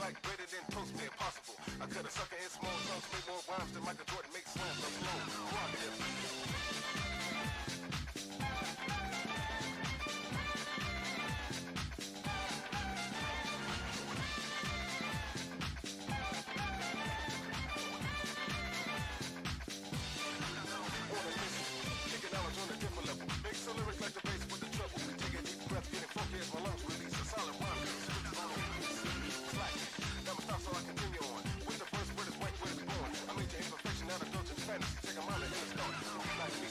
like greater than toast me impossible. I cut a sucker in small chunks, make more rhymes than Michael Jordan makes slams on slow. Mix the lyrics like the bass with the treble. We take a deep breath, getting funky as my lungs release a solid rhyme. Slack. Never stop, so I continue on. With the first word is white, where we born. I made your imperfection out of indulgent fantasy. Take a mind and then start. Like me.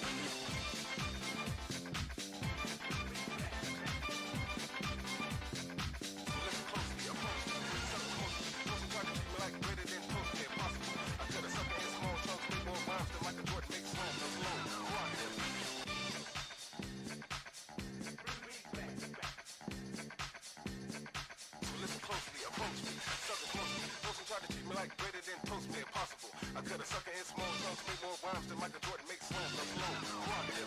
Listen closely, approach me. Sucker closely. Don't try to treat me like greater than toast me impossible. I cut a sucker in small chunks, make more rhymes than Michael Jordan makes slams on slow. Rock it. Closely, approach me, sucker closely. Don't try to treat me like greater than toast me impossible. I cut a sucker in small chunks, make more rhymes than Michael Jordan makes slams on slow. Rock it.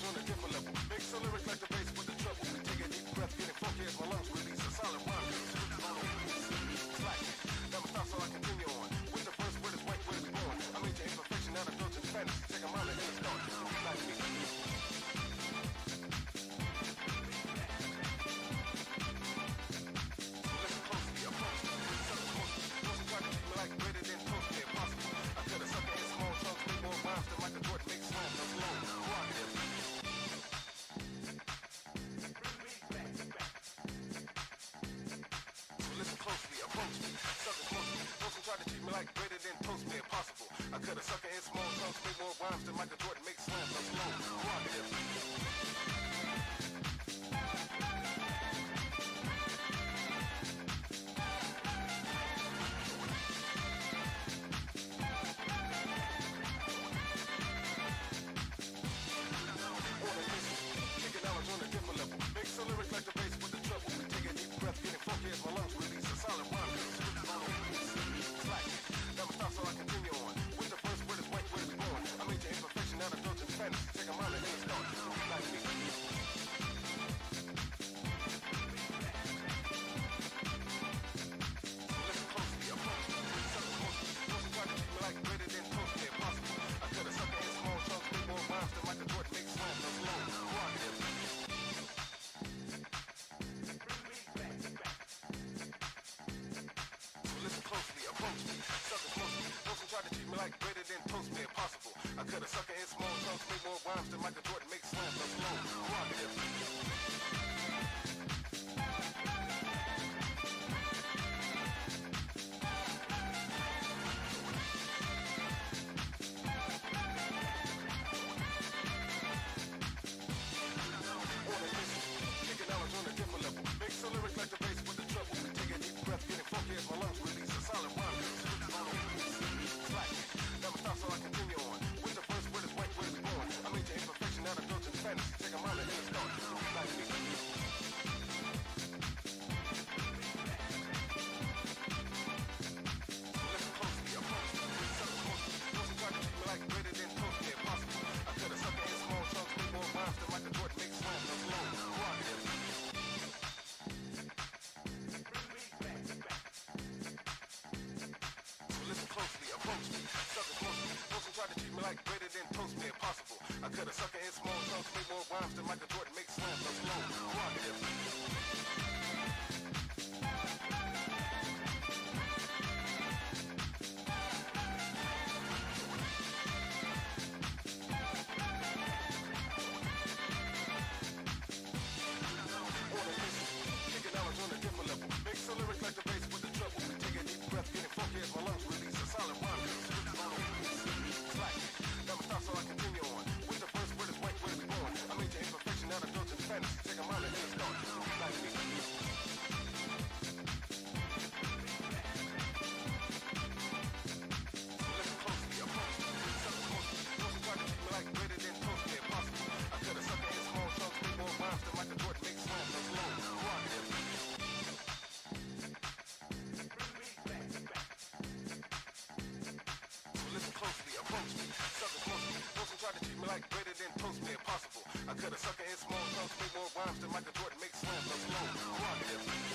On a different level. Mix the lyrics like the bass with the treble. We take a deep breath, getting funky as my lungs release a solid rhyme. Slack. Never stop, so I continue on. With the first word is white, where we born. I made your imperfection out of indulgent fantasy. Take a mind and then start. Like me. Listen closely, approach me. Sucker closely. Don't try to treat me like greater than toast me impossible. I cut a sucker in small chunks, make more rhymes than Michael Jordan makes slams on slow. Rock it. Listen closely, approach me, sucker closely. Don't try to treat me like greater than toast me impossible. I cut a sucker in small chunks, make more rhymes than Michael Jordan makes slams on slow. Rock it. On a different level. Mix the lyrics like the bass with the treble. We take a deep breath, getting funky as my lungs release a solid rhyme. Slack. Never stop, so I continue on. With the first word is white, where we born. I made your imperfection out of indulgent fantasy. Take a mind and then start. Like me. Listen closely, approach me. Sucker closely. Don't try to treat me like greater than toast me impossible. I cut a sucker in small chunks, make more rhymes than Michael Jordan makes slams on slow. Rock it. Listen closely, approach me, sucker closely. Don't try to treat me like greater than toast me impossible. I cut a sucker in small chunks, make more rhymes than Michael Jordan makes slams on slow. Rock it. On a different level. Mix the lyrics like the bass with the treble. We take a deep breath, getting funky as my lungs release a solid rhyme. Slack. Never stop, so I continue on. With the first word is white, where we born. I made your imperfection out of indulgent fantasy. Take a mind and then start. Like me. Listen closely, approach me. Sucker closely. Don't try to treat me like greater than toast me impossible. I cut a sucker in small chunks, make more rhymes than Michael Jordan makes slams on slow. Rock it. Listen closely, approach me, sucker closely. Don't try to treat me like greater than toast me impossible. I cut a sucker in small chunks, make more rhymes than Michael Jordan makes slams on slow. Rock it. On a different level. Mix the lyrics like the bass with the treble. We take a deep breath, getting funky as my lungs release a solid rhyme. Slack. Never stop, so I continue on. With the first word is white, where we born. I made your imperfection out of indulgent fantasy. Take a mind and then start. treat me like greater than toast me impossible. I cut a sucker in small chunks, make more rhymes than Michael Jordan makes slams. I'm slow, prerogative.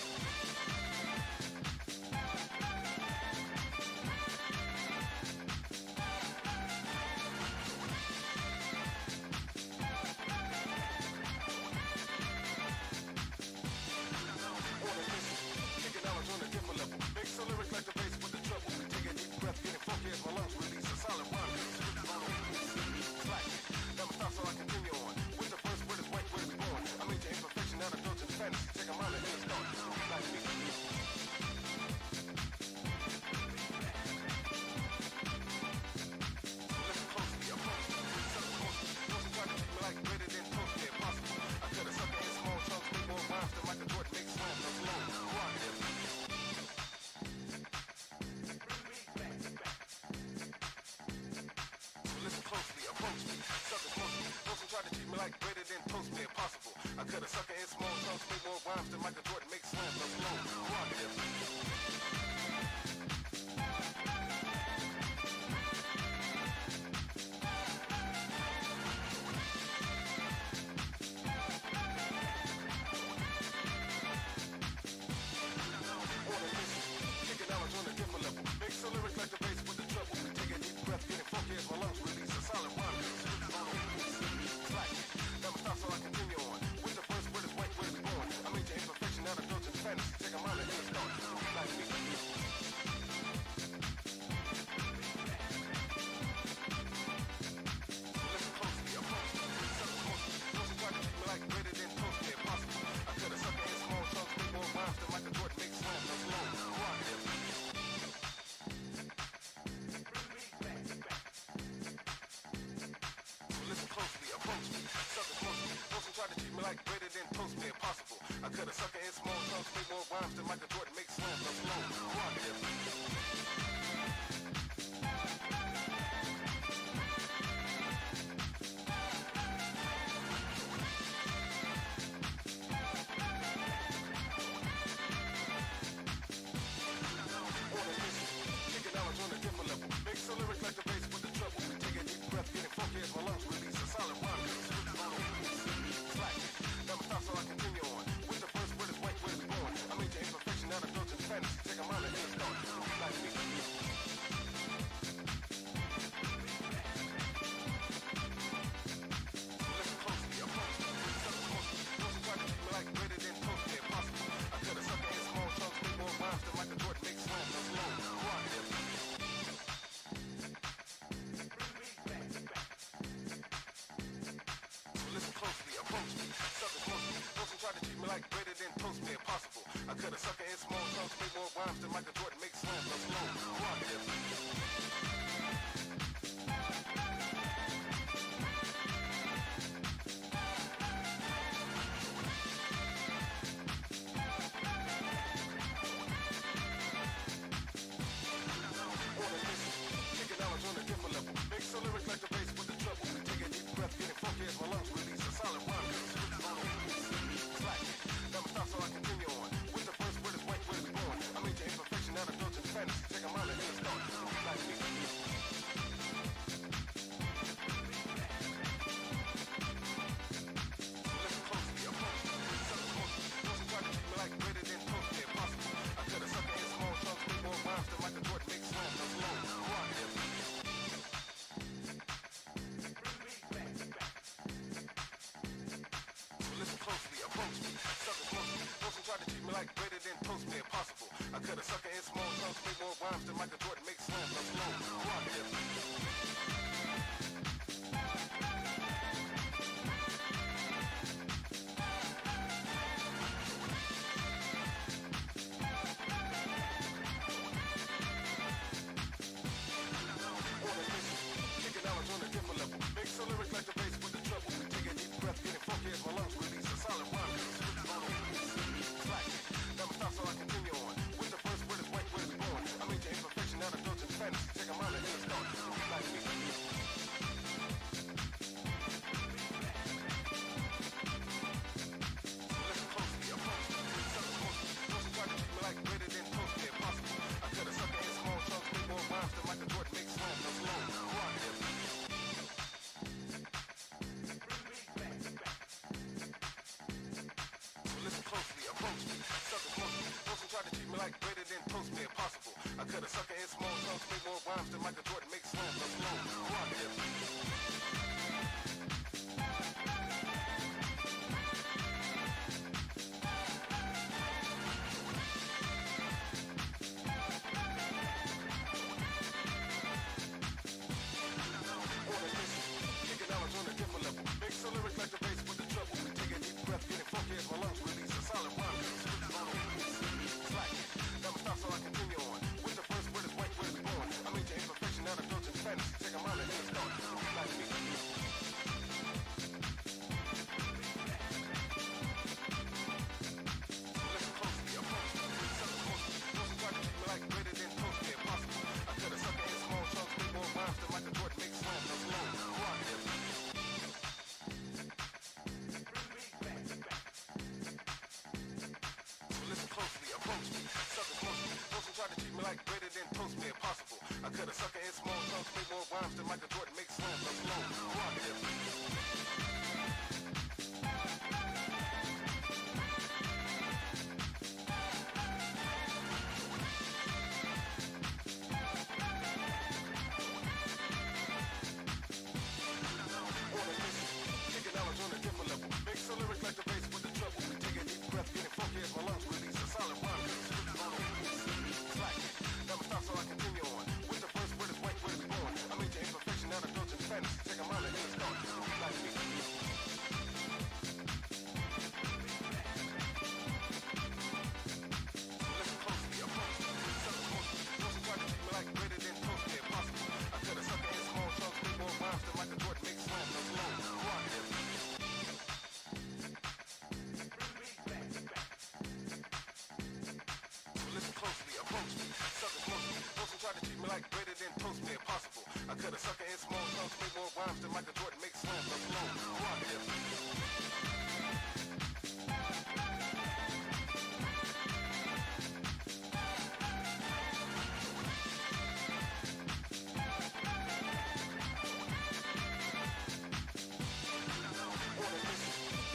cut a sucker in small chunks, make more rhymes than Michael Jordan makes slams. I'm slow, prerogative. Lyrics like the bass with the trouble. Take a deep breath, getting funky as my lungs release a solid rhyme. Slack it. Never stop, so I continue on. With the first word is white, where we born. I mean to imperfection, not indulgent fantasy. Take a mind and then start. Like me. Listen closely, approach me. Suckers mostly. Those who try to treat me like greater than toast me impossible. I cut a sucker in small chunks, make more rhymes than Michael Jordan makes slams. I'm slow, prerogative. Closely approach me. Suckers mostly. Those who try to treat me like greater than toast me impossible. I cut a sucker in small chunks, make more rhymes than Michael Jordan makes slams. I'm slow, prerogative. Taking knowledge on a different level. Makes a lyric like the bass with the trouble. Take a deep breath, getting funky as my lungs release a solid rhyme. Slack it. Never stop, so I continue on. With the first word is white, where we born. I mean to imperfection, not indulgent fantasy. Take a mind and then start. Like me. Listen closely, approach me. Suckers mostly. Those who try to treat me like greater than toast me impossible. I cut a sucker in small chunks, make more rhymes than Michael Jordan makes slams. I'm slow, prerogative. Listen closely, approach me. Suckers mostly. Those who try to treat me like greater than toast me impossible. I cut a sucker in small chunks, make more rhymes than Michael Jordan makes slams. I'm slow, prerogative.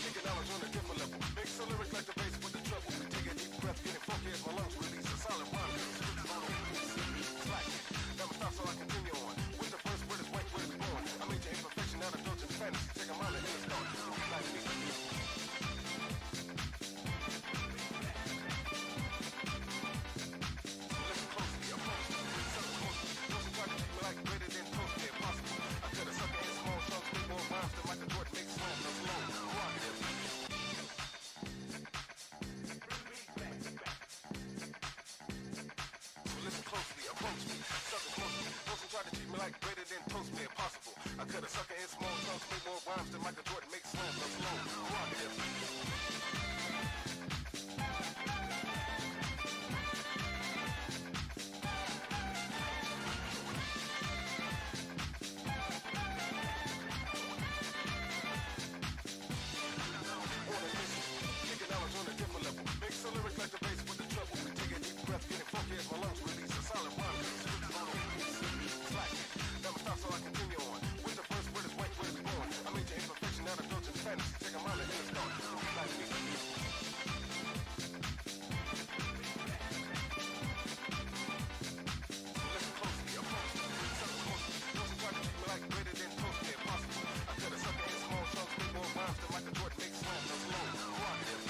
Taking knowledge on a different level. Makes a lyric like the bass with the trouble. Take a deep breath, getting funky as my lungs release a solid rhyme. Slack it. Never stop, so I continue on. With the first word is white, where we born. I mean to imperfection, not indulgent fantasy. Take a mind and then start. Like me. Listen closely, approach me. Suckers mostly. Those who try to treat me like greater than toast me impossible. I cut a sucker in small chunks, make more rhymes than Michael Jordan makes slams. I'm slow, prerogative. Listen closely, approach me. Suckers mostly. Those who try to treat me like greater than toast me impossible. I cut a sucker in small chunks, make more rhymes than Michael Jordan makes slams. I'm slow, prerogative. Taking knowledge on a different level. Makes a lyric like the bass with the trouble. Take a deep breath, getting funky as my lungs release a solid rhyme. Slack it. Never stop, so I continue on. With the first word is white, where we born. I mean to imperfection, not indulgent fantasy. Take a mind and then start. Like me. Listen closely, approach me. Suckers mostly. Those who try to treat me like greater than toast me impossible. I cut a sucker in small chunks, make more rhymes than Michael Jordan makes slams. I'm slow, prerogative.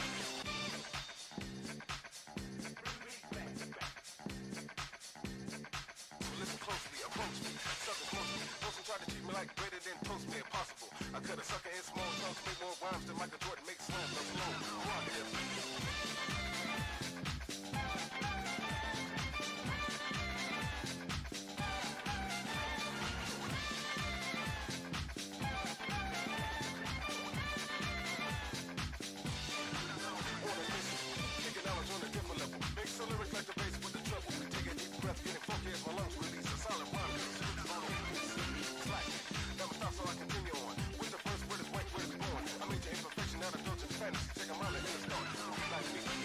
Listen closely, approach me. Suckers mostly. Those who try to treat me like greater than toast me impossible. I cut a sucker in small chunks, make more rhymes than Michael Jordan makes slams. I'm slow, prerogative. Taking knowledge on a different level. Makes a lyric like the bass with the trouble. Take a deep breath, getting funky as my lungs release a solid rhyme. Slack it. Never stop, so I continue on. With the first word is white, where we born. I mean to imperfection, not indulgent fantasy. Take a mind and then start. Like me.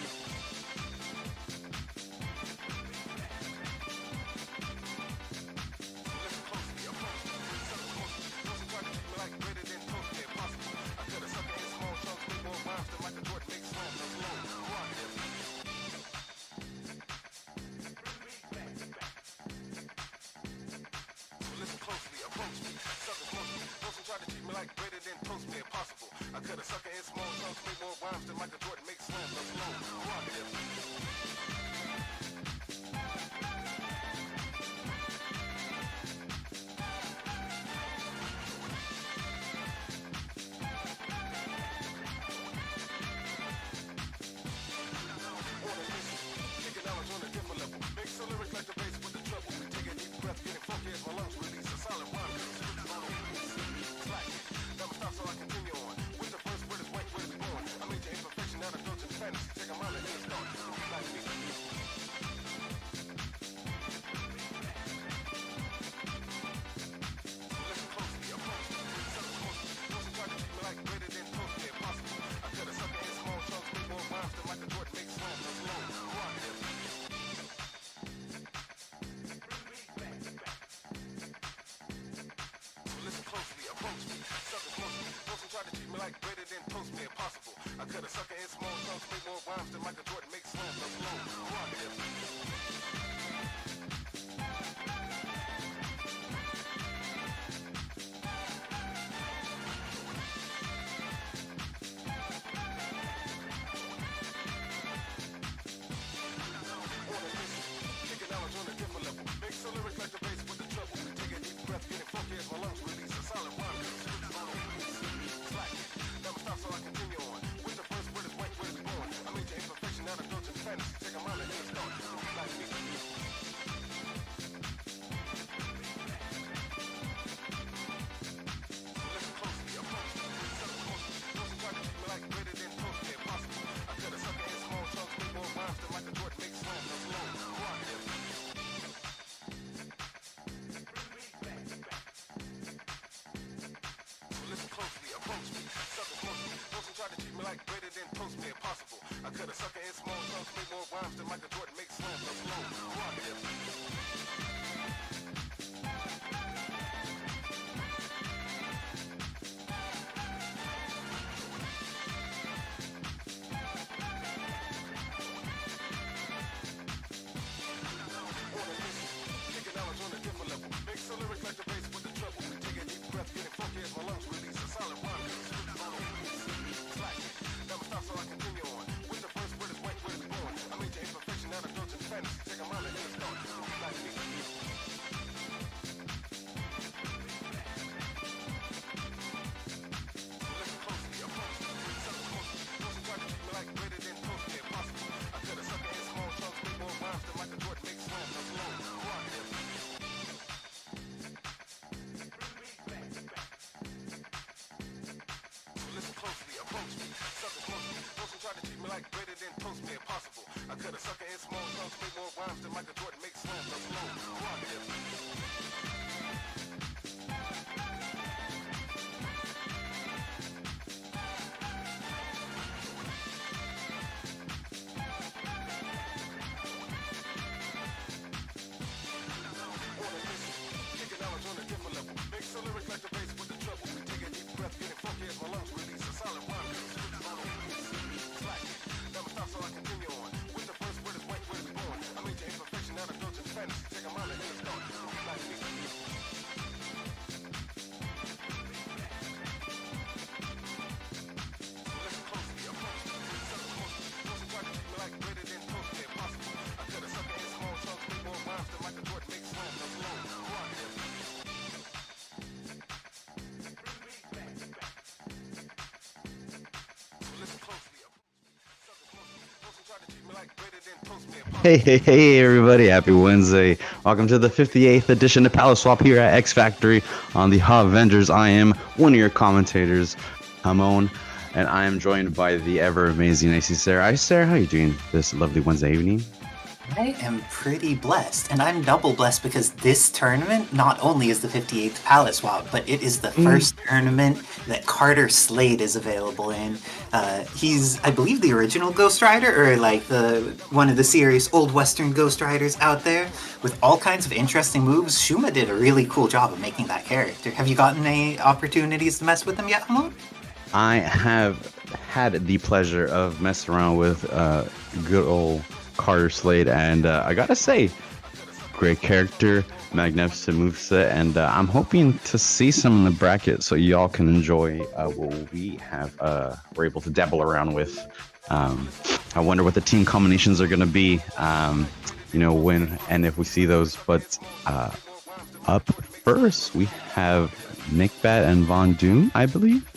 cut a sucker in small chunks, make more rhymes than Michael Jordan makes slams. I'm slow, prerogative. Like greater than toast me impossible. I cut a sucker in small chunks, make more rhymes than Michael Jordan makes slams. I'm slow, prerogative. Kicking knowledge on a different level. Mix the lyrics like the bass with the treble. Take a deep breath, getting funky as my lungs release a solid rhyme. So I continue on with the first word is white, where is born. I made your imperfection out of indulgent fantasy. Take a mile and then start. Like me. So listen closely, approach me. Sucker closely. Those who try to treat me like greater than toast me impossible. I cut a sucker in small chunks, make more rhymes than Michael Jordan makes slams. I'm slow, prerogative. So listen closely, approach me. Sucker closely. Those who try to treat me like greater than toast me impossible. I cut a sucker in small chunks, make more rhymes than Michael Jordan makes slams. I'm slow, prerogative. Kicking knowledge on a different level. Mix the lyrics like the bass with the treble. Take a deep breath, getting funky as my lungs release a solid rhyme. Never stop, so I continue on. With the first word is white, where is born. I made your imperfection out of indulgent fantasy. Take a mile and then start. Like me. Listen closely, approach me. Sucker closely. Those who try to treat me like greater than toast me impossible. I cut a sucker in small chunks, make more rhymes than Michael Jordan makes slams. I'm slow, prerogative. Listen closely, approach me. Sucker closely. Those who try to treat me like greater than toast me impossible. I cut a sucker in small chunks, make more rhymes than Michael Jordan makes slams. I'm slow, prerogative. Kicking knowledge on a different level. Mix the lyrics like the bass with the treble. Take a deep breath, getting funky as my lungs release a solid rhyme. Never stop, so I continue on. With the first word is white, where is born. I made your imperfection out of indulgent fantasy. Take a mile and then start. Like me. So listen closely, approach me. Sucker closely. Those who try to treat me like greater than toast me impossible. I cut a sucker in small chunks, make more rhymes than Michael Jordan makes slams. I'm slow, prerogative. So listen closely, approach me. Sucker closely. Those who try to treat me like greater than toast me impossible. Hey, everybody. Happy Wednesday. Welcome to the 58th edition of Palace Swap here at X Factory on the Avengers. I am one of your commentators, Homone, and I am joined by the ever amazing Isera. Isera, how are you doing this lovely Wednesday evening? I am pretty blessed, and I'm double blessed because this tournament not only is the 58th Palace Swap, but it is the first tournament that Carter Slade is available in. He's, I believe, the original Ghost Rider, or like one of the serious old Western Ghost Riders out there, with all kinds of interesting moves. Shuma did a really cool job of making that character. Have you gotten any opportunities to mess with him yet, Hamon? I have had the pleasure of messing around with good old Carter Slade, and I gotta say, great character, magnificent moveset, and I'm hoping to see some in the bracket so y'all can enjoy what we have we're able to dabble around with. I wonder what the team combinations are going to be, when and if we see those. But up first, we have Nickbat and Von Doom, I believe.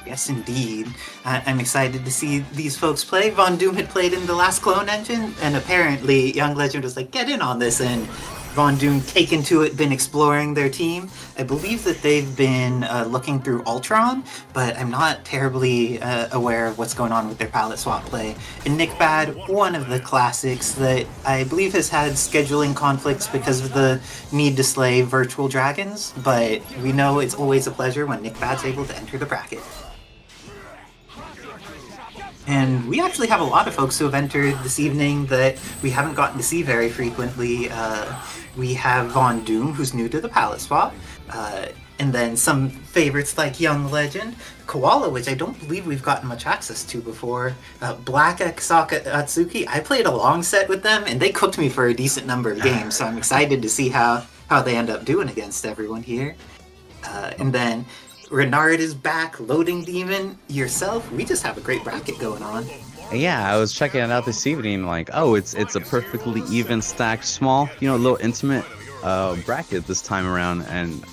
Yes, indeed. I'm excited to see these folks play. Von Doom had played in the last Clone Engine, and apparently Young Legend was like, get in on this, and Von Doom taken to it, been exploring their team. I believe that they've been looking through Ultron, but I'm not terribly aware of what's going on with their palette swap play. And Nickbat, one of the classics that I believe has had scheduling conflicts because of the need to slay virtual dragons, but we know it's always a pleasure when Nickbat's able to enter the bracket. And we actually have a lot of folks who have entered this evening that we haven't gotten to see very frequently. We have Von Doom, who's new to the palette swap, and then some favorites like Young Legend, Koala, which I don't believe we've gotten much access to before, Black Akatsuki. I played a long set with them, and they cooked me for a decent number of games, so I'm excited to see how they end up doing against everyone here. And then Renard is back, Loading Demon, yourself. We just have a great bracket going on. Yeah, I was checking it out this evening. Like, it's a perfectly even stacked, small, little intimate bracket this time around, and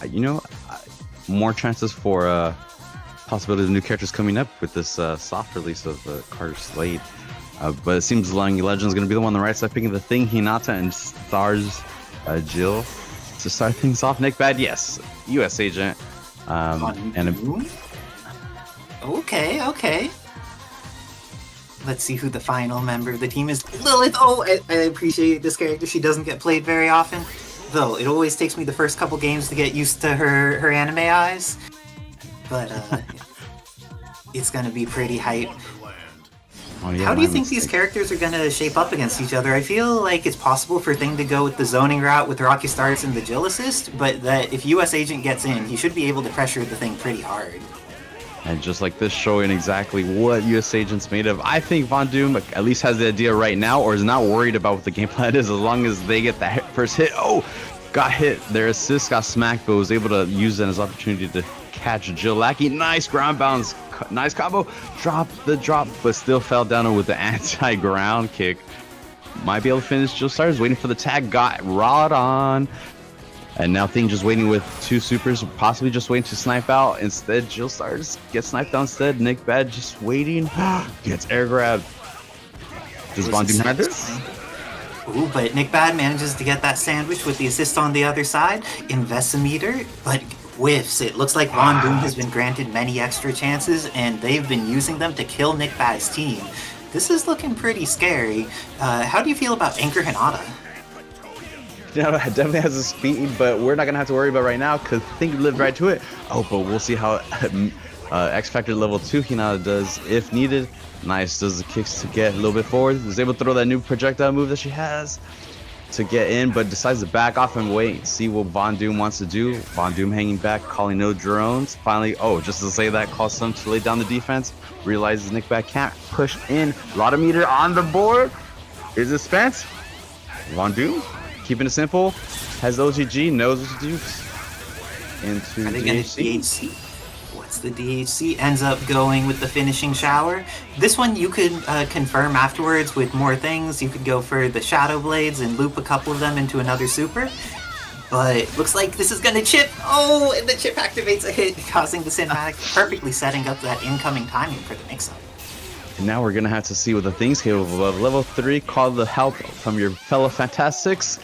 more chances for possibility of new characters coming up with this soft release of Carter Slade. But it seems Young Legend's going to be the one on the right side picking the Thing, Hinata, and Stars Jill to start things off. Nickbat, yes, U.S. agent. Okay. Let's see who the final member of the team is. Lilith! Oh, I appreciate this character. She doesn't get played very often. Though, it always takes me the first couple games to get used to her anime eyes. But, it's gonna be pretty hype. How do you think these characters are gonna shape up against each other? I feel like it's possible for Thing to go with the zoning route with Rocky Stars and the Jill assist, but that if US Agent gets in, he should be able to pressure the Thing pretty hard. And just like this, showing exactly what US Agent's made of. I think Von Doom at least has the idea right now, or is not worried about what the game plan is, as long as they get that first hit. Oh, got hit. Their assist got smacked, but was able to use it as an opportunity to catch Jill Lackey. Nice ground bounce. Nice combo. Drop the drop, but still fell down with the anti-ground kick. Might be able to finish. Jill Stars waiting for the tag. Got Rod on. And now Thing just waiting with two supers, possibly just waiting to snipe out. Instead, Jill Stars gets sniped out instead. Nickbat just waiting. Gets air grabbed. Does Von Doom have this? Ooh, but Nickbat manages to get that sandwich with the assist on the other side. Investimeter, but whiffs. It looks like Von Doom has been granted many extra chances, and they've been using them to kill Nickbat's team. This is looking pretty scary. How do you feel about Anchor Hinata? It definitely has a speed, but we're not going to have to worry about right now because Thing lived right to it. Oh, but we'll see how X Factor level 2 Hinata does if needed. Nice, does the kicks to get a little bit forward. Was able to throw that new projectile move that she has to get in, but decides to back off and wait. See what Von Doom wants to do. Von Doom hanging back, calling no drones. Finally, just to say that, calls some to lay down the defense. Realizes Nickbat can't push in. Lot of meter on the board. Is it spent? Von Doom? Keeping it simple, has OGG, knows what to do. Into DHC. What's the DHC? Ends up going with the finishing shower. This one you could confirm afterwards with more things. You could go for the Shadow Blades and loop a couple of them into another super. But looks like this is going to chip. Oh, and the chip activates a hit, causing the cinematic, perfectly setting up that incoming timing for the mix-up. And now we're going to have to see what the Thing's capable of. Level 3, call the help from your fellow Fantastics.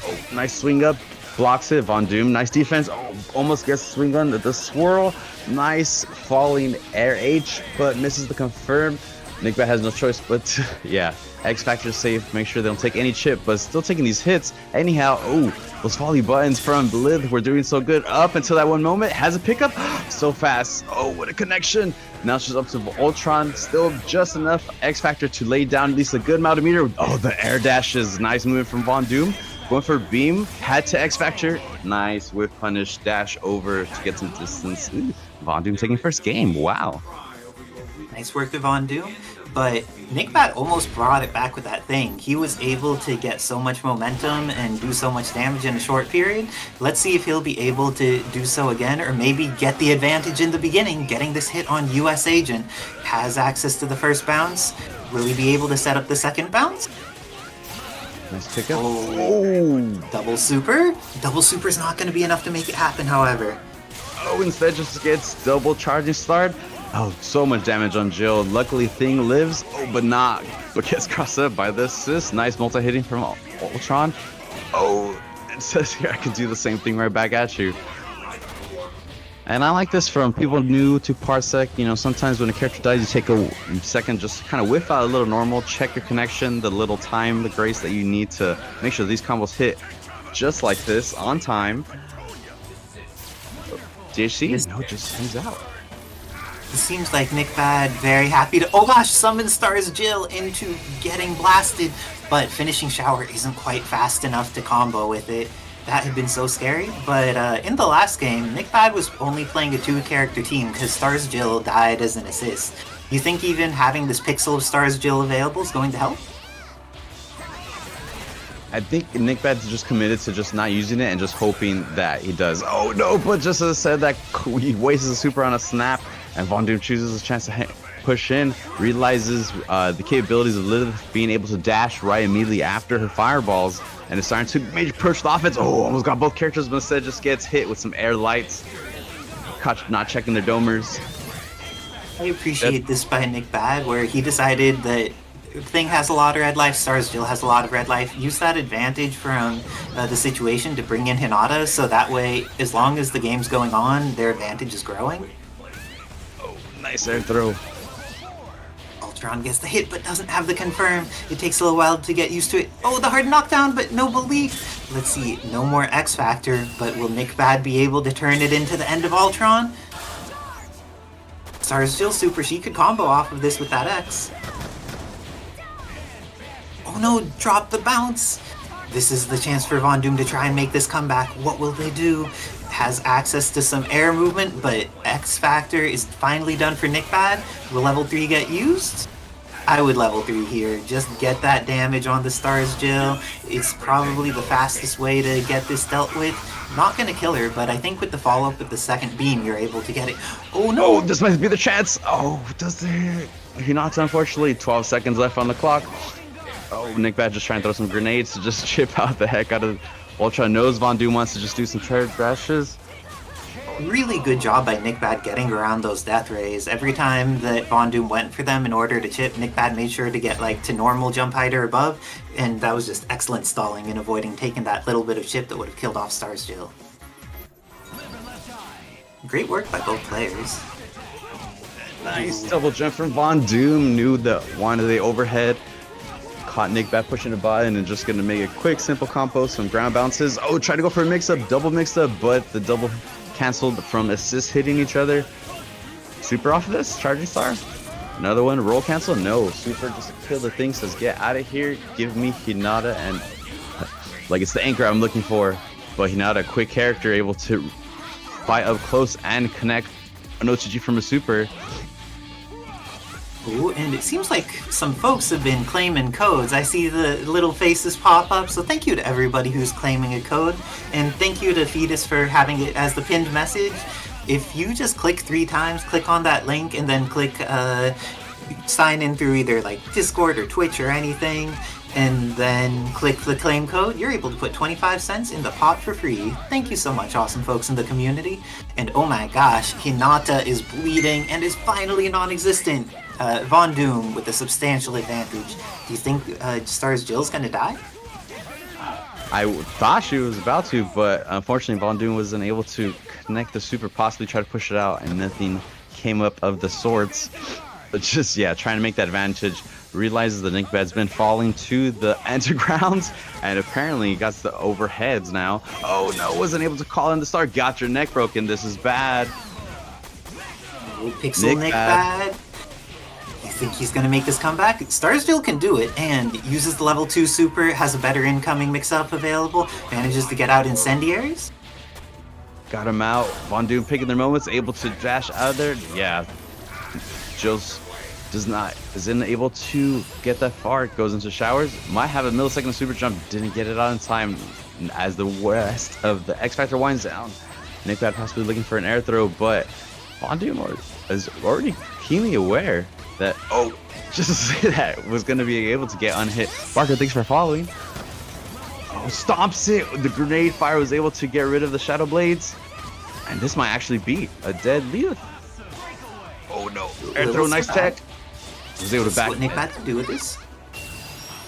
Oh, nice swing up, blocks it. Von Doom, nice defense. Oh, almost gets swing on the swirl. Nice falling air H, but misses the confirm. Nickbat has no choice but yeah, X Factor safe. Make sure they don't take any chip, but still taking these hits. Anyhow, those volley buttons from Blith were doing so good up until that one moment. Has a pickup so fast. Oh, what a connection. Now she's up to Ultron. Still just enough X Factor to lay down at least a good amount of meter. Oh, the air dash is nice movement from Von Doom. Going for beam, had to X Factor. Nice whiff punish, dash over to get some distance. Von Doom taking first game. Wow. Nice work to Von Doom. but Nickbat almost brought it back with that thing. He was able to get so much momentum and do so much damage in a short period. Let's see if he'll be able to do so again, or maybe get the advantage in the beginning, getting this hit on US Agent. Has access to the first bounce. Will he be able to set up the second bounce? Nice pickup. Oh, double super? Double super's not going to be enough to make it happen, however. Oh, instead just gets double charging start. Oh, so much damage on Jill. Luckily, Thing lives. Oh, but gets crossed up by the assist. Nice multi-hitting from Ultron. Oh, it says here I can do the same thing right back at you. And I like this from people new to Parsec. You know, sometimes when a character dies, you take a second, just kind of whiff out a little normal, check your connection, the little time, the grace that you need to make sure these combos hit just like this on time. DHC? No, just hangs out. It seems like Nickbat very happy to, oh gosh, summon Stars Jill into getting blasted, but finishing shower isn't quite fast enough to combo with it. That had been so scary, but in the last game, Nickbat was only playing a 2-character team because Stars Jill died as an assist. You think even having this pixel of Stars Jill available is going to help? I think Nickbat's just committed to just not using it and just hoping that he does. Oh no, but just as I said, that he wastes a super on a snap, and Von Doom chooses a chance to push in, realizes the capabilities of Lilith being able to dash right immediately after her fireballs, and is starting to major approach the offense. Oh, almost got both characters, but instead just gets hit with some air lights. Caught not checking their domers. I appreciate this by Nickbat, where he decided that Thing has a lot of red life, Stars Jill has a lot of red life. Use that advantage from the situation to bring in Hinata, so that way, as long as the game's going on, their advantage is growing. Oh, nice air throw. Ultron gets the hit, but doesn't have the confirm. It takes a little while to get used to it. Oh, the hard knockdown, but no belief. Let's see, no more X Factor, but will Nickbat be able to turn it into the end of Ultron? Stars Jill super, she could combo off of this with that X. Oh no, drop the bounce! This is the chance for Von Doom to try and make this comeback. What will they do? Has access to some air movement, but X Factor is finally done for Nickbat. Will level 3 get used? I would level 3 here. Just get that damage on the Stars Jill. It's probably the fastest way to get this dealt with. Not gonna kill her, but I think with the follow-up with the second beam, you're able to get it. Oh no! Oh, this might be the chance! Oh, does it? He knocks, unfortunately. 12 seconds left on the clock. Oh, Nickbat just trying to throw some grenades to just chip out the heck out of Ultron. Knows Von Doom wants to just do some trade dashes. Really good job by Nickbat getting around those death rays. Every time that Von Doom went for them in order to chip, Nickbat made sure to get like to normal jump height or above, and that was just excellent stalling and avoiding taking that little bit of chip that would have killed off Stars Jill. Great work by both players. Nice double jump from Von Doom. Knew that wanted the overhead. Caught Nickbat pushing a by and then just gonna make a quick simple combo, some ground bounces. Oh, try to go for a mix-up, double mix-up, but the double canceled from assists hitting each other. Super off of this, charging star. Another one, roll cancel, no. Super just kill the thing, says get out of here, give me Hinata, and like it's the anchor I'm looking for. But Hinata, quick character, able to fight up close and connect an OTG from a super. Ooh, and it seems like some folks have been claiming codes. I see the little faces pop up, so thank you to everybody who's claiming a code, and thank you to Fetus for having it as the pinned message. If you just click 3 times, click on that link, and then click sign in through either like Discord or Twitch or anything, and then click the claim code, you're able to put 25 cents in the pot for free. Thank you so much, awesome folks in the community. And oh my gosh, Hinata is bleeding and is finally non-existent. Von Doom with a substantial advantage. Do you think Stars Jill's gonna die? I thought she was about to, but unfortunately Von Doom wasn't able to connect the super, possibly try to push it out, and nothing came up of the sorts. But just, yeah, trying to make that advantage. Realizes the Nickbat's been falling to the undergrounds, and apparently got the overheads now. Oh no, wasn't able to call in the star. Got your neck broken. This is bad. Pixel Nickbat. You think he's gonna make this comeback? Stars Jill can do it, and uses the level 2 super, has a better incoming mix-up available, manages to get out incendiaries. Got him out. Von Doom picking their moments, able to dash out of there. Yeah, Jill's isn't able to get that far. Goes into showers. Might have a millisecond super jump. Didn't get it on in time. As the rest of the X Factor winds down, Nickbad possibly looking for an air throw, but Vondoom is already keenly aware that just to say that was going to be able to get unhit. Barker, thanks for following. Stomps it. The grenade fire was able to get rid of the Shadow Blades, and this might actually be a dead lead. Oh no! Air throw, nice tech. Was able to back. What Nickbad can do with this?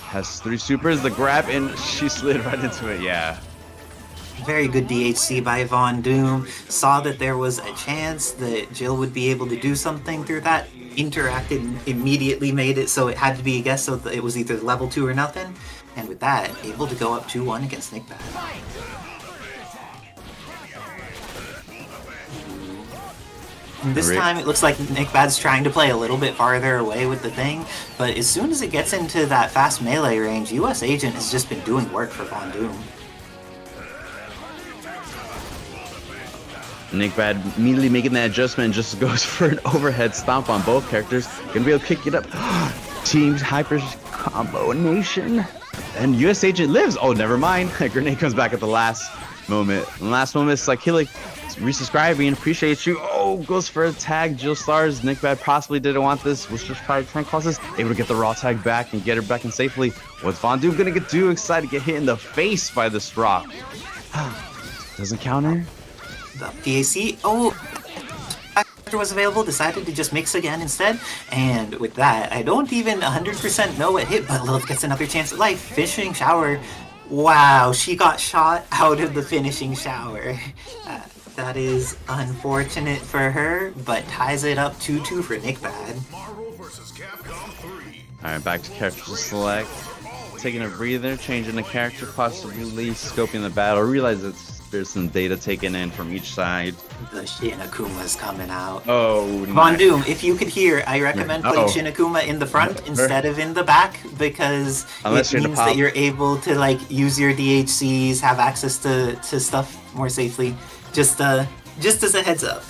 Has 3 supers, the grab, and she slid right into it. Yeah. Very good DHC by Vondoom. Saw that there was a chance that Jill would be able to do something through that. Interacted, immediately made it so it had to be a guess, so it was either level 2 or nothing. And with that, able to go up 2-1 against Nickbad. And this time it looks like Nickbad's trying to play a little bit farther away with the thing, but as soon as it gets into that fast melee range, US Agent has just been doing work for Vondoom. Nickbad immediately making that adjustment, just goes for an overhead stomp on both characters. Gonna be able to kick it up. Team Hyper Combo Nation. And US Agent lives. Oh, never mind. Grenade comes back at the last moment. Last moment, it's like, resubscribing, appreciate you. Oh, goes for a tag. Jill Stars. Nickbad possibly didn't want this. Was just trying to cause this. Able to get the raw tag back and get her back in safely. What's Vondoom gonna get too excited to get hit in the face by this rock? Doesn't counter. The PAC. Was available, decided to just mix again instead, and with that, I don't even 100% know what hit, but Lilith gets another chance at life. Finishing shower. Wow, she got shot out of the finishing shower. That is unfortunate for her, but ties it up 2-2 for Nickbad. Alright, back to character select. Taking a breather, changing the character, possibly scoping the battle. Realize there's some data taken in from each side. The Shinakuma's coming out. Oh, Vondoom, if you could hear, I recommend putting Shinakuma in the front instead of in the back, because it means that you're able to like use your DHCs, have access to stuff more safely. Just as a heads up.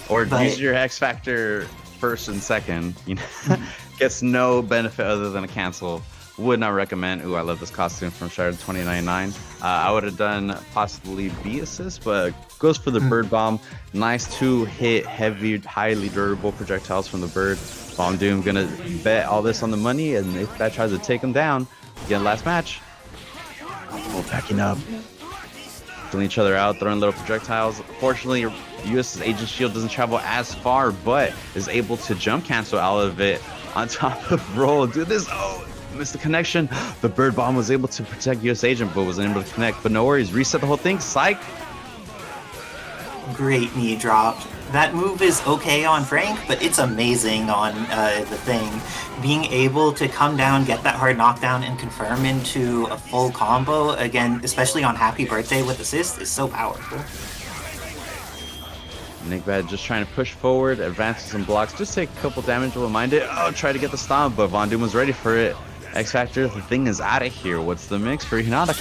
Or use your X Factor first and second. You know, gets no benefit other than a cancel. Would not recommend. Ooh, I love this costume from Shard 29.9. I would have done possibly B assist, but goes for the bird bomb. Nice 2-hit, heavy, highly durable projectiles from the bird. Vondoom gonna bet all this on the money, and if that tries to take him down, again, last match. Backing up. Filling each other out, throwing little projectiles. Fortunately, US's Agent Shield doesn't travel as far, but is able to jump cancel out of it on top of roll. Do this. Oh! Missed the connection. The bird bomb was able to protect US Agent, but wasn't able to connect. But no worries, reset the whole thing. Psych. Great knee drop. That move is okay on Frank, but it's amazing on the thing. Being able to come down, get that hard knockdown, and confirm into a full combo, again, especially on Happy Birthday with assist, is so powerful. Nickbad just trying to push forward, advances some blocks, just take a couple damage, will mind it. Oh, try to get the stomp, but Vondoom was ready for it. X Factor, the thing is out of here. What's the mix for Hinata?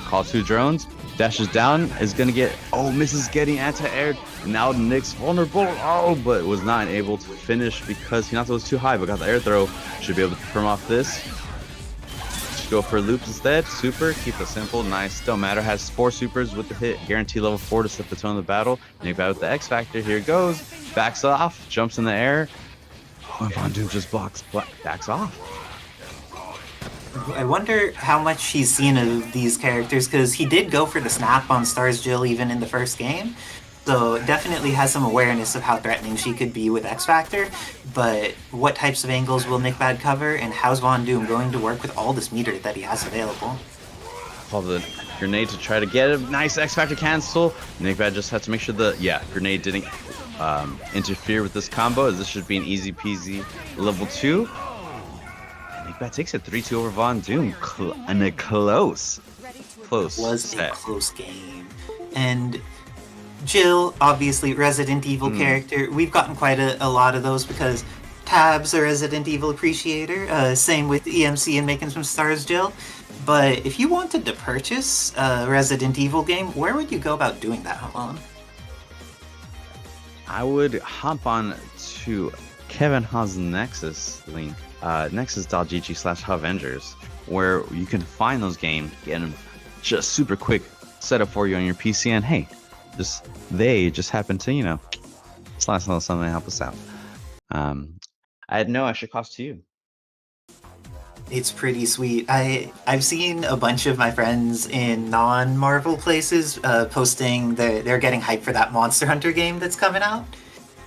Calls 2 drones, dashes down, is gonna get, misses getting anti-aired. Now Nick's vulnerable, but was not able to finish because Hinata was too high, but got the air throw. Should be able to confirm off this. Should go for loops instead. Super, keep it simple, nice. Don't matter, has 4 supers with the hit, guarantee level 4 to set the tone of the battle. Nickbad with the X Factor, here it goes. Backs off, jumps in the air. Vondoom just backs off. I wonder how much he's seen of these characters, because he did go for the snap on Stars Jill even in the first game. So definitely has some awareness of how threatening she could be with X Factor. But what types of angles will Nickbad cover, and how's Vondoom going to work with all this meter that he has available? Call the grenade to try to get a nice X Factor cancel. Nickbad just had to make sure the grenade didn't interfere with this combo, as this should be an easy peasy level 2. Nickbad takes it 3-2 over Vondoom in a close was set. A close game. And Jill, obviously Resident Evil character. We've gotten quite a lot of those because Tab's a Resident Evil appreciator. Same with EMC and making some stars, Jill. But if you wanted to purchase a Resident Evil game, where would you go about doing that, Homone? I would hop on to Kevin Ha's Nexus link, nexus.gg/Havengers, where you can find those games, get them just super quick set up for you on your PC, and hey, they just happen to, slash a little something to help us out. I had no extra cost to you. It's pretty sweet. I've seen a bunch of my friends in non-Marvel places posting they're getting hyped for that Monster Hunter game that's coming out.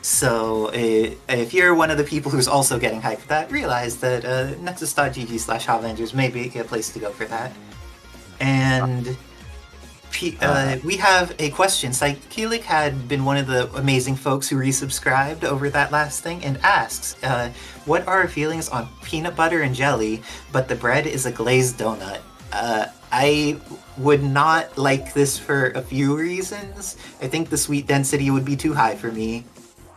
So if you're one of the people who's also getting hyped for that, realize that nexus.gg/Havengers may be a place to go for that. And we have a question. Psychelic had been one of the amazing folks who resubscribed over that last thing and asks, what are our feelings on peanut butter and jelly, but the bread is a glazed donut? I would not like this for a few reasons. I think the sweet density would be too high for me.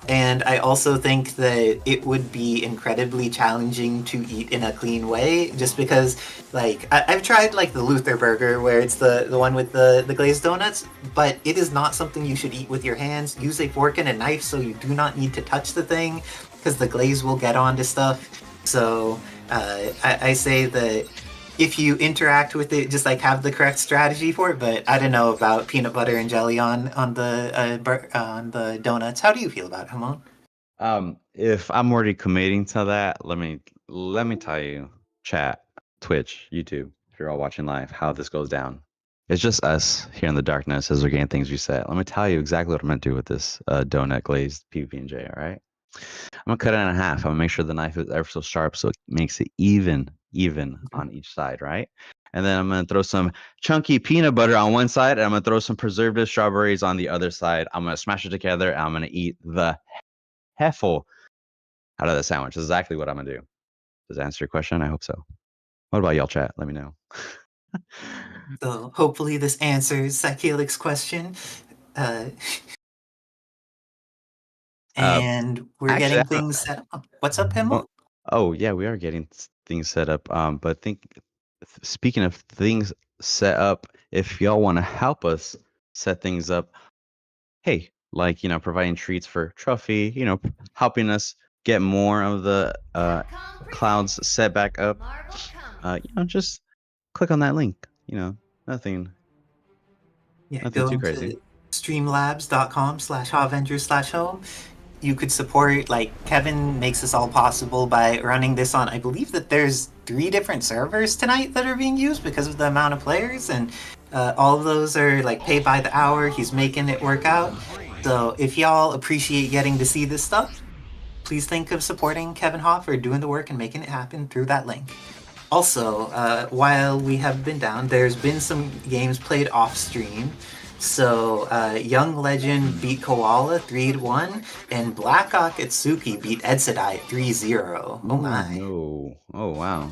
And I also think that it would be incredibly challenging to eat in a clean way, just because, I've tried, the Luther burger, where it's the one with the glazed donuts, but it is not something you should eat with your hands. Use a fork and a knife so you do not need to touch the thing, because the glaze will get onto stuff. So I say that if you interact with it, just have the correct strategy for it. But I don't know about peanut butter and jelly on the donuts. How do you feel about it, Homone? If I'm already committing to that, let me tell you, chat, Twitch, YouTube, if you're all watching live, how this goes down. It's just us here in the darkness as we're getting things reset. Let me tell you exactly what I'm gonna do with this donut glazed PB&J. All right, I'm gonna cut it in half. I'm gonna make sure the knife is ever so sharp so it makes it even on each side, right? And then I'm gonna throw some chunky peanut butter on one side, and I'm gonna throw some preserved strawberries on the other side. I'm gonna smash it together, and I'm gonna eat the heffle out of the sandwich. That's exactly what I'm gonna do. Does that answer your question? I hope so. What about y'all, chat? Let me know. So hopefully this answers Psychelic's question. And we're getting things set up. What's up, Himmel? Oh yeah, we are getting things set up. But speaking of things set up, if y'all want to help us set things up, hey, providing treats for Trophy, helping us get more of the clouds set back up, just click on that link. Nothing too crazy. To streamlabs.com/Havengers/home. You could support, Kevin makes this all possible by running this on, I believe that there's 3 different servers tonight that are being used because of the amount of players, and all of those are pay by the hour. He's making it work out. So if y'all appreciate getting to see this stuff, please think of supporting Kevin Ha for doing the work and making it happen through that link. Also, while we have been down, there's been some games played off stream. So, Young Legend beat Koala 3-1, and Black Akatsuki beat Edsadai 3-0. Oh my. Oh wow.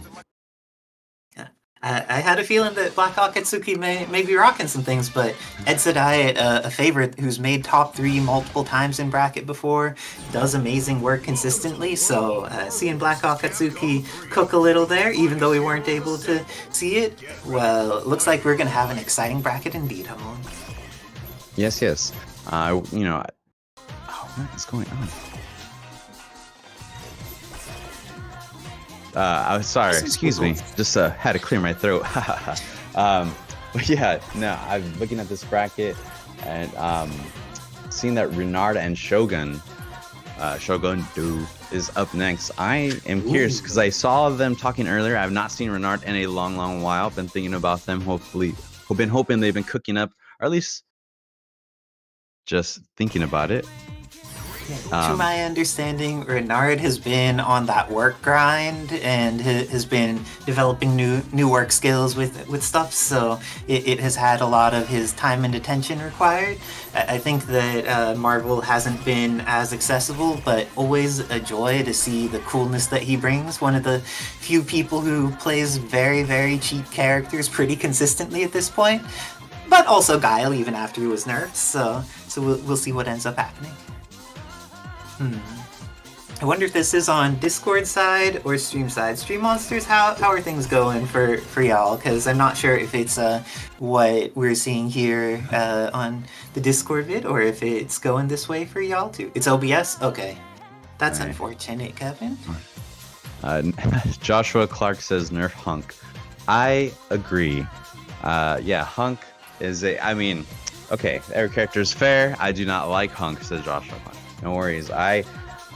I had a feeling that Black Akatsuki may be rocking some things, but Edsadai, a favorite who's made top 3 multiple times in bracket before, does amazing work consistently. So seeing Black Akatsuki cook a little there, even though we weren't able to see it, well, it looks like we're going to have an exciting bracket indeed, Homone. Yes. What is going on? I'm sorry, excuse me. Just had to clear my throat. But yeah, no, I'm looking at this bracket and seeing that Renard and Shogun is up next. I am curious because I saw them talking earlier. I've not seen Renard in a long while. Been thinking about them. Hoping they've been cooking up, or at least just thinking about it. To my understanding, Renard has been on that work grind and has been developing new work skills with stuff, so it has had a lot of his time and attention required. I think that Marvel hasn't been as accessible, but always a joy to see the coolness that he brings. One of the few people who plays very, very cheap characters pretty consistently at this point, but also Guile even after he was nerfed, so we'll see what ends up happening. I wonder if this is on Discord side or stream side. Stream Monsters, how are things going for y'all? Because I'm not sure if it's what we're seeing here on the Discord vid or if it's going this way for y'all too. It's OBS? Okay. That's unfortunate, Kevin. Joshua Clark says nerf Hunk. I agree. Yeah, Hunk is okay, every character is fair. I do not like Hunk, says Joshua Clark. No worries. I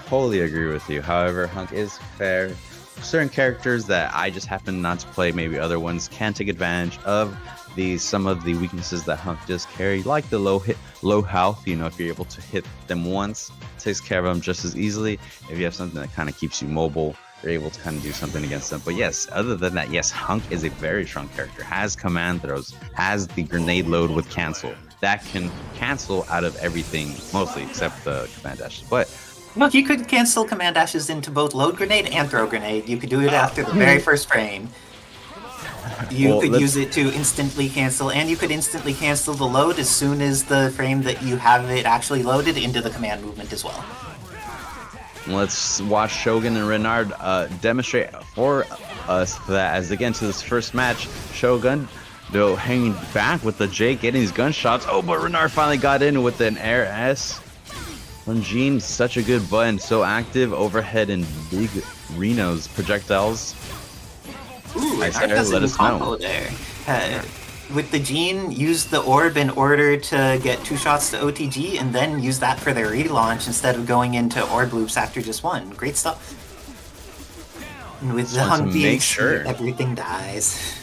totally agree with you. However, Hunk is fair. Certain characters that I just happen not to play, maybe other ones can take advantage of some of the weaknesses that Hunk does carry, like the low health. You know, if you're able to hit them once, it takes care of them just as easily. If you have something that kind of keeps you mobile, you're able to kind of do something against them. But yes, other than that, yes, Hunk is a very strong character. Has command throws, has the grenade load with cancel. That can cancel out of everything, mostly except the command dashes. But look, you could cancel command dashes into both load grenade and throw grenade. You could do it after the very first frame. You could use it to instantly cancel, and you could instantly cancel the load as soon as the frame that you have it actually loaded into the command movement as well. Let's watch Shogun and Renard demonstrate for us that as they get into this first match. Shogun, though, hanging back with the J, getting his gunshots. Oh, but Renard finally got in with an air S. Longine, such a good button, so active overhead and big Reno's projectiles. Ooh, Isera, let us know. There. With the Gene, use the orb in order to get 2 shots to OTG, and then use that for their relaunch instead of going into orb loops after just one. Great stuff. And with the Hunk being sure everything dies.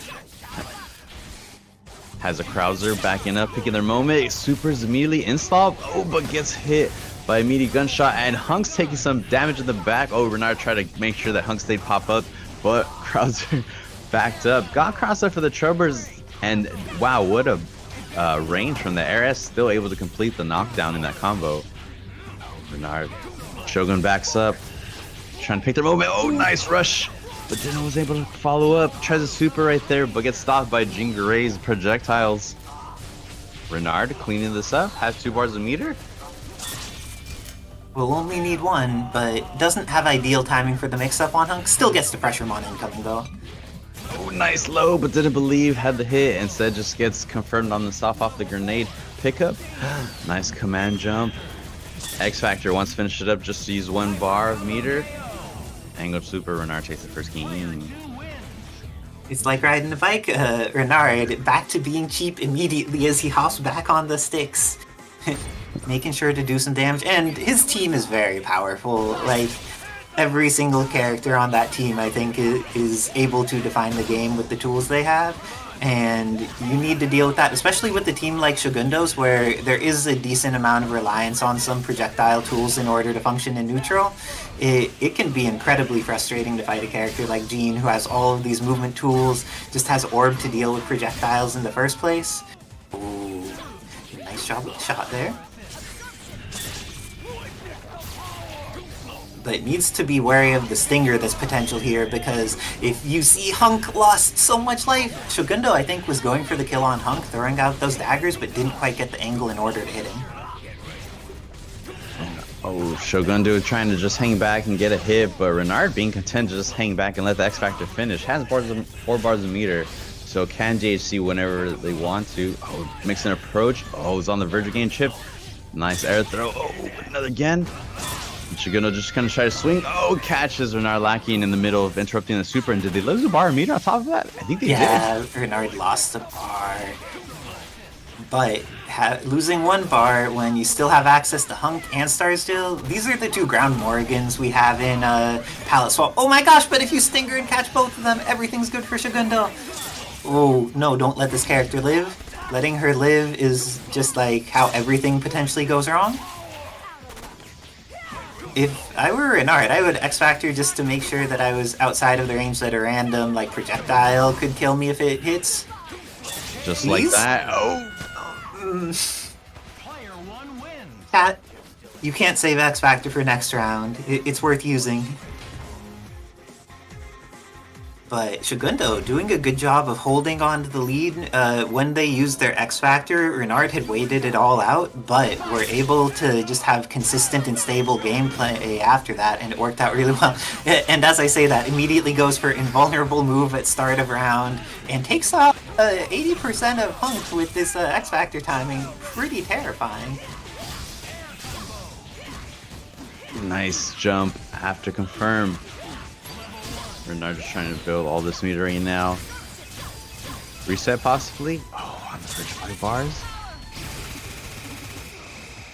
Has a Krauser backing up, picking their moment. Supers immediately install. Oh, but gets hit by a meaty gunshot, and Hunk's taking some damage in the back. Oh, Renard tried to make sure that Hunk stayed pop up, but Krauser backed up. Got Krauser for the Troublers, and wow, what a range from the RS. Still able to complete the knockdown in that combo. Renard, Shogun backs up, trying to pick their moment. Oh, nice rush. But Zeno was able to follow up. Tries a super right there, but gets stopped by Jingurei's projectiles. Renard cleaning this up. Has 2 bars of meter. Will only need 1, but doesn't have ideal timing for the mix-up on Hunk. Still gets the pressure on incoming though. Oh, nice low, but didn't believe. Had the hit. Instead, just gets confirmed on the stop off the grenade pickup. Nice command jump. X Factor wants to finish it up just to use 1 bar of meter. Angled super. Renard takes the first game. It's like riding a bike, Renard, back to being cheap immediately as he hops back on the sticks. Making sure to do some damage, and his team is very powerful. Like, every single character on that team, I think, is able to define the game with the tools they have, and you need to deal with that, especially with a team like Shogundo's, where there is a decent amount of reliance on some projectile tools in order to function in neutral. It can be incredibly frustrating to fight a character like Jean, who has all of these movement tools, just has orb to deal with projectiles in the first place. Ooh, nice job with the shot there. But needs to be wary of the stinger that's potential here, because if you see Hunk lost so much life, Shogundo, I think, was going for the kill on Hunk, throwing out those daggers, but didn't quite get the angle in order to hit him. Oh, Shogundo trying to just hang back and get a hit, but Renard being content to just hang back and let the X Factor finish. Has 4 bars of meter, so can JHC whenever they want to. Oh, makes an approach. Oh, it's on the verge of getting chipped. Nice air throw. Oh, another again. Shogundo just kind of try to swing. Oh, catches Renard lacking in the middle of interrupting the super. And did they lose a bar of meter on top of that? I think they did. Yeah, Renard lost a bar. But losing 1 bar when you still have access to Hunk and Starsdale, these are the 2 ground Morgans we have in Palette Swap. Oh my gosh, but if you stinger and catch both of them, everything's good for Shogundo. Oh, no, don't let this character live. Letting her live is just like how everything potentially goes wrong. If I were Renard, I would X-Factor just to make sure that I was outside of the range that a random, like, projectile could kill me if it hits. Just like that. Oh! Cat, you can't save X-Factor for next round. It's worth using. But Shogundo doing a good job of holding on to the lead. When they used their X Factor, Renard had waited it all out, but were able to just have consistent and stable gameplay after that, and it worked out really well. And as I say that, immediately goes for invulnerable move at start of round, and takes off 80% of Hunk with this X Factor timing. Pretty terrifying. Nice jump after confirm. Renard just trying to build all this meter right now. Reset possibly? Oh, on the bridge 5 bars.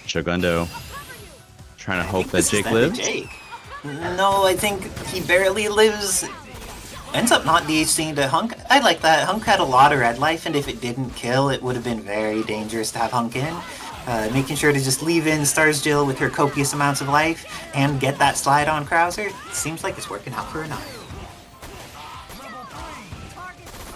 Shogundo trying to hope that Jake lives. No, I think he barely lives. Ends up not DHCing to Hunk. I like that. Hunk had a lot of red life, and if it didn't kill, it would have been very dangerous to have Hunk in. Making sure to just leave in Stars Jill with her copious amounts of life and get that slide on Krauser. Seems like it's working out for Renard.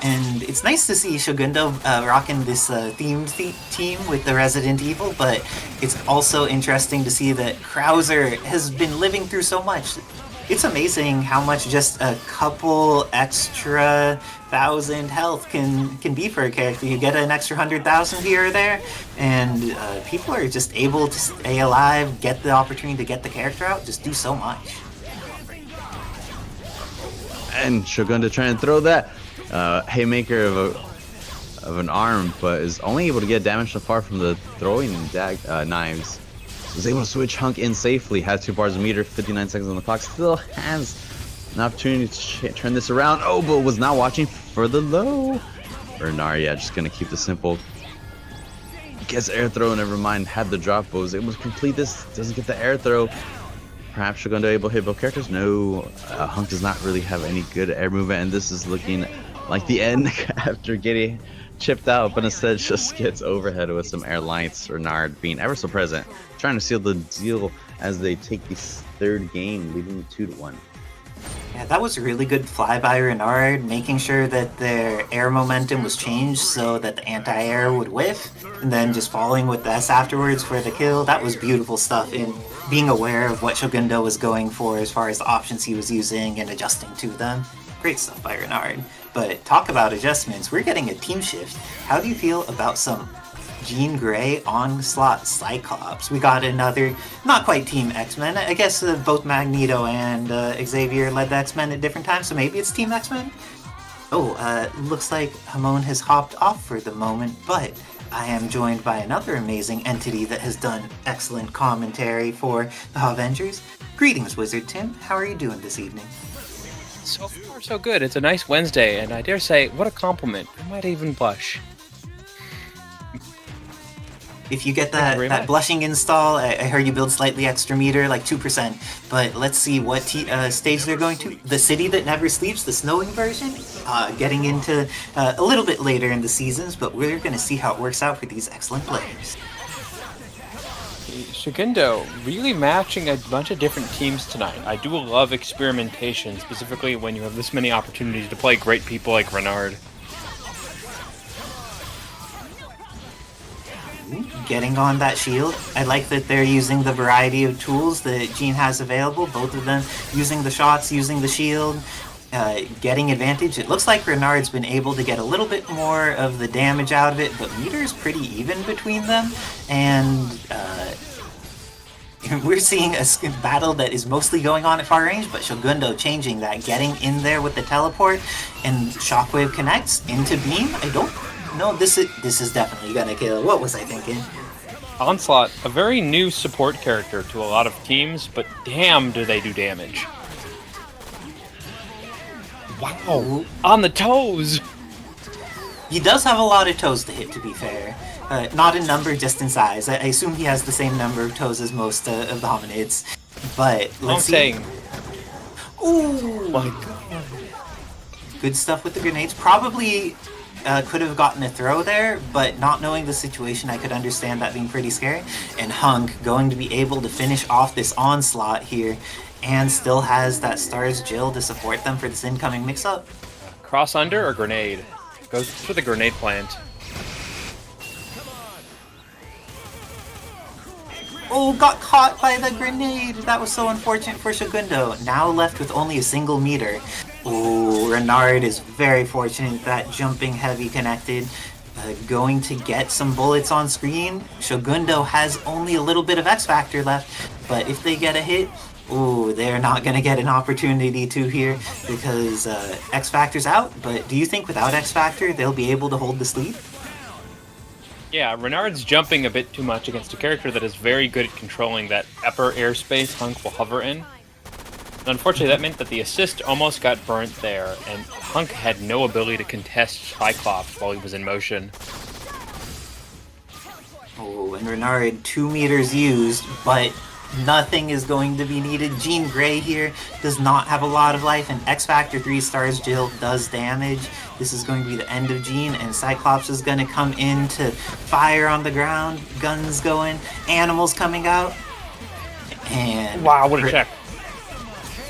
And it's nice to see Shogundo rocking this themed team with the Resident Evil, but it's also interesting to see that Krauser has been living through so much. It's amazing how much just a couple extra 1,000 health can be for a character. You get an extra 100,000 here or there, and people are just able to stay alive, get the opportunity to get the character out, just do so much. And Shogundo trying to throw that haymaker of an arm, but is only able to get damage so far from the throwing knives. Was able to switch Hunk in safely, has 2 bars of meter, 59 seconds on the clock, still has an opportunity to turn this around. Oh, but was not watching for the low. Renard, yeah, just gonna keep this simple. Gets air throw, never mind, had the drop, but was able to complete this, doesn't get the air throw. Perhaps Shogundo able to hit both characters? No, Hunk does not really have any good air movement, and this is looking like the end after getting chipped out, but instead just gets overhead with some air lights. Renard being ever so present, trying to seal the deal as they take this 3rd game, leading 2-1. Yeah, that was a really good fly by Renard, making sure that their air momentum was changed so that the anti-air would whiff, and then just following with the S afterwards for the kill. That was beautiful stuff in being aware of what Shogundo was going for as far as the options he was using and adjusting to them. Great stuff by Renard. But talk about adjustments, we're getting a team shift. How do you feel about some Jean Grey Onslaught Cyclops? We got another, not quite Team X-Men. I guess both Magneto and Xavier led the X-Men at different times, so maybe it's Team X-Men? Oh, looks like Homone has hopped off for the moment, but I am joined by another amazing entity that has done excellent commentary for the Avengers. Greetings, Wizard Tim. How are you doing this evening? So far, so good. It's a nice Wednesday, and I dare say, what a compliment. I might even blush. If you get that blushing install, I heard you build slightly extra meter, like 2%. But let's see what stage they're going to. The City That Never Sleeps, the snowing version, getting into a little bit later in the seasons, but we're going to see how it works out for these excellent players. Shogundo really matching a bunch of different teams tonight. I do love experimentation, specifically when you have this many opportunities to play great people like Renard. Getting on that shield. I like that they're using the variety of tools that Jean has available, both of them using the shots, using the shield, getting advantage. It looks like Renard's been able to get a little bit more of the damage out of it, but meter's pretty even between them, and we're seeing a battle that is mostly going on at far range, but Shogundo changing that, getting in there with the teleport, and Shockwave connects into Beam. I don't know, this is definitely gonna kill. What was I thinking? Onslaught, a very new support character to a lot of teams, but damn do they do damage. Wow, on the toes! He does have a lot of toes to hit, to be fair. Not in number, just in size. I assume he has the same number of toes as most of the hominids. But let's see. Ooh! My God. Good stuff with the grenades. Probably could have gotten a throw there, but not knowing the situation, I could understand that being pretty scary. And Hunk going to be able to finish off this onslaught here, and still has that Stars Jill to support them for this incoming mix-up. Cross under or grenade? Goes for the grenade plant. Oh, got caught by the grenade! That was so unfortunate for Shogundo. Now left with only a single meter. Ooh, Renard is very fortunate that jumping heavy connected. Going to get some bullets on screen. Shogundo has only a little bit of X Factor left, but if they get a hit, ooh, they're not going to get an opportunity to here because X Factor's out. But do you think without X Factor, they'll be able to hold this lead? Yeah, Renard's jumping a bit too much against a character that is very good at controlling that upper airspace Hunk will hover in. And unfortunately, that meant that the assist almost got burnt there, and Hunk had no ability to contest Cyclops while he was in motion. Oh, and Renard, 2 meters used, but nothing is going to be needed. Jean Grey here does not have a lot of life, and X Factor 3 stars Jill does damage. This is going to be the end of Jean, and Cyclops is going to come in to fire on the ground. Guns going, animals coming out. And Wow, what a check.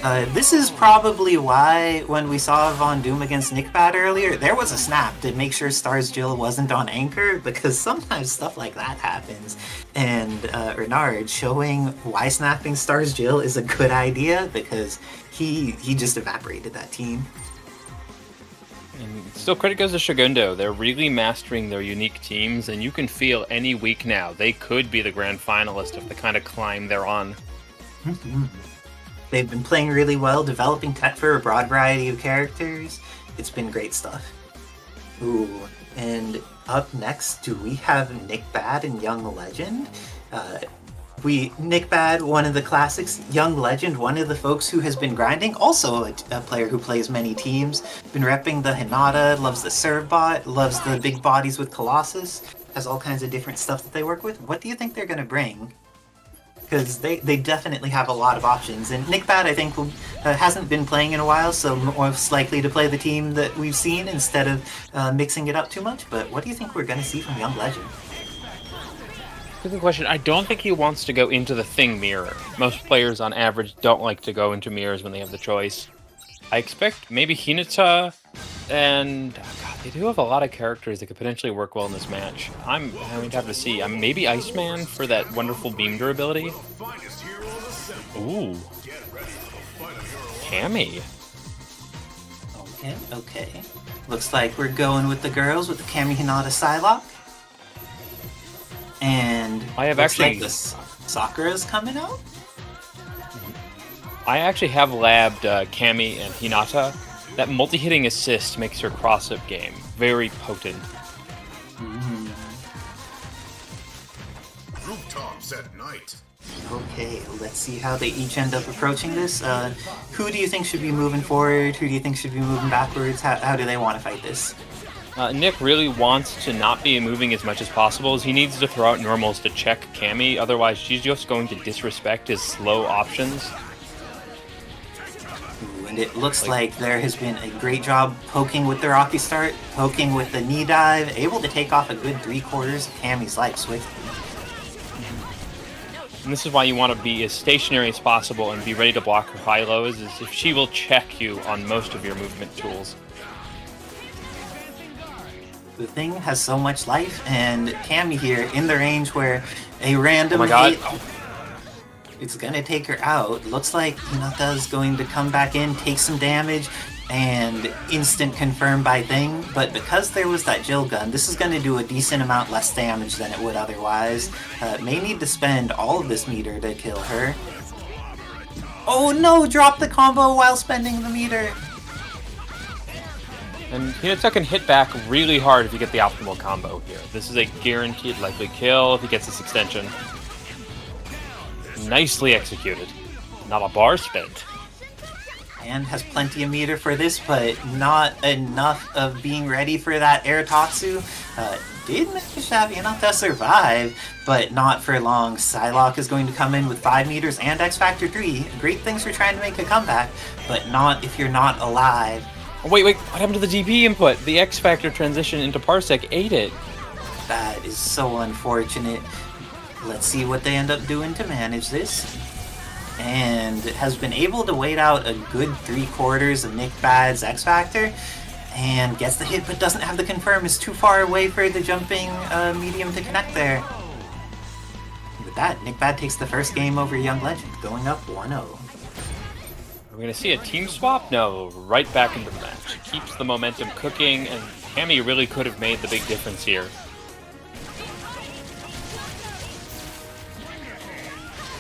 this is probably why when we saw Von Doom against Nickbad earlier, there was a snap to make sure Stars Jill wasn't on anchor, because sometimes stuff like that happens. And Renard showing why snapping Stars Jill is a good idea, because he just evaporated that team. And still, credit goes to Shogundo. They're really mastering their unique teams, and you can feel any week now they could be the grand finalist of the kind of climb they're on. They've been playing really well, developing tech for a broad variety of characters. It's been great stuff. Ooh, and up next, do we have Nick Bad and Young Legend? Nick Bad, one of the classics. Young Legend, one of the folks who has been grinding. Also a player who plays many teams. Been repping the Hinata, loves the serve bot, loves the big bodies with Colossus. Has all kinds of different stuff that they work with. What do you think they're going to bring? Because they definitely have a lot of options. And Nick Bad, I think, hasn't been playing in a while, so most likely to play the team that we've seen instead of mixing it up too much. But what do you think we're going to see from Young Legend? Good question. I don't think he wants to go into the Thing mirror. Most players, on average, don't like to go into mirrors when they have the choice. I expect maybe Hinata, and God, they do have a lot of characters that could potentially work well in this match. I'm going to have to see. Maybe Iceman for that wonderful beam durability. Ooh. Cammy. Okay. Looks like we're going with the girls with the Kami Hinata Psylocke. And I have looks actually like the Sakura's coming out. I actually have labbed Cammy and Hinata. That multi-hitting assist makes her cross-up game very potent. Rooftops at night. Okay, let's see how they each end up approaching this. Who do you think should be moving forward? Who do you think should be moving backwards? How do they want to fight this? Nick really wants to not be moving as much as possible, as he needs to throw out normals to check Cammy, otherwise she's just going to disrespect his slow options. Ooh, and it looks like there has been a great job poking with the Rocky Start, poking with the knee dive, able to take off a good 3/4 of Cammy's life swiftly. And this is why you want to be as stationary as possible and be ready to block her high-lows, is if she will check you on most of your movement tools. The thing has so much life, and Cammy here in the range where a random Oh my God. hit, it's gonna take her out. Looks like Hinata's going to come back in, take some damage, and instant confirm by Thing. But because there was that Jill gun, this is gonna do a decent amount less damage than it would otherwise. May need to spend all of this meter to kill her. Oh no! Drop the combo while spending the meter. And Hinata can hit back really hard if you get the optimal combo here. This is a guaranteed likely kill if he gets this extension. Nicely executed. Not a bar spent. And has plenty of meter for this, but not enough of being ready for that air Tatsu. Did manage to have Hinata survive, but not for long. Psylocke is going to come in with 5 meters and X Factor 3. Great things for trying to make a comeback, but not if you're not alive. Oh, wait, what happened to the DP input? The X Factor transition into Parsec ate it. That is so unfortunate. Let's see what they end up doing to manage this. And has been able to wait out a good 3/4 of Nick Bad's X Factor. And gets the hit, but doesn't have the confirm. Is too far away for the jumping medium to connect there. With that, Nick Bad takes the first game over Young Legend, going up 1-0. We're going to see a team swap? No, right back into the match. Keeps the momentum cooking, and Cammy really could have made the big difference here.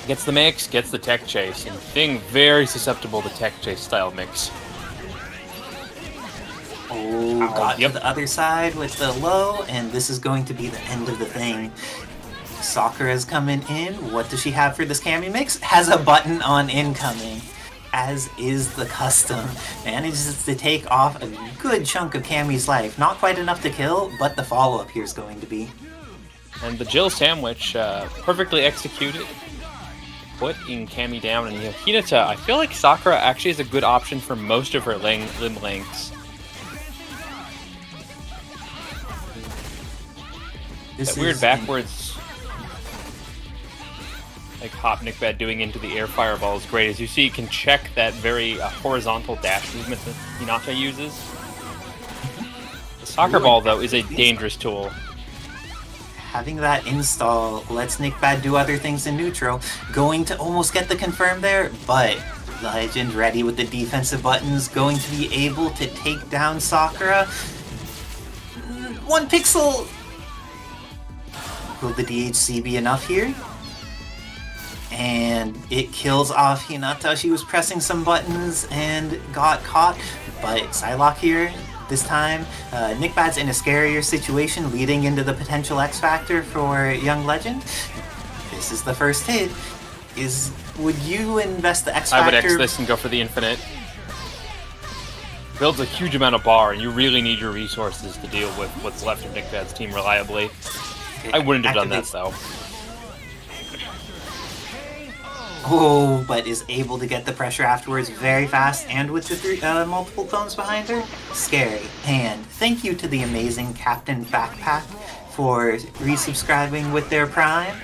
Gets the mix, gets the tech chase, and Thing very susceptible to tech chase style mix. Oh, got to the other side with the low, and this is going to be the end of the thing. Sakura's coming in. What does she have for this Cammy mix? Has a button on incoming, as is the custom. Manages to take off a good chunk of Cammy's life. Not quite enough to kill, but the follow-up here is going to be. And the Jill sandwich, perfectly executed. Putting Cammy down, and Hinata, I feel like Sakura actually is a good option for most of her limb lengths. That weird backwards, like hop Nickbad doing into the air fireball is great. As you see, you can check that very horizontal dash movement that Hinata uses. The soccer ball, though, is a dangerous tool. Having that install lets Nickbad do other things in neutral. Going to almost get the confirm there, but Legend ready with the defensive buttons, going to be able to take down Sakura. 1 pixel! Will the DHC be enough here? And it kills off Hinata. She was pressing some buttons and got caught, but Psylocke here. This time, Nickbad's in a scarier situation, leading into the potential X Factor for Young Legend. This is the first hit. Would you invest the X Factor? I would X this and go for the infinite. Builds a huge amount of bar, and you really need your resources to deal with what's left of Nickbad's team reliably. I wouldn't have done that, though. Oh, but is able to get the pressure afterwards very fast, and with the multiple clones behind her. Scary. And thank you to the amazing Captain Backpack for resubscribing with their Prime.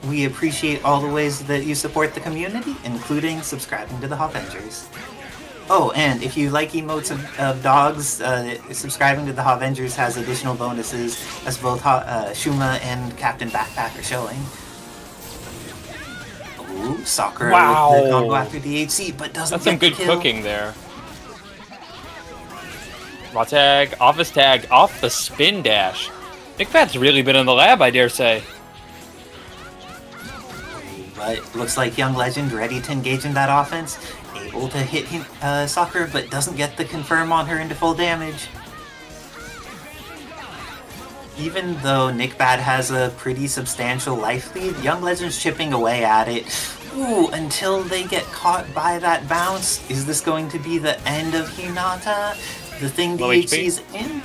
We appreciate all the ways that you support the community, including subscribing to the Avengers. Oh, and if you like emotes of dogs, subscribing to the Avengers has additional bonuses, as both Shuma and Captain Backpack are showing. Ooh, Sakura with the combo after DHC, but doesn't That's some good cooking there. Raw tag, office tag, off the spin dash. Nickbad's really been in the lab, I dare say. But looks like Young Legend ready to engage in that offense. Able to hit Sakura, but doesn't get the confirm on her into full damage. Even though Nickbad has a pretty substantial life lead, Young Legend's chipping away at it. Ooh, until they get caught by that bounce. Is this going to be the end of Hinata? The thing DHC's in?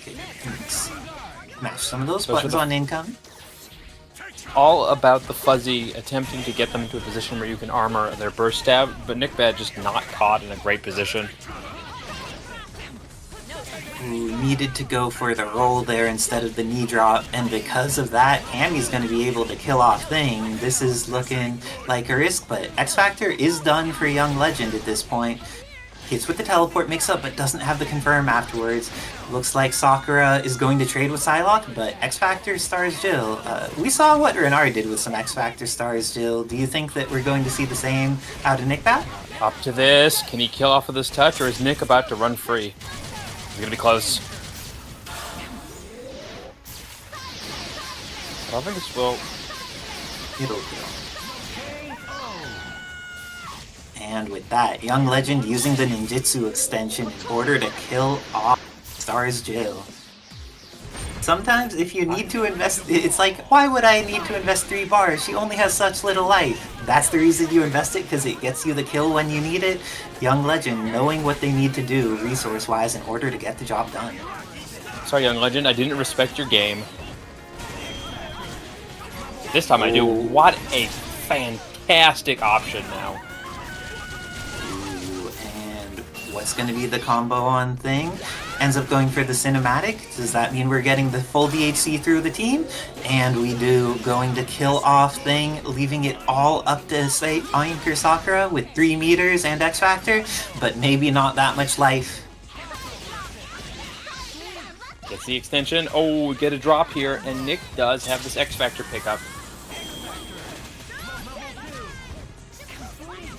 Okay, let's smash some of those buttons on income. All about the fuzzy, attempting to get them into a position where you can armor their burst stab, but Nickbad just not caught in a great position. Ooh, needed to go for the roll there instead of the knee drop, and because of that, Cammy's going to be able to kill off Thing. This is looking like a risk, but X Factor is done for Young Legend at this point. Hits with the teleport mix-up, but doesn't have the confirm afterwards. Looks like Sakura is going to trade with Psylocke, but X Factor stars Jill. We saw what Renard did with some X Factor stars Jill. Do you think that we're going to see the same out of Nickbad? Up to this. Can he kill off with this touch, or is Nick about to run free? He's gonna be close. I don't think this will. It'll go. And with that, Young Legend using the ninjutsu extension in order to kill off Stars Jill. Sometimes if you need to invest, it's like, why would I need to invest 3 bars? She only has such little life. That's the reason you invest it, because it gets you the kill when you need it. Young Legend knowing what they need to do resource-wise in order to get the job done. Sorry, Young Legend, I didn't respect your game. This time I do. What a fantastic option now. What's going to be the combo on Thing? Ends up going for the cinematic. Does that mean we're getting the full DHC through the team? And we do, going to kill off Thing, leaving it all up to, say, Anchor Sakura with 3 meters and X Factor, but maybe not that much life. Gets the extension. Oh, we get a drop here, and Nick does have this X Factor pickup.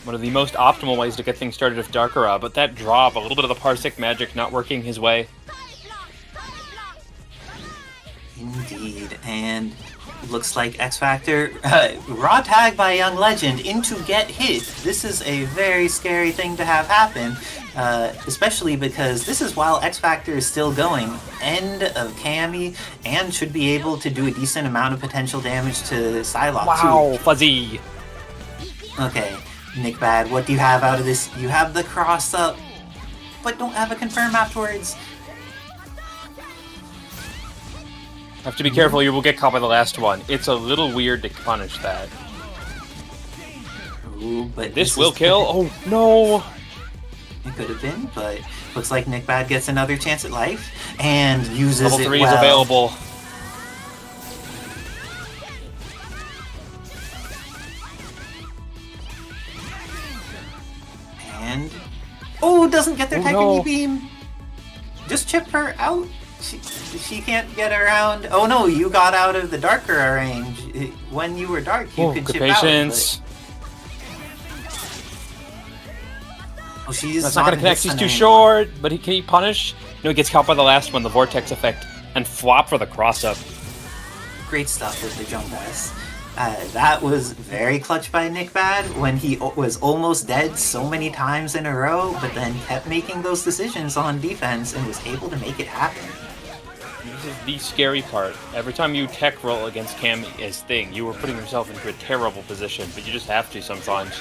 one of the most optimal ways to get things started with Darkara, but that drop, a little bit of the Parsec magic not working his way. Indeed, and looks like X Factor, raw tag by Young Legend into get hit. This is a very scary thing to have happen, especially because this is while X Factor is still going. End of Cammy, and should be able to do a decent amount of potential damage to Psylocke Wow, too. Fuzzy! Okay, Nick Bad, what do you have out of this? You have the cross up, but don't have a confirm afterwards. Have to be careful, you will get caught by the last one. It's a little weird to punish that. Ooh, but This will kill? Oh, no! It could have been, but looks like Nick Bad gets another chance at life and uses Level it 3 well. is available. And oh, doesn't get their Oh, Tekami no. beam. Just chip her out. She can't get around. Oh no, you got out of the darker range. When you were dark, you could Good chip patience. out. Oh, she's That's not going to connect, he's too short. But can he punish? No, he gets caught by the last one, the Vortex effect. And flop for the cross-up. Great stuff with the jump S. That was very clutch by Nick Bad when he was almost dead so many times in a row, but then kept making those decisions on defense and was able to make it happen. This is the scary part. Every time you tech roll against Cam as Thing, you are putting yourself into a terrible position, but you just have to sometimes.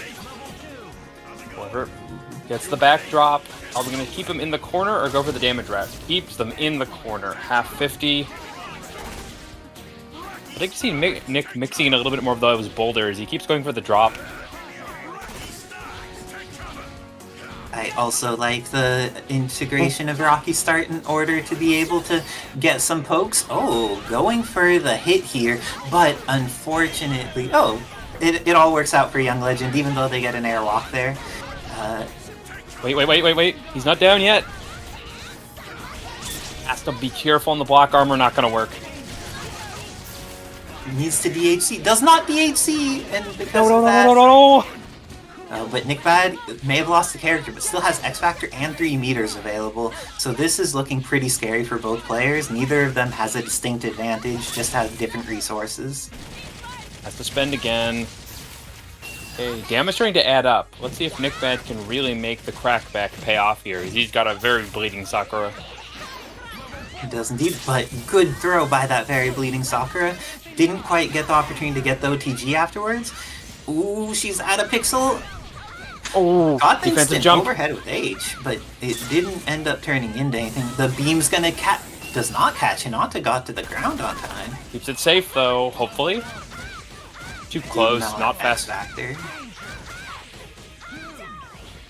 However, gets the backdrop. Are we going to keep him in the corner or go for the damage route? Keeps them in the corner. Half 50. I'd like to see Nick mixing in a little bit more of those boulders. He keeps going for the drop. I also like the integration of Rocky Start in order to be able to get some pokes. Oh, going for the hit here, but unfortunately... Oh, it all works out for Young Legend, even though they get an airlock there. Wait. He's not down yet. Has to be careful on the block armor, not going to work. Needs to DHC. Does not DHC! And because of No. that... But Nick Bad may have lost the character, but still has X Factor and 3 meters available, so this is looking pretty scary for both players. Neither of them has a distinct advantage, just have different resources. Has to spend again. Okay, damage starting to add up. Let's see if Nick Bad can really make the crackback pay off here. He's got a very bleeding Sakura. It does indeed, but good throw by that very bleeding Sakura. Didn't quite get the opportunity to get the OTG afterwards. Ooh, she's out of pixel. Oh, Got defensive instant jump. overhead with H, but it didn't end up turning into anything. The beam's gonna does not catch. Hinata got to the ground on time. Keeps it safe though, hopefully. Too close, not fast. Factor.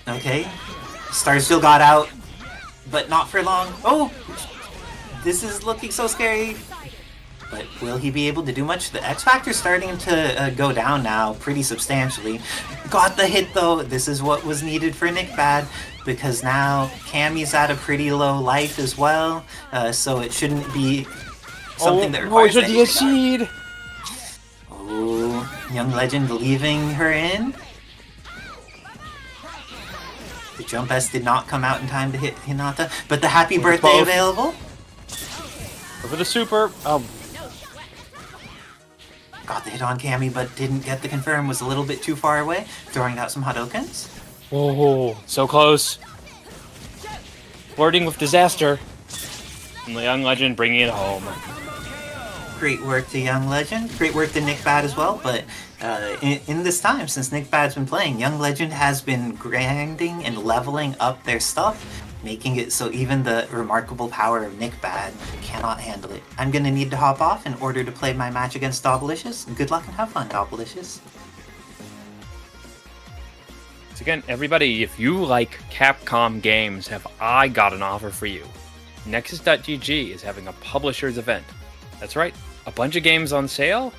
Okay. Star still got out, but not for long. Oh! This is looking so scary. But will he be able to do much? The X Factor's starting to go down now pretty substantially. Got the hit though. This is what was needed for Nick Bad, because now Cammy's at a pretty low life as well, so it shouldn't be something that requires it's a any seed. Oh, Young Legend leaving her in. The jump S did not come out in time to hit Hinata, but the happy birthday both. available. Over the super. Oh, Got the hit on Cammy, but didn't get the confirm, was a little bit too far away. Throwing out some Hadokens. whoa, so close. Flirting with disaster. And the Young Legend bringing it home. Great work to Young Legend. Great work to Nick Bad as well, but in this time, since Nick Bad's been playing, Young Legend has been grinding and leveling up their stuff, making it so even the remarkable power of Nick Bad cannot handle it. I'm gonna need to hop off in order to play my match against Dolicious. Good luck and have fun, Dolicious. So again, everybody, if you like Capcom games, have I got an offer for you. Nexus.gg is having a publisher's event. That's right, a bunch of games on sale.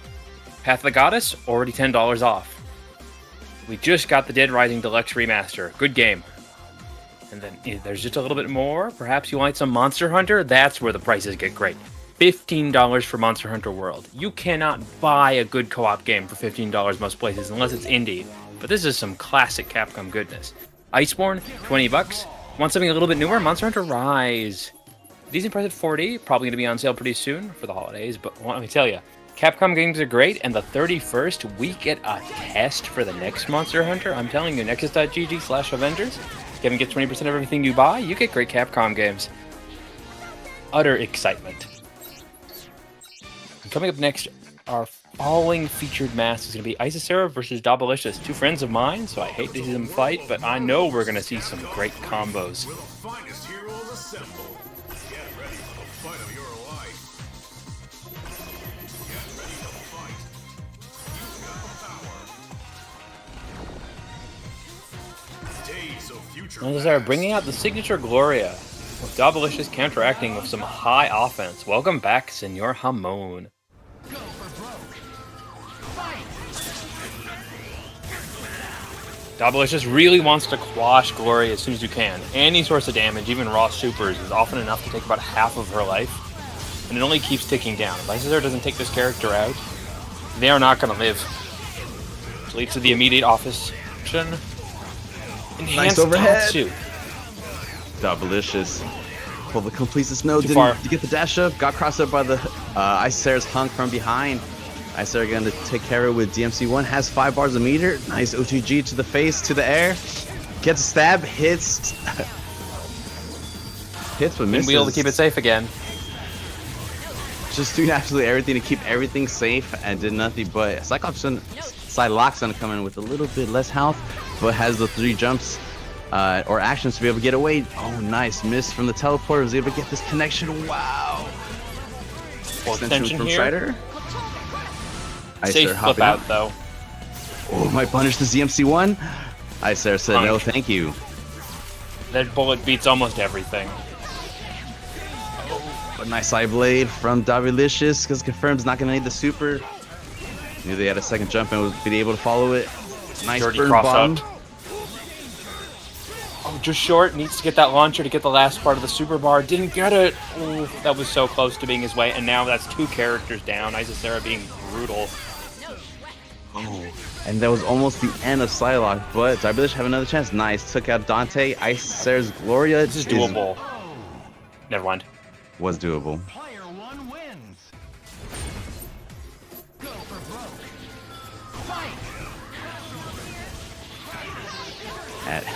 Path of the Goddess, already $10 off. We just got the Dead Rising Deluxe Remaster. Good game. And then there's just a little bit more. Perhaps you want some Monster Hunter? That's where the prices get great. $15 for Monster Hunter World. You cannot buy a good co-op game for $15 most places unless it's indie. but this is some classic Capcom goodness. Iceborne, $20. Want something a little bit newer? Monster Hunter Rise. Decent price at $40, probably going to be on sale pretty soon for the holidays, but let me tell you, Capcom games are great, and the 31st, we get a test for the next Monster Hunter. I'm telling you, nexus.gg/Avengers. Kevin gets 20% of everything you buy, you get great Capcom games. Utter excitement. And coming up next, our following featured match is going to be Isera versus Dolicious. Two friends of mine, so I hate to see them fight, but I know we're going to see some great combos. Will the finest heroes assemble? Get ready for the fight of your life. Get ready to fight. You've got the power. Days of future Isera bringing out the signature Gloria, with Dolicious counteracting with some high offense. Welcome back, Senor Homone. Dolicious really wants to quash Gloria as soon as you can. Any source of damage, even raw supers, is often enough to take about half of her life, and it only keeps ticking down. If Isera doesn't take this character out, they are not going to live. Which leads to the immediate office action. Nice overhead. Tatsu. Dolicious. Pull the completeness node. Too far. Didn't get the dash up. Got crossed up by the Isera's hunk from behind. Isera going to take care of it with DMC1. Has 5 bars a meter. Nice OTG to the face, to the air. Gets a stab. Hits. Hits but misses. Wheel to keep it safe again. Just doing absolutely everything to keep everything safe and did nothing but. Psylocke's going to come in with a little bit less health, but has the 3 jumps or actions to be able to get away. Oh, nice. Miss from the teleporter. Was able to get this connection. Wow. Extension from here. Strider. Safe flip out, though. Oh, might punish the ZMC1. Isera said no, thank you. That bullet beats almost everything. A nice side blade from Dolicious, because confirms not going to need the super. Knew they had a second jump and would be able to follow it. Nice Dirty burn cross bomb. out. Oh, just short. Needs to get that launcher to get the last part of the super bar. Didn't get it. Ooh, that was so close to being his way. And now that's 2 characters down. Isera being brutal. Oh, and that was almost the end of Psylocke, but Dolicious have another chance. Nice. Took out Dante. Isera's Gloria This is doable. Never mind. Was doable. Player 1 wins. Go for broke. Fight.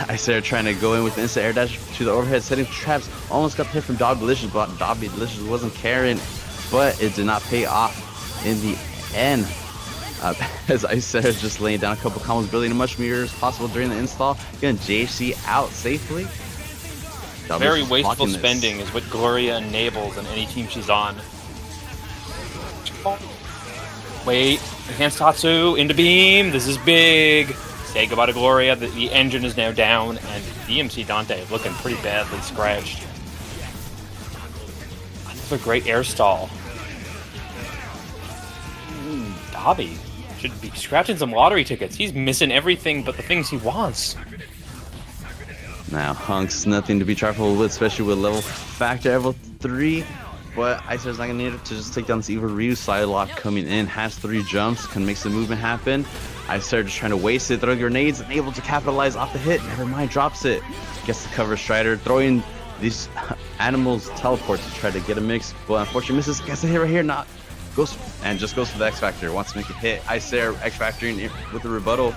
Isera trying to go in with instant air dash to the overhead, setting traps. Almost got hit from Dolicious, but Dolicious wasn't carrying, but it did not pay off in the end. As Isera just laying down a couple combos, building as much mirrors possible during the install. Getting JC out safely. Very wasteful spending is what Gloria enables on any team she's on. Wait, enhanced Tatsu into beam. This is big. Say goodbye to Gloria. The engine is now down, and DMC Dante is looking pretty badly scratched. Another great air stall. Dobby should be scratching some lottery tickets. He's missing everything but the things he wants. Now, Hunk's nothing to be trifled with, especially with level factor level 3. But Isera's not going to need it to just take down this evil Ryu. Psylocke coming in, has 3 jumps, can make some movement happen. Isera just trying to waste it, throwing grenades, and able to capitalize off the hit. Never mind, drops it. Gets the cover Strider, throwing these animals teleport to try to get a mix. But unfortunately misses, gets a hit right here, not. Goes and just goes for the X Factor. Wants to make a hit. Isera X Factoring with the rebuttal.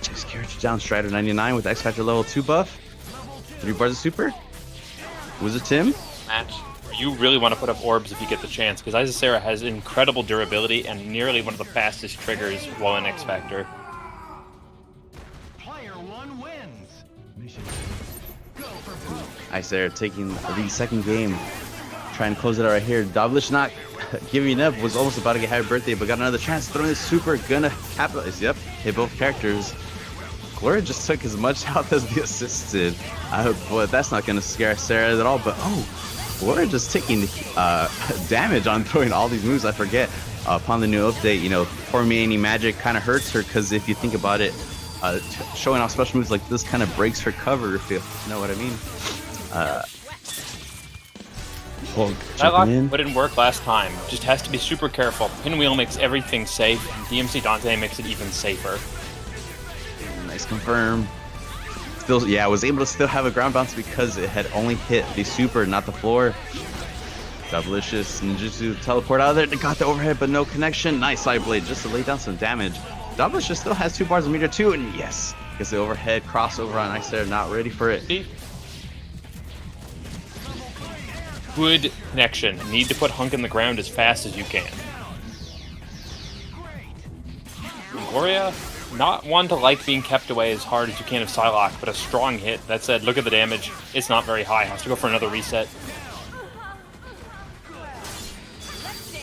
Just character down Strider 99 with X Factor level 2 buff. 3 bars of super. Was it Tim? Match. You really want to put up orbs if you get the chance, because Isera has incredible durability and nearly one of the fastest triggers while in X Factor. Player 1 wins. Mission. Go for broke. Isera taking the second game. Trying to close it out right here. Dolicious not giving up. Was almost about to get happy birthday, but got another chance. Throwing the super. Gonna capitalize. Yep. Hit both characters. Gloria just took as much health as the assisted. But that's not going to scare Isera at all. But oh, Gloria just taking damage on throwing all these moves. I forget. Upon the new update, you know, permeating magic kind of hurts her, because if you think about it, showing off special moves like this kind of breaks her cover, if you know what I mean. That didn't work last time. Just has to be super careful. Pinwheel makes everything safe, and DMC Dante makes it even safer. Let's confirm. Still, yeah, was able to still have a ground bounce because it had only hit the super, not the floor. Dolicious ninjutsu teleport out of there. They got the overhead, but no connection. Nice side blade just to lay down some damage. Dolicious still has 2 bars of meter too, and yes, gets the overhead crossover on Isera. Not ready for it. Good connection. Need to put Hunk in the ground as fast as you can. Gloria, not one to like being kept away as hard as you can of Psylocke, but a strong hit. That said, look at the damage. It's not very high. Has to go for another reset.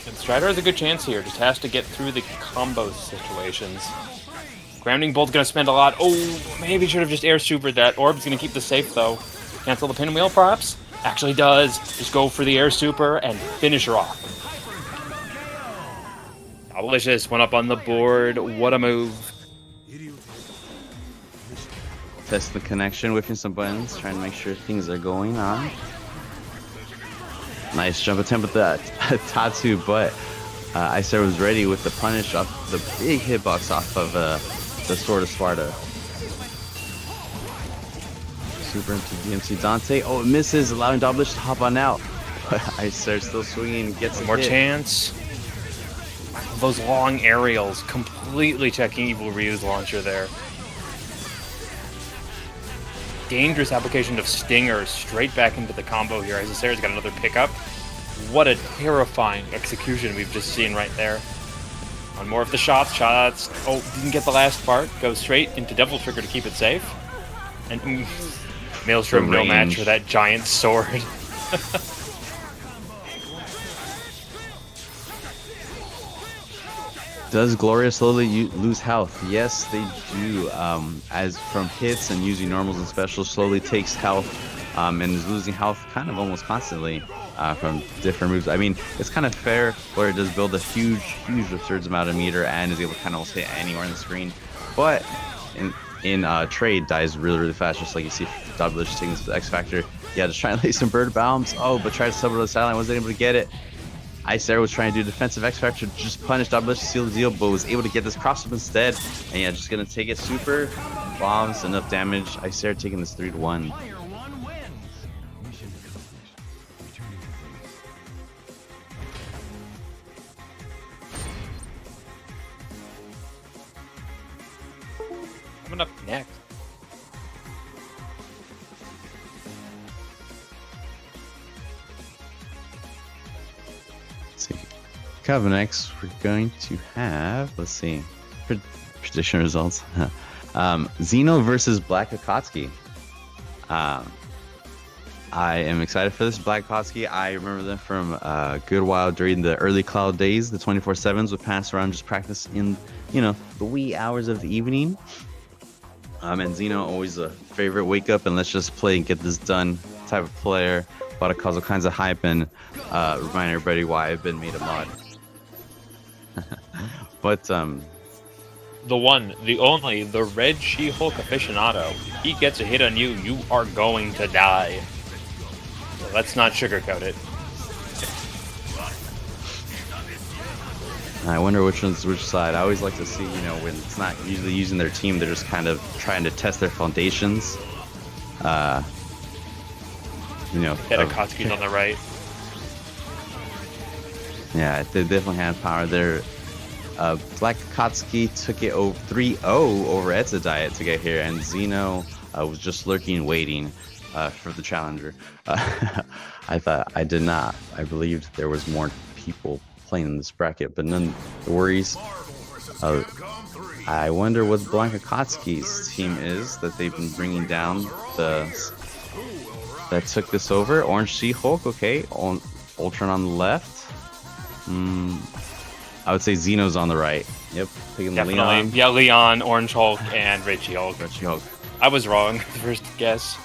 And Strider has a good chance here. Just has to get through the combo situations. Grounding Bolt's going to spend a lot. Oh, maybe should have just air supered that. Orb's going to keep the safe, though. Cancel the pinwheel, perhaps? Actually does. Just go for the air super and finish her off. Dolicious went up on the board. What a move. Test the connection, whipping some buttons, trying to make sure things are going on. Nice jump attempt with that Tatsu, but Isera was ready with the punish off the big hitbox off of the Sword of Sparta. Super into DMC Dante. Oh, it misses, allowing Dolicious to hop on out. But Isera still swinging, gets a More hit. chance. Those long aerials, completely checking Evil Ryu's launcher there. Dangerous application of Stinger straight back into the combo here. Isera's got another pickup. What a terrifying execution we've just seen right there. On more of the shots. Oh, didn't get the last part. Goes straight into Devil Trigger to keep it safe. And Maelstrom, no match for that giant sword. Does Gloria slowly lose health? Yes, they do. As from hits and using normals and specials, slowly takes health and is losing health kind of almost constantly from different moves. I mean, it's kind of fair. Gloria does build a huge absurd amount of meter and is able to kind of almost hit anywhere on the screen. But in trade, dies really fast, just like you see Dolicious taking this to the X Factor. Yeah, just trying to lay some bird bombs. Oh, but tried to sub it to the sideline, wasn't able to get it. Isera was trying to do defensive X Factor, just punished Dolicious, seal the deal, but was able to get this cross up instead. And yeah, just gonna take it super bombs, enough damage. Isera taking this 3-1. Player 1 wins. Mission accomplished. Returning to base. Coming up next. Coming up next, we're going to have, let's see, prediction results. Zeno versus Black Akatsuki. I am excited for this. Black Akatsuki, I remember them from a good while during the early cloud days. The 24/7s would pass around, just practice in, the wee hours of the evening. And Zeno, always a favorite wake up and let's just play and get this done type of player. About to cause all kinds of hype and remind everybody why I've been made a mod. But The one, the only, the Red She-Hulk aficionado. He gets a hit on you, you are going to die. So let's not sugarcoat it. I wonder which one's which side. I always like to see, when it's not usually using their team, they're just kind of trying to test their foundations. Hit Akatsuki's on the right. Yeah, they definitely have power there. Black Akatsuki took it 3-0 over Etza Diet to get here, and Zeno was just lurking, waiting for the challenger. I believed there was more people playing in this bracket, but none the worries. I wonder what Black Akatsuki's team is that they've been bringing down that took this over. Orange She-Hulk, okay. Ultron on the left. I would say Zeno's on the right. Yep, taking the Leon. Yeah, Leon, Orange Hulk, and Red She-Hulk. Red She-Hulk. I was wrong the first guess.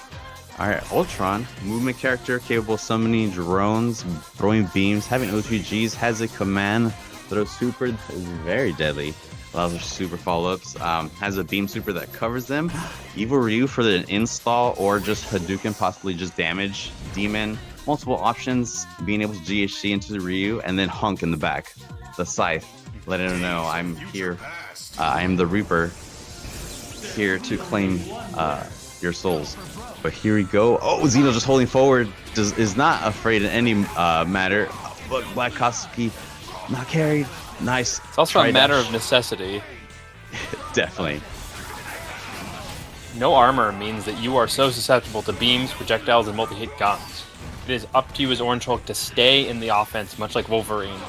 Alright, Ultron, movement character, capable of summoning drones, throwing beams, having OTGs, has a command, throw super, is very deadly, allows for super follow-ups, has a beam super that covers them, Evil Ryu for the install, or just Hadouken, possibly just damage, Demon, multiple options, being able to GHC into the Ryu, and then Hunk in the back, the Scythe, letting him know I'm here, I am the Reaper. here to claim your souls. But here we go. Oh, Zeno just holding forward, is not afraid in any matter. But Black Akatsuki not carried. Nice. It's also a Try matter dash. of necessity. Definitely. No armor means that you are so susceptible to beams, projectiles, and multi-hit guns. It is up to you as Orange Hulk to stay in the offense, much like Wolverine.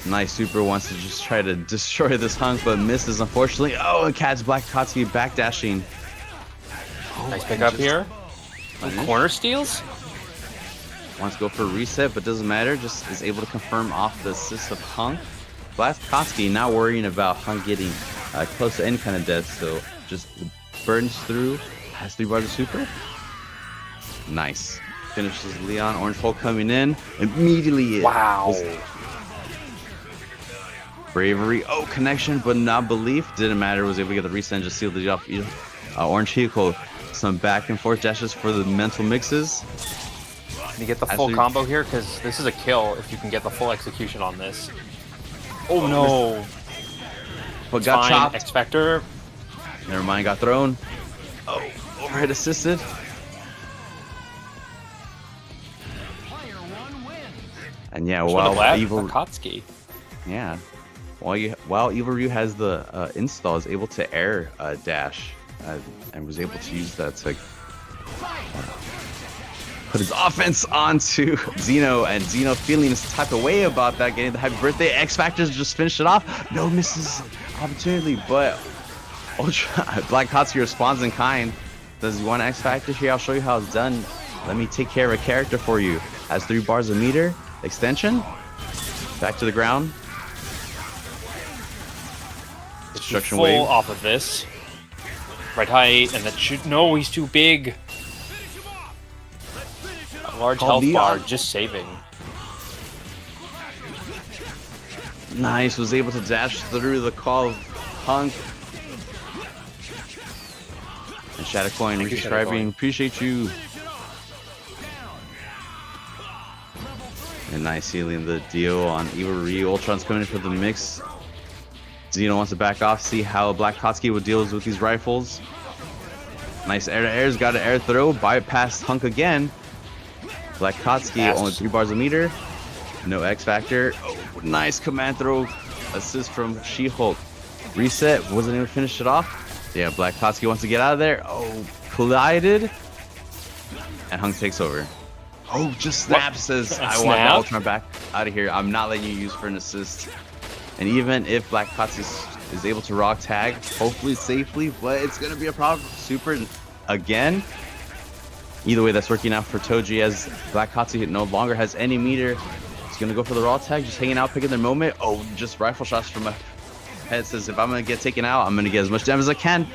Nice super wants to just try to destroy this hunk, but misses unfortunately. Oh, and catch Black Akatsuki backdashing. Nice pickup here. Punish. Corner steals? Wants to go for a reset, but doesn't matter. Just is able to confirm off the assist of Hunk. Black Akatsuki not worrying about Hunk getting close to any kind of death, so just burns through. Has 3 bars of super. Nice. Finishes Leon. Orange Hulk coming in. Immediately. Wow. Bravery. Oh, connection, but not belief. Didn't matter. Was able to get the reset and just seal the deal off. Orange Hulk. Some back and forth dashes for the mental mixes. Can you get the full Actually- combo here? Because this is a kill if you can get the full execution on this. Oh no! But got Fine, chopped. X Factor. Never mind, got thrown. Oh, overhead assisted. And yeah, While while Black Evil, Akatsuki. yeah, while Evil Ryu has the install, is able to air dash, and was able to use that to put his offense onto Zeno, and Zeno feeling this type of way about that, getting the happy birthday. X Factors just finished it off. No misses opportunity, but Ultra Black Akatsuki responds in kind. Does he want X Factor here? I'll show you how it's done. Let me take care of a character for you. Has 3 bars a meter. Extension. Back to the ground. Destruction Full wave. off of this. Right height, and that should. No, he's too big. A large Call health bar, Leon. just saving. Nice. Was able to dash through the call of Hunk. And Shadow Coin, Thank you, Shadow subscribing. Coin. Appreciate you. And nice sealing the deal on Evil Ryu. Ultron's coming in for the mix. Zeno wants to back off, see how Black Akatsuki would deal with these rifles. Nice air to airs, got an air throw, bypassed Hunk again. Black Akatsuki Yes. only 3 bars a meter. No X Factor. Oh, nice command throw assist from She-Hulk. Reset, wasn't able to finish it off. Yeah, Black Akatsuki wants to get out of there. Oh, collided. And Hunk takes over. Oh, just snap says, I want the Snap? Ultron back out of here. I'm not letting you use for an assist. And even if Black Akatsuki is able to rock tag, hopefully safely, but it's going to be a problem. Super again. Either way, that's working out for Toji as Black Akatsuki no longer has any meter. He's going to go for the raw tag, just hanging out, picking their moment. Oh, just rifle shots from a head says, if I'm going to get taken out, I'm going to get as much damage as I can.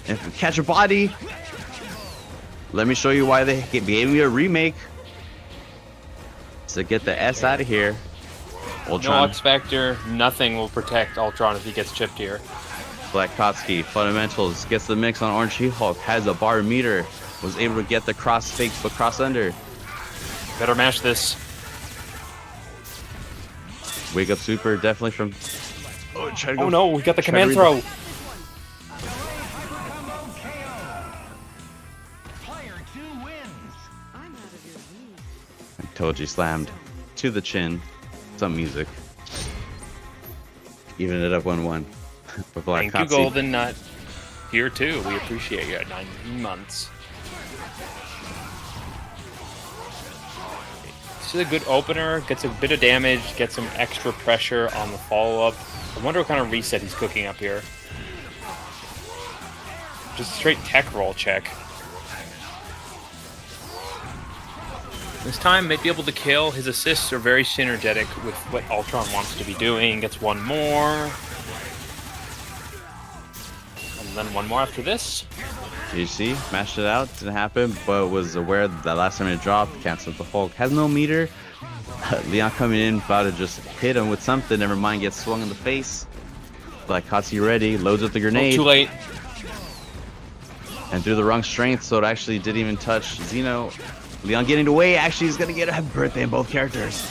And if we catch a body, let me show you why they gave me a remake. To get the S out of here. No Ultron, X Factor, nothing will protect Ultron if he gets chipped here. Black Akatsuki, fundamentals, gets the mix on Orange She-Hulk, has a bar meter, was able to get the cross fake but cross under. Better mash this. Wake up super, definitely from. Oh, try to go. Oh no, we got the try to command read throw. Toji slammed to the chin. Some music. Even it up 1-1 with Black Thank you, Akatsuki. Golden Nut. Here too, we appreciate you at 9 months. This is a good opener, gets a bit of damage, gets some extra pressure on the follow-up. I wonder what kind of reset he's cooking up here. Just a straight tech roll check. This time, might be able to kill. His assists are very synergetic with what Ultron wants to be doing. Gets one more. And then one more after this. You see, mashed it out, didn't happen, but was aware that last time it dropped, canceled the Hulk. Has no meter. Leon coming in, about to just hit him with something. Never mind, gets swung in the face. Black Akatsuki ready, loads up the Oh, grenade. too late. And through the wrong strength, so it actually didn't even touch Zeno. Leon getting away, actually he's gonna get a birthday in both characters.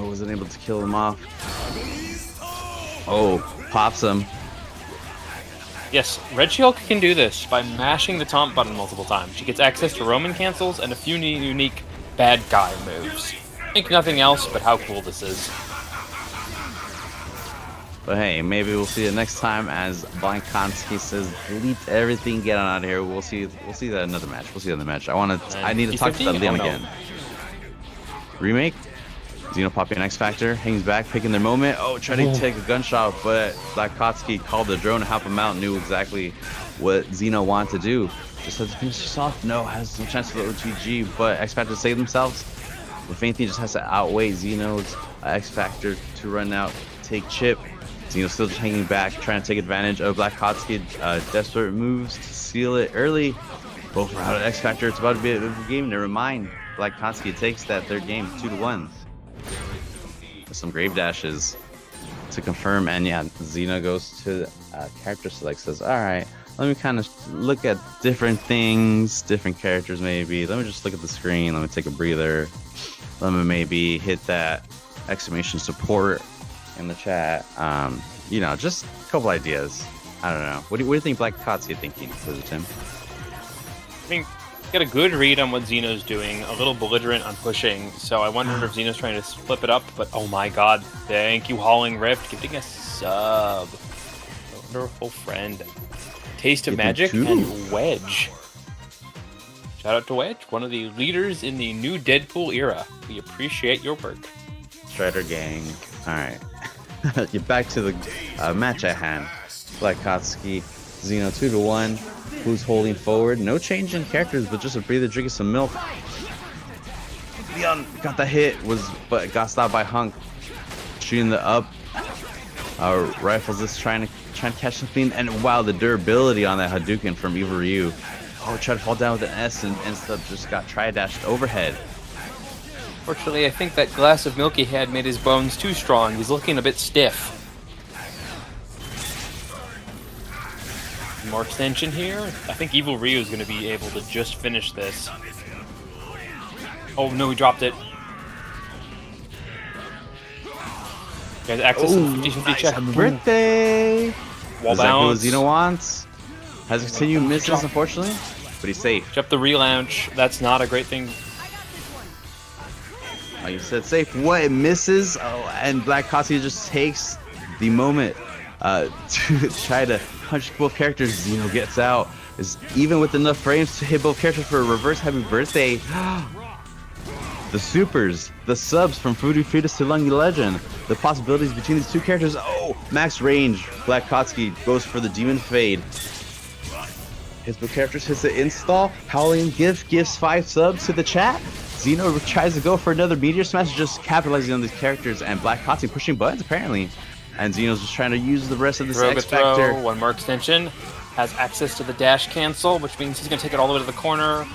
Zeno wasn't able to kill him off. Oh, pops him. Yes, Red She-Hulk can do this by mashing the taunt button multiple times. She gets access to Roman cancels and a few unique bad guy moves. Think nothing else, but how cool this is. But hey, maybe we'll see it next time as Black Akatsuki says, delete everything, get on out of here. We'll see that another match. We'll see that another match. I need to talk to Leon again. Remake? Zeno popping an X Factor, hangs back, picking their moment. Oh, trying to take a gunshot, but Black Akatsuki called the drone to help him out, knew exactly what Zeno wanted to do. Just has to finish this off. No, has some chance for the OTG, but X Factor save themselves. If anything, just has to outweigh Zeno's X Factor to run out, take chip. Zeno still just hanging back, trying to take advantage of Black Akatsuki. Desperate moves to seal it early. Both are out of X Factor. It's about to be a game. Never mind. Black Akatsuki takes that third game, 2-1. With some grave dashes to confirm, and yeah, Zeno goes to character select. Says, "All right, let me kind of look at different things, different characters. Maybe let me just look at the screen. Let me take a breather. Let me maybe hit that exclamation support in the chat. You know, just a couple ideas. I don't know. What do you think Black Akatsuki thinking, Tim? I think get a good read on what Zeno's doing, a little belligerent on pushing, so I wonder if Zeno's trying to flip it up, but oh my god, thank you, Hauling Rift, giving a sub. Wonderful friend. Taste of Magic and Wedge. Shout out to Wedge, one of the leaders in the new Deadpool era. We appreciate your work. Strider gang. Alright. You're back to the match at hand. Black Akatsuki, Zeno 2-1. Who's holding forward? No change in characters, but just a breather, drinking some milk. Leon got the hit, but got stopped by Hunk. Shooting the up. Rifles is trying to catch something, and wow, the durability on that Hadouken from Evil Ryu. Oh, tried to fall down with an S and instead just got tri-dashed overhead. Fortunately, I think that glass of milk he had made his bones too strong. He's looking a bit stiff. More extension here. I think Evil Ryu is going to be able to just finish this. Oh no, he dropped it. Guys, access to 50-50 check. Happy birthday! Wall Exactly what bounce. Zeno wants. Has to continue, misses unfortunately, but he's safe. Jump the relaunch. That's not a great thing. Oh, you said safe. What? It misses? Oh, and Black Akatsuki just takes the moment to try to punch both characters. Zeno gets out. Is even with enough frames to hit both characters for a reverse happy birthday. The supers, the subs from Fruity Fetus to Lungy Legend. The possibilities between these two characters. Oh, max range. Black Akatsuki goes for the Demon Fade. His both characters hits the install. Howling Gift gives 5 subs to the chat. Zeno tries to go for another Meteor Smash, just capitalizing on these characters, and Black Akatsuki pushing buttons apparently. And Zeno's just trying to use the rest of this X Factor. One more extension. Has access to the dash cancel, which means he's going to take it all the way to the corner.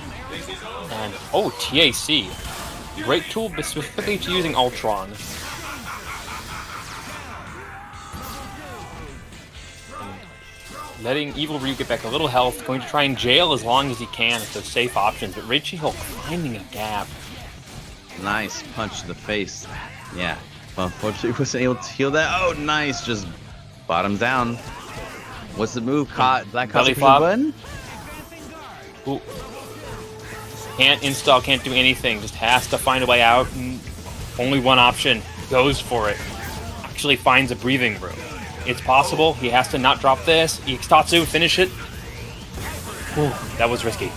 And, oh, TAC. Great tool, but specifically to using Ultron. And letting Evil Ryu get back a little health. Going to try and jail as long as he can with those safe options. But Red She-Hulk finding a gap. Nice punch to the face. Yeah. Well, unfortunately, he wasn't able to heal that. Oh, nice. Just bottom down. What's the move? Caught Black Akatsuki button? Ooh. Can't install, can't do anything. Just has to find a way out. And only one option. Goes for it. Actually finds a breathing room. It's possible. He has to not drop this. Ixtatsu, finish it. Ooh, that was risky.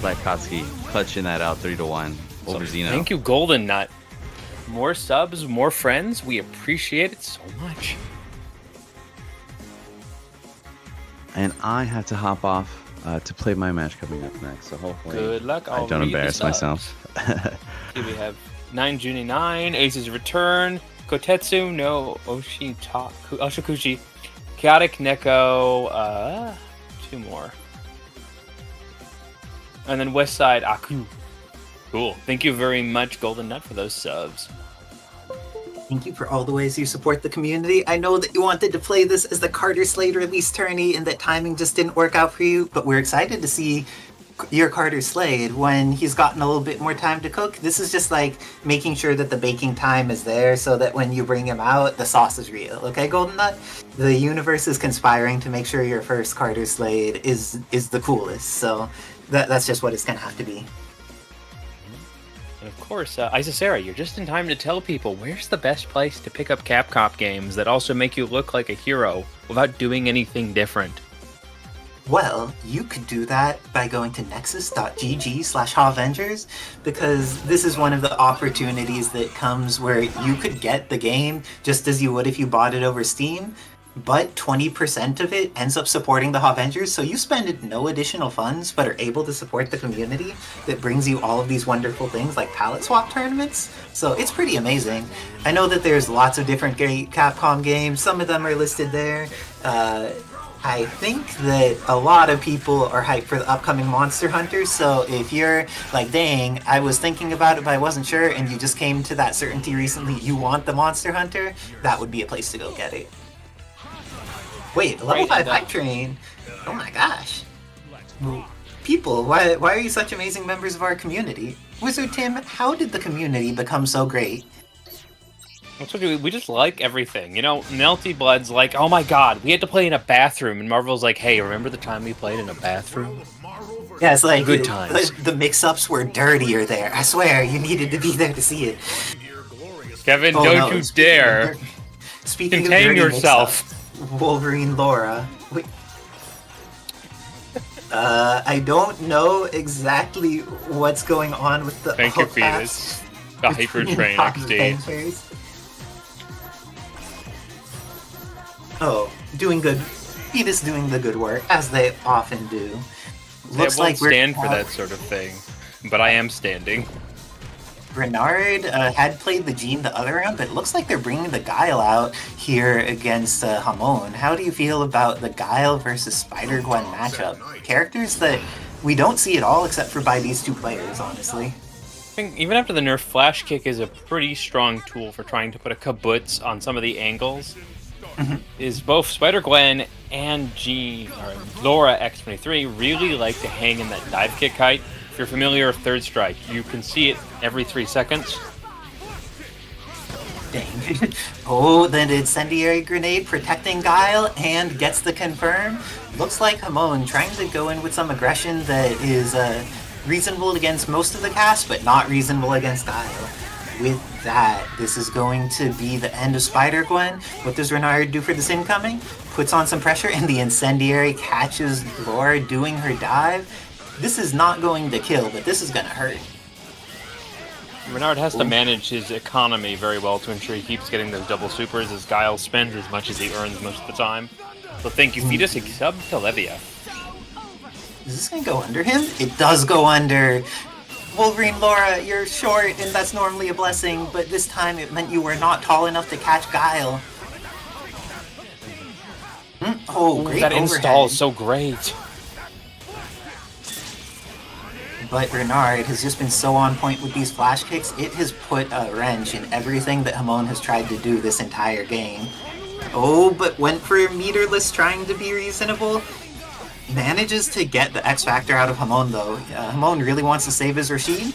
Black Akatsuki clutching that out 3-1 over Zeno. Thank you, Golden Nut. More subs, more friends. We appreciate it so much. And I have to hop off to play my match coming up next. So hopefully Good luck. I don't embarrass myself. Here we have 9 Juni 9, Ace's Return, Kotetsu no Oshikuchi, Chaotic Neko, 2 more. And then West Side Aku. Cool. Thank you very much, Golden Nut, for those subs. Thank you for all the ways you support the community. I know that you wanted to play this as the Carter Slade release tourney and that timing just didn't work out for you, but we're excited to see your Carter Slade when he's gotten a little bit more time to cook. This is just like making sure that the baking time is there so that when you bring him out, the sauce is real. Okay, Golden Nut? The universe is conspiring to make sure your first Carter Slade is the coolest. So that's just what it's going to have to be. And of course, Isera, you're just in time to tell people where's the best place to pick up Capcom games that also make you look like a hero without doing anything different. Well, you could do that by going to nexus.gg/Havengers, because this is one of the opportunities that comes where you could get the game just as you would if you bought it over Steam, but 20% of it ends up supporting the Havengers, so you spend no additional funds but are able to support the community that brings you all of these wonderful things like palette swap tournaments. So it's pretty amazing. I know that there's lots of different great Capcom games. Some of them are listed there. I think that a lot of people are hyped for the upcoming Monster Hunter, so if you're like, dang, I was thinking about it but I wasn't sure, and you just came to that certainty recently you want the Monster Hunter, that would be a place to go get it. Wait, a level 5 hype train? Oh my gosh. People, why are you such amazing members of our community? Wizard Tim, how did the community become so great? We just like everything. You know, Melty Blood's like, oh my god, we had to play in a bathroom. And Marvel's like, hey, remember the time we played in a bathroom? Yeah, it's like good times. The mix-ups were dirtier there. I swear, you needed to be there to see it. Kevin, don't you dare. Speaking Contain of dirty yourself. Mix-ups, Wolverine Laura. Wait. I don't know exactly what's going on with the Thank you, Fetus. The Hyper Train XD. Oh, doing good. Fetus doing the good work, as they often do. Looks like stand for that sort of thing, but I am standing. Renard had played the Gene the other round, but it looks like they're bringing the Guile out here against Homone. How do you feel about the Guile versus Spider-Gwen matchup? Characters that we don't see at all except for by these two players, honestly. I think even after the nerf, Flash Kick is a pretty strong tool for trying to put a kabutz on some of the angles. Is both Spider-Gwen and Laura X23 really like to hang in that dive kick height. If you're familiar with Third Strike, you can see it every 3 seconds. Dang. Oh, the incendiary grenade protecting Guile and gets the confirm. Looks like Homone trying to go in with some aggression that is reasonable against most of the cast, but not reasonable against Guile. With that, this is going to be the end of Spider-Gwen. What does Renard do for this incoming? Puts on some pressure, and the incendiary catches Laura doing her dive. This is not going to kill, but this is going to hurt. Renard has to manage his economy very well to ensure he keeps getting those double supers as Guile spends as much as he earns most of the time. So thank you, Fetus, sub to Levia. Is this going to go under him? It does go under. Wolverine Laura, you're short, and that's normally a blessing, but this time it meant you were not tall enough to catch Guile. Oh, great that overhead. Install is so great. But Renard has just been so on point with these flash kicks, it has put a wrench in everything that Homone has tried to do this entire game. Oh, but went for meterless trying to be reasonable. Manages to get the X Factor out of Homone though. Homone really wants to save his Rashid.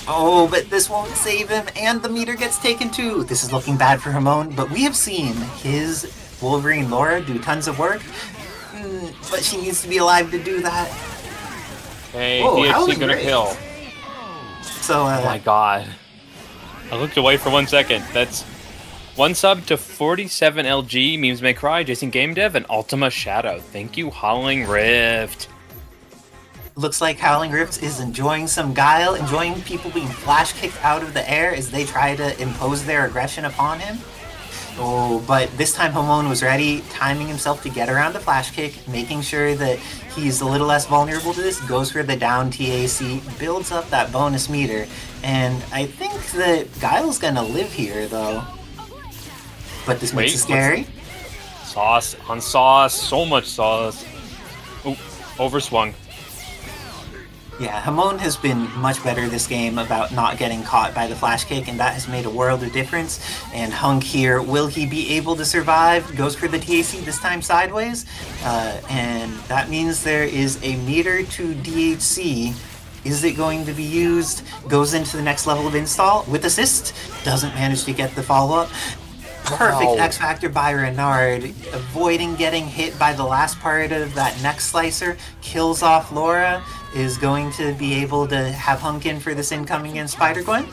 Oh, but this won't save him, and the meter gets taken too. This is looking bad for Homone, but we have seen his Wolverine Laura do tons of work. But she needs to be alive to do that. Hey, DHC gonna kill. So, oh my god. I looked away for 1 second. That's 1 sub to 47 LG, Memes May Cry, Jason Game Dev, and Ultima Shadow. Thank you, Howling Rift. Looks like Howling Rift is enjoying some Guile, enjoying people being flash kicked out of the air as they try to impose their aggression upon him. Oh, but this time Homone was ready, timing himself to get around the flash kick, making sure that he's a little less vulnerable to this, goes for the down TAC, builds up that bonus meter, and I think that Guile's gonna live here, though. But this makes it scary. Sauce on sauce, so much sauce. Ooh, overswung. Yeah, Homone has been much better this game about not getting caught by the flash kick, and that has made a world of difference. And Hunk here, will he be able to survive? Goes for the TAC, this time sideways. And that means there is a meter to DHC. Is it going to be used? Goes into the next level of install with assist. Doesn't manage to get the follow-up. Perfect Wow. X Factor by Renard, avoiding getting hit by the last part of that neck slicer, kills off Laura, is going to be able to have Hunk in for this incoming in Spider-Gwen.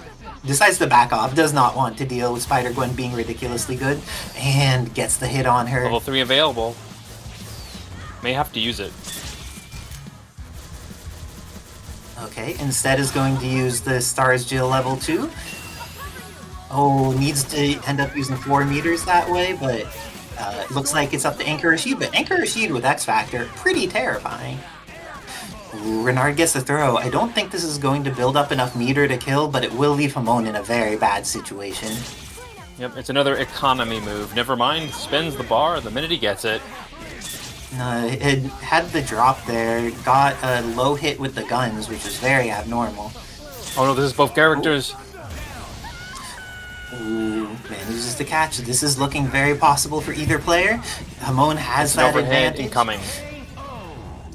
Decides to back off, does not want to deal with Spider-Gwen being ridiculously good, and gets the hit on her. Level 3 available. May have to use it. Okay, instead is going to use the Stars Jill level 2. Oh, needs to end up using 4 meters that way, but it looks like it's up to Anchor Rashid, but Anchor Rashid with X Factor, pretty terrifying. Ooh, Renard gets the throw. I don't think this is going to build up enough meter to kill, but it will leave Homone in a very bad situation. Yep, it's another economy move. Never mind, spins the bar the minute he gets it. It had the drop there, got a low hit with the guns, which is very abnormal. Oh no, this is both characters. Ooh, manages to catch. This is looking very possible for either player. Homone has It's an that overhead advantage. incoming.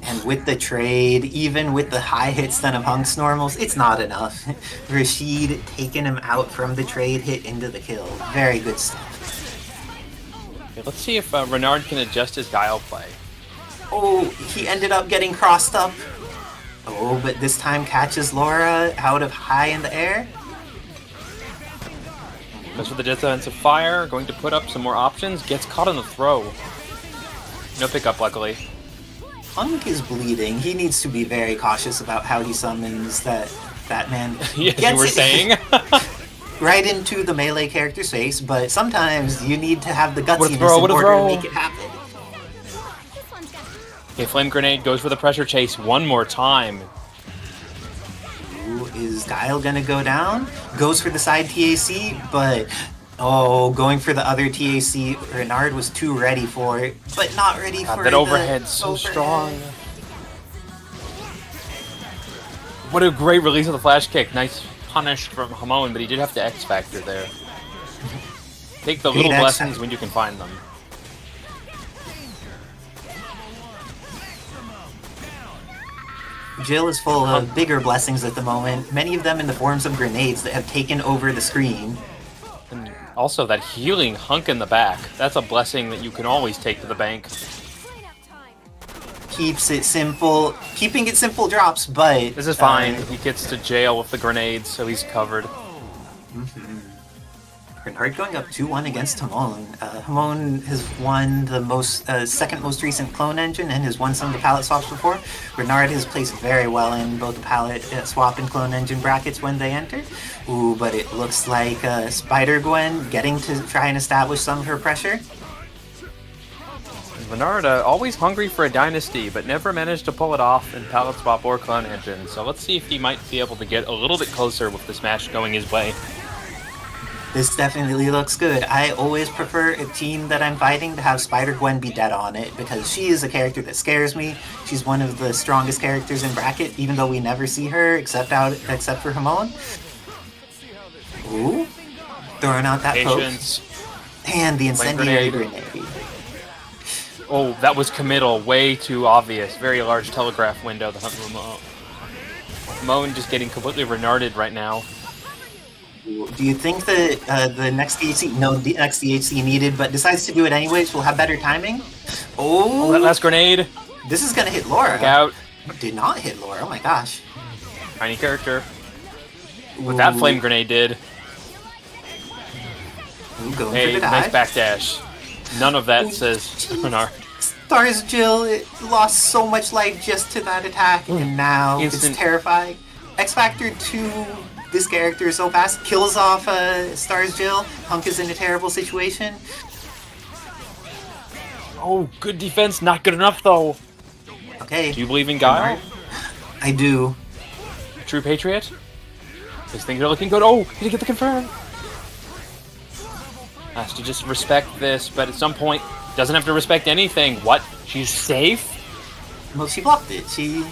And with the trade, even with the high hit stun of Hunk's normals, it's not enough. Rashid taking him out from the trade hit into the kill. Very good stuff. Okay, let's see if Renard can adjust his guile play. Oh, he ended up getting crossed up. Oh, but this time catches Laura out of high in the air. Goes for the defensive fire, going to put up some more options, gets caught on the throw. No pickup, luckily. Hunk is bleeding. He needs to be very cautious about how he summons that man. Yes, you Gets were it saying. right into the melee character's face, but sometimes you need to have the What a gutsiness throw, in what a order throw. to make it happen. Okay, Flame Grenade goes for the pressure chase one more time. Ooh, is Guile gonna go down? Goes for the side TAC, but going for the other TAC. Renard was too ready for it, but not ready God, for that the overhead's so overhead. strong. What a great release of the flash kick. Nice punish from Homone, but he did have to X Factor there. Take the little Great X blessings Factor. when you can find them. Jill is full of bigger blessings at the moment, many of them in the forms of grenades that have taken over the screen. And also that healing hunk in the back. That's a blessing that you can always take to the bank. Keeps it simple. Keeping it simple drops, but... This is fine. He gets to jail with the grenades, so he's covered. Renard going up 2-1 against Homone. Homone has won the second most recent clone engine and has won some of the palette swaps before. Renard has placed very well in both the palette swap and clone engine brackets when they entered. Ooh, but it looks like Spider-Gwen getting to try and establish some of her pressure. Renard always hungry for a dynasty, but never managed to pull it off in palette swap or clone engine. So let's see if he might be able to get a little bit closer with the smash going his way. This definitely looks good. I always prefer a team that I'm fighting to have Spider-Gwen be dead on it, because she is a character that scares me. She's one of the strongest characters in bracket, even though we never see her except for Homone. Ooh. Throwing out that Patience. poke. And the incendiary grenade. grenade. Oh, that was committal. Way too obvious. Very large telegraph window. The Homone just getting completely renarded right now. Do you think that the next DHC needed, but decides to do it anyways, will have better timing? Oh, that last grenade. This is gonna hit Laura. Look out. Did not hit Laura, oh my gosh. Tiny character. What that flame grenade did. Ooh, going Hey, for the nice dive. backdash. None of that says Renard. Stars Jill, it lost so much life just to that attack, and now Instant. it's terrifying. X Factor 2, this character is so fast, kills off Stars Jill. Hunk is in a terrible situation. Oh, good defense. Not good enough, though. Okay. Do you believe in Guile? I do. True Patriot? His things are looking good. Oh, did he get the confirm? Has to just respect this, but at some point, doesn't have to respect anything. What? She's safe? Well, she blocked it. She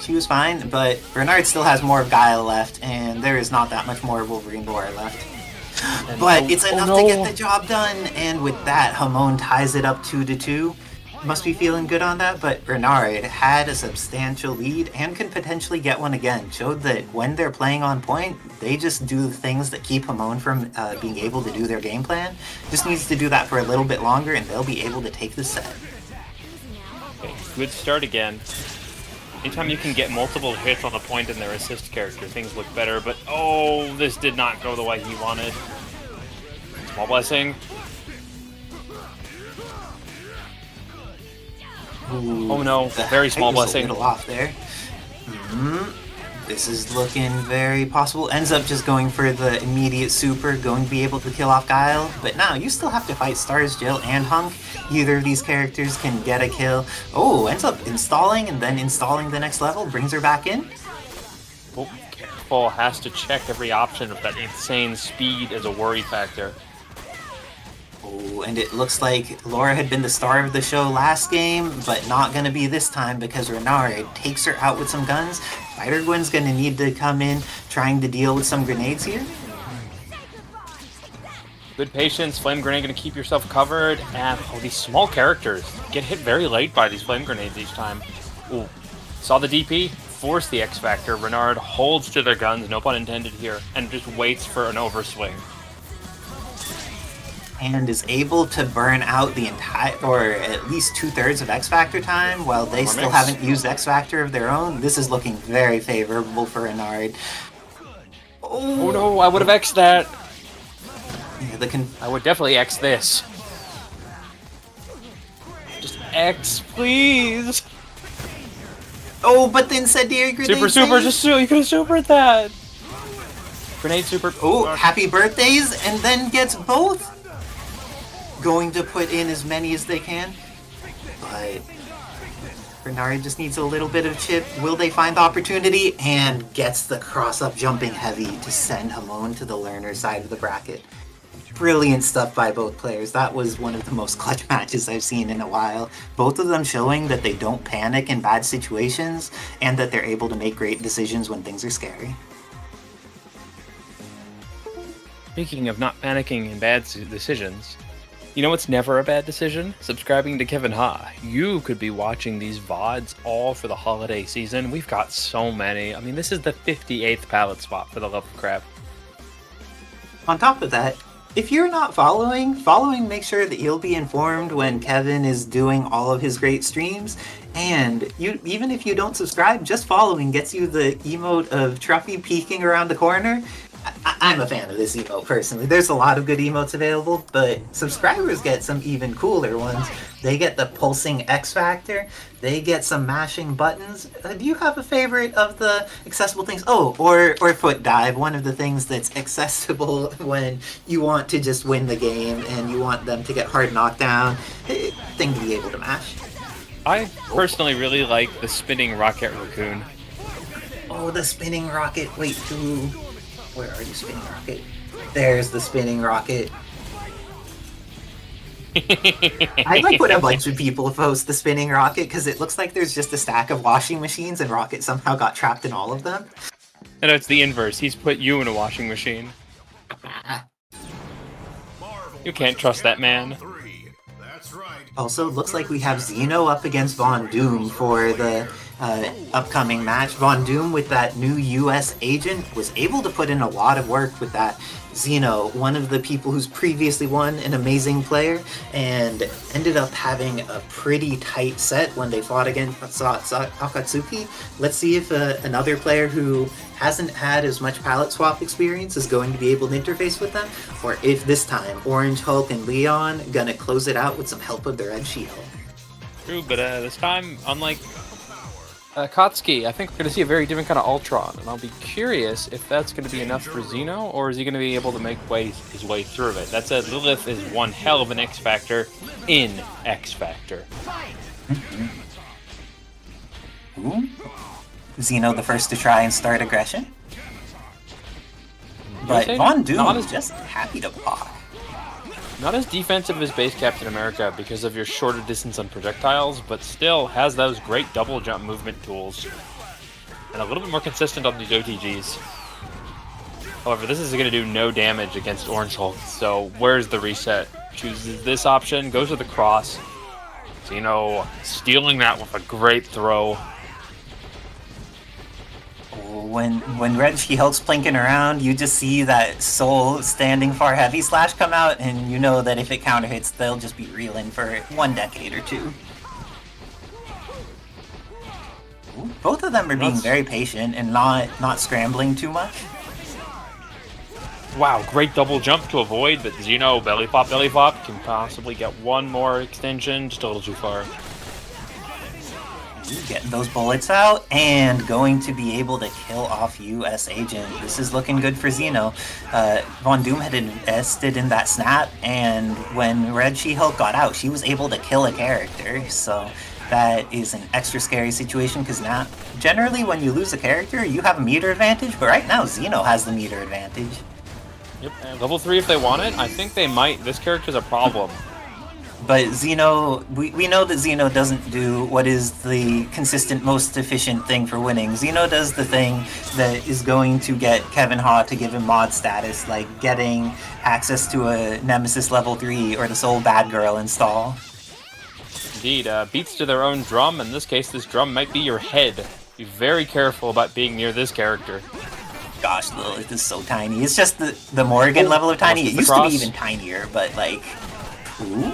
She was fine, but Renard still has more of Guile left, and there is not that much more Wolverine lore left. But it's enough to get the job done, and with that, Homone ties it up 2-2. Must be feeling good on that, but Renard had a substantial lead and can potentially get one again. Showed that when they're playing on point, they just do things that keep Homone from being able to do their game plan. Just needs to do that for a little bit longer, and they'll be able to take the set. Okay, good start again. Anytime you can get multiple hits on the point in their assist character, things look better, but oh, this did not go the way he wanted. Small blessing. Ooh, Oh no, very small height was blessing. A little off there. This is looking very possible. Ends up just going for the immediate super, going to be able to kill off Guile. But now you still have to fight Stars, Jill, and Hunk. Either of these characters can get a kill. Oh, ends up installing and then installing the next level, brings her back in. Oh, careful, has to check every option of that insane speed as a worry factor. Oh, and it looks like Laura had been the star of the show last game, but not going to be this time because Renard takes her out with some guns. Fighter Gwen's going to need to come in trying to deal with some grenades here. Good patience, flame grenade gonna keep yourself covered, and oh, these small characters get hit very late by these flame grenades each time. Ooh, saw the DP, force the X Factor. Renard holds to their guns, no pun intended here, and just waits for an overswing. And is able to burn out the entire, or at least 2/3 of X Factor time, while they still haven't used X Factor of their own. This is looking very favorable for Renard. Oh no, I would have X'd that. Yeah, I would definitely X this. Just X, please. oh, but then said grenade Super, save. just you could have supered that. Grenade super. Oh, happy birthdays, and then gets both. Going to put in as many as they can, but Renard just needs a little bit of chip. Will they find the opportunity? And gets the cross-up jumping heavy to send Homone to the learner side of the bracket. Brilliant stuff by both players. That was one of the most clutch matches I've seen in a while. Both of them showing that they don't panic in bad situations and that they're able to make great decisions when things are scary. Speaking of not panicking in bad decisions, you know what's never a bad decision? Subscribing to Kevin Ha. You could be watching these VODs all for the holiday season. We've got so many. I mean, this is the 58th palette swap, for the love of crap. On top of that, if you're not following, make sure that you'll be informed when Kevin is doing all of his great streams. And even if you don't subscribe, just following gets you the emote of Truffy peeking around the corner. I'm a fan of this emote personally. There's a lot of good emotes available, but subscribers get some even cooler ones. They get the pulsing X Factor. They get some mashing buttons. Do you have a favorite of the accessible things? Oh, or foot dive, one of the things that's accessible when you want to just win the game and you want them to get hard knockdown. Thing to be able to mash. I personally really like the spinning rocket raccoon. Oh, the spinning rocket. Wait, where are you, spinning rocket? There's the spinning rocket. I like when a bunch of people post the spinning rocket because it looks like there's just a stack of washing machines and Rocket somehow got trapped in all of them. And it's the inverse. He's put you in a washing machine. You can't trust that man. Also, looks like we have Zeno up against Von Doom for the upcoming match. Von Doom, with that new US agent, was able to put in a lot of work with that. Zeno, one of the people who's previously won, an amazing player, and ended up having a pretty tight set when they fought against Akatsuki. Let's see if another player who hasn't had as much palette swap experience is going to be able to interface with them, or if this time Orange Hulk and Leon gonna close it out with some help of their Red Shield. True, but this time, unlike Akatsuki, I think we're going to see a very different kind of Ultron, and I'll be curious if that's going to be enough for Zeno, or is he going to be able to make his way through it? That said, Lilith is one hell of an X Factor in X Factor. Ooh. Zeno the first to try and start aggression. But Von Doom is just happy to block. Not as defensive as base Captain America because of your shorter distance on projectiles, but still has those great double jump movement tools. and a little bit more consistent on these OTGs. However, this is going to do no damage against Orange Hulk, so where's the reset? Chooses this option, goes with the cross. Zeno stealing that with a great throw. When Red She-Hulk's plinking around, you just see that Soul standing far heavy slash come out, and you know that if it counter hits, they'll just be reeling for 1 decade or 2. Both of them are being very patient and not scrambling too much. Wow, great double jump to avoid, but Zeno belly flop can possibly get one more extension, just a little too far. Getting those bullets out and going to be able to kill off US Agent. This is looking good for Zeno. Von Doom had invested in that snap, and when Red She-Hulk got out, she was able to kill a character, so that is an extra scary situation because now, generally when you lose a character, you have a meter advantage, but right now Zeno has the meter advantage. Yep, and level 3 if they want it. I think they might. This character's a problem. But Zeno, we know that Zeno doesn't do what is the consistent, most efficient thing for winning. Zeno does the thing that is going to get Kevin Ha to give him mod status, like getting access to a Nemesis level 3 or the Soul Bad Girl install. Indeed, beats to their own drum. In this case, this drum might be your head. Be very careful about being near this character. Gosh, Lilith is so tiny. It's just the Morrigan level of tiny. It used to be even tinier, but like, ooh.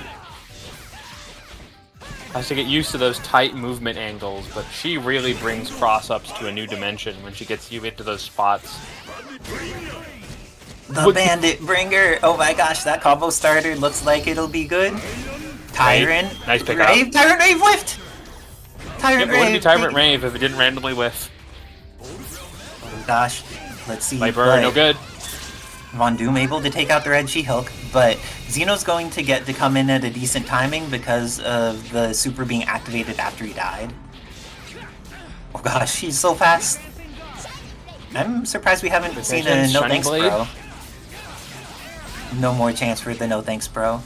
Has to get used to those tight movement angles, but she really brings cross-ups to a new dimension when she gets you into those spots. The Bandit Bringer! Oh my gosh, that combo starter looks like it'll be good. Tyrant. Nice pickup. Rave. Tyrant Rave whiffed! Tyrant Rave. It wouldn't be Tyrant Rave Rave if it didn't randomly whiff. Oh gosh, let's see. Viper, no good. Von Doom able to take out the Red She-Hulk, but Zeno's going to get to come in at a decent timing because of the super being activated after he died. Oh gosh, he's so fast. I'm surprised we haven't seen a no thanks bro. No more chance for the no thanks bro.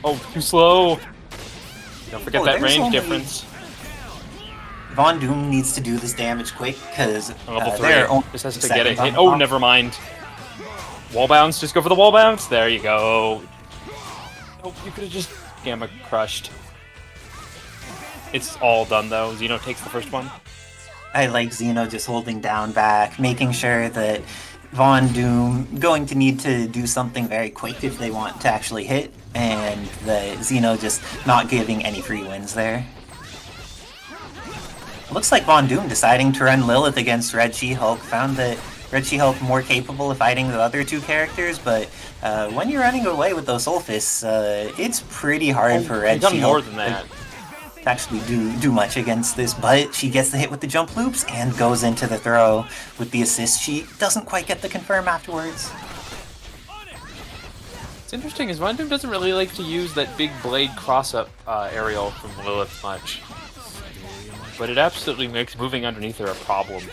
Oh, too slow. Don't forget that range difference. Von Doom needs to do this damage quick because level 3. This has to get a hit. Oh, never mind. Wall bounce. Just go for the wall bounce. There you go. Oh, you could have just Gamma crushed. It's all done though. Zeno takes the first one. I like Zeno just holding down back, making sure that Von Doom going to need to do something very quick if they want to actually hit, and the Zeno just not giving any free wins there. Looks like Von Doom deciding to run Lilith against Red She-Hulk, found that Red She-Hulk more capable of fighting the other two characters, but when you're running away with those Soul Fists, it's pretty hard for Red She-Hulk more than that. to actually do much against this, but she gets the hit with the jump loops and goes into the throw with the assist. She doesn't quite get the confirm afterwards. What's interesting is Von Doom doesn't really like to use that big blade cross-up aerial from Lilith much. But it absolutely makes moving underneath her a problem.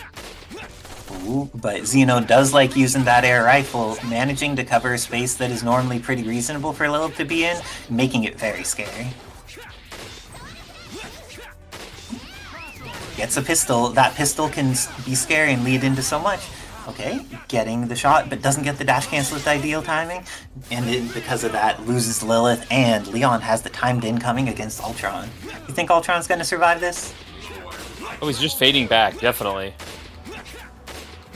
Ooh, but Zeno does like using that air rifle, managing to cover a space that is normally pretty reasonable for Lilith to be in, making it very scary. Gets a pistol. That pistol can be scary and lead into so much. Okay, getting the shot, but doesn't get the dash cancel with ideal timing, and because of that, loses Lilith, and Leon has the timed incoming against Ultron. You think Ultron's going to survive this? Oh, he's just fading back, definitely.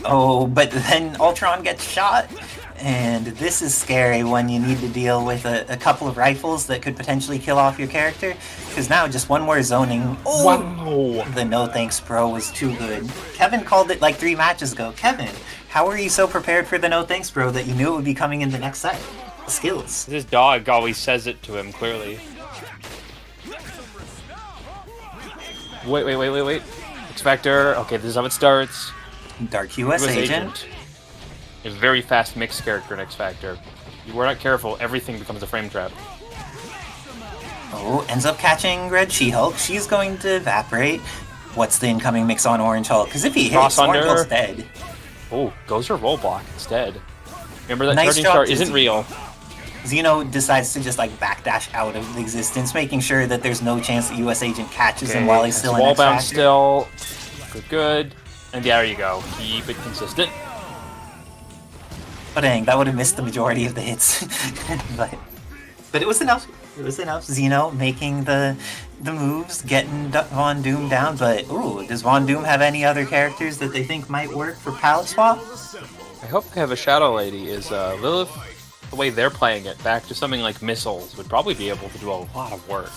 Oh, but then Ultron gets shot, and this is scary when you need to deal with a couple of rifles that could potentially kill off your character, because now just one more zoning. Oh, wow. The no thanks bro was too good. Kevin called it like 3 matches ago. Kevin, how were you so prepared for the no thanks bro that you knew it would be coming in the next set? Skills. His dog always says it to him, clearly. Wait. X Factor. Okay, this is how it starts. Dark US Agent. A very fast mixed character in X Factor. If you were not careful, everything becomes a frame trap. Oh, ends up catching Red She-Hulk. She's going to evaporate. What's the incoming mix on Orange Hulk? Because if he hits, Orange Hulk's dead. Oh, goes for roll block instead. Remember that Nice charging job star to isn't Zeno. real. Zeno decides to just like backdash out of existence, making sure that there's no chance that US Agent catches him while he's still in wall bound X Factor. still. Good. And there you go. Keep it consistent. But dang, that would have missed the majority of the hits. but it was enough. It was enough. Zeno making the moves, getting Von Doom down. But ooh, does Von Doom have any other characters that they think might work for palette swap? I hope they have a Shadow Lady. Is Lilith, the way they're playing it, back to something like missiles, would probably be able to do a lot of work.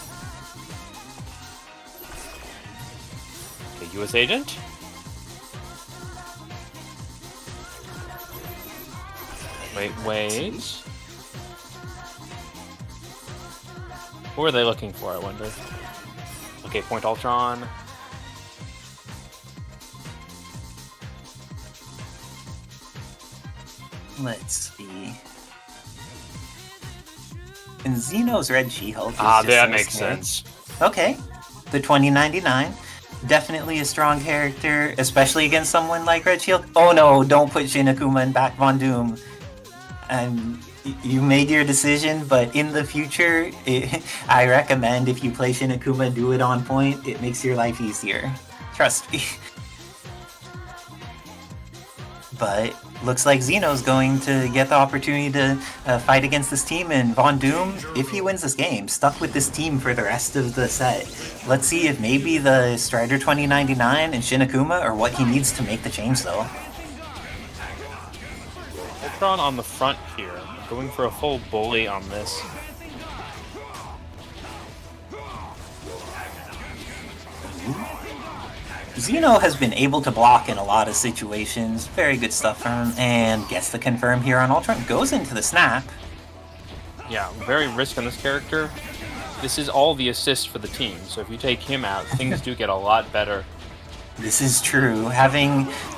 Okay, US Agent. Wait. Who are they looking for, I wonder? Okay, Point Ultron. Let's see. And Zeno's Red She-Hulk. That makes sense. Okay. The 2099. Definitely a strong character, especially against someone like Red Shield. Oh no, don't put Shin Akuma and back Von Doom. You made your decision, but in the future, I recommend if you play Shin Akuma, do it on point. It makes your life easier. Trust me. But looks like Zeno's going to get the opportunity to fight against this team, and Von Doom, if he wins this game, stuck with this team for the rest of the set. Let's see if maybe the Strider 2099 and Shin Akuma are what he needs to make the change, though. Ultron on the front here, going for a full bully on this. Zeno has been able to block in a lot of situations. Very good stuff from him, and gets the confirm here on Ultron. Goes into the snap. Yeah, very risk on this character. This is all the assists for the team, so if you take him out, things do get a lot better. This is true.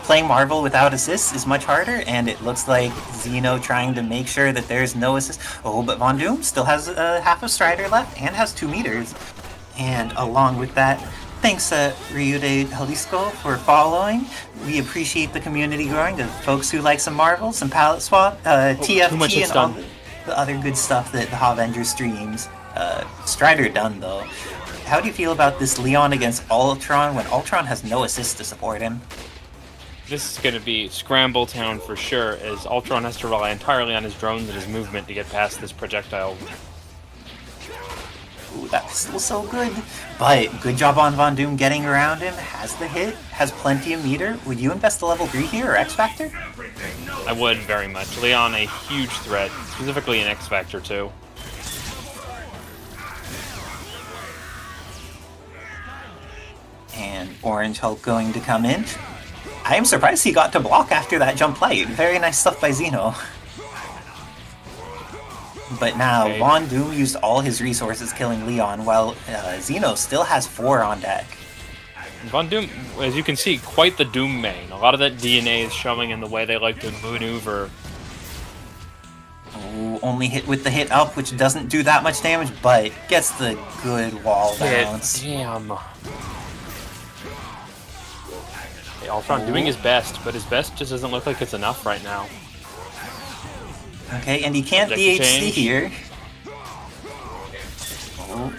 Playing Marvel without assists is much harder, and it looks like Zeno trying to make sure that there's no assist. Oh, but Von Doom still has half of Strider left and has 2 meters. And along with that, thanks, Rio de Jalisco, for following. We appreciate the community growing, the folks who like some Marvel, some palette swap, TFT, and all the other good stuff that the Avenger streams. Strider done, though. How do you feel about this Leon against Ultron when Ultron has no assist to support him? This is going to be Scramble Town for sure, as Ultron has to rely entirely on his drones and his movement to get past this projectile. Ooh, that pistol's so good. But good job on Von Doom getting around him. Has the hit, has plenty of meter. Would you invest a level 3 here or X Factor? I would very much. Leon, a huge threat, specifically in X Factor too. And Orange Hulk going to come in. I am surprised he got to block after that jump light. Very nice stuff by Zeno. But now, Okay. Von Doom used all his resources killing Leon, while Zeno still has 4 on deck. Von Doom, as you can see, quite the Doom main. A lot of that DNA is showing in the way they like to maneuver. Ooh, only hit with the hit up, which doesn't do that much damage, but gets the good wall bounce. Damn. Hey, Ultron doing his best, but his best just doesn't look like it's enough right now. Okay, and he can't Objective DHC change. here. Oh.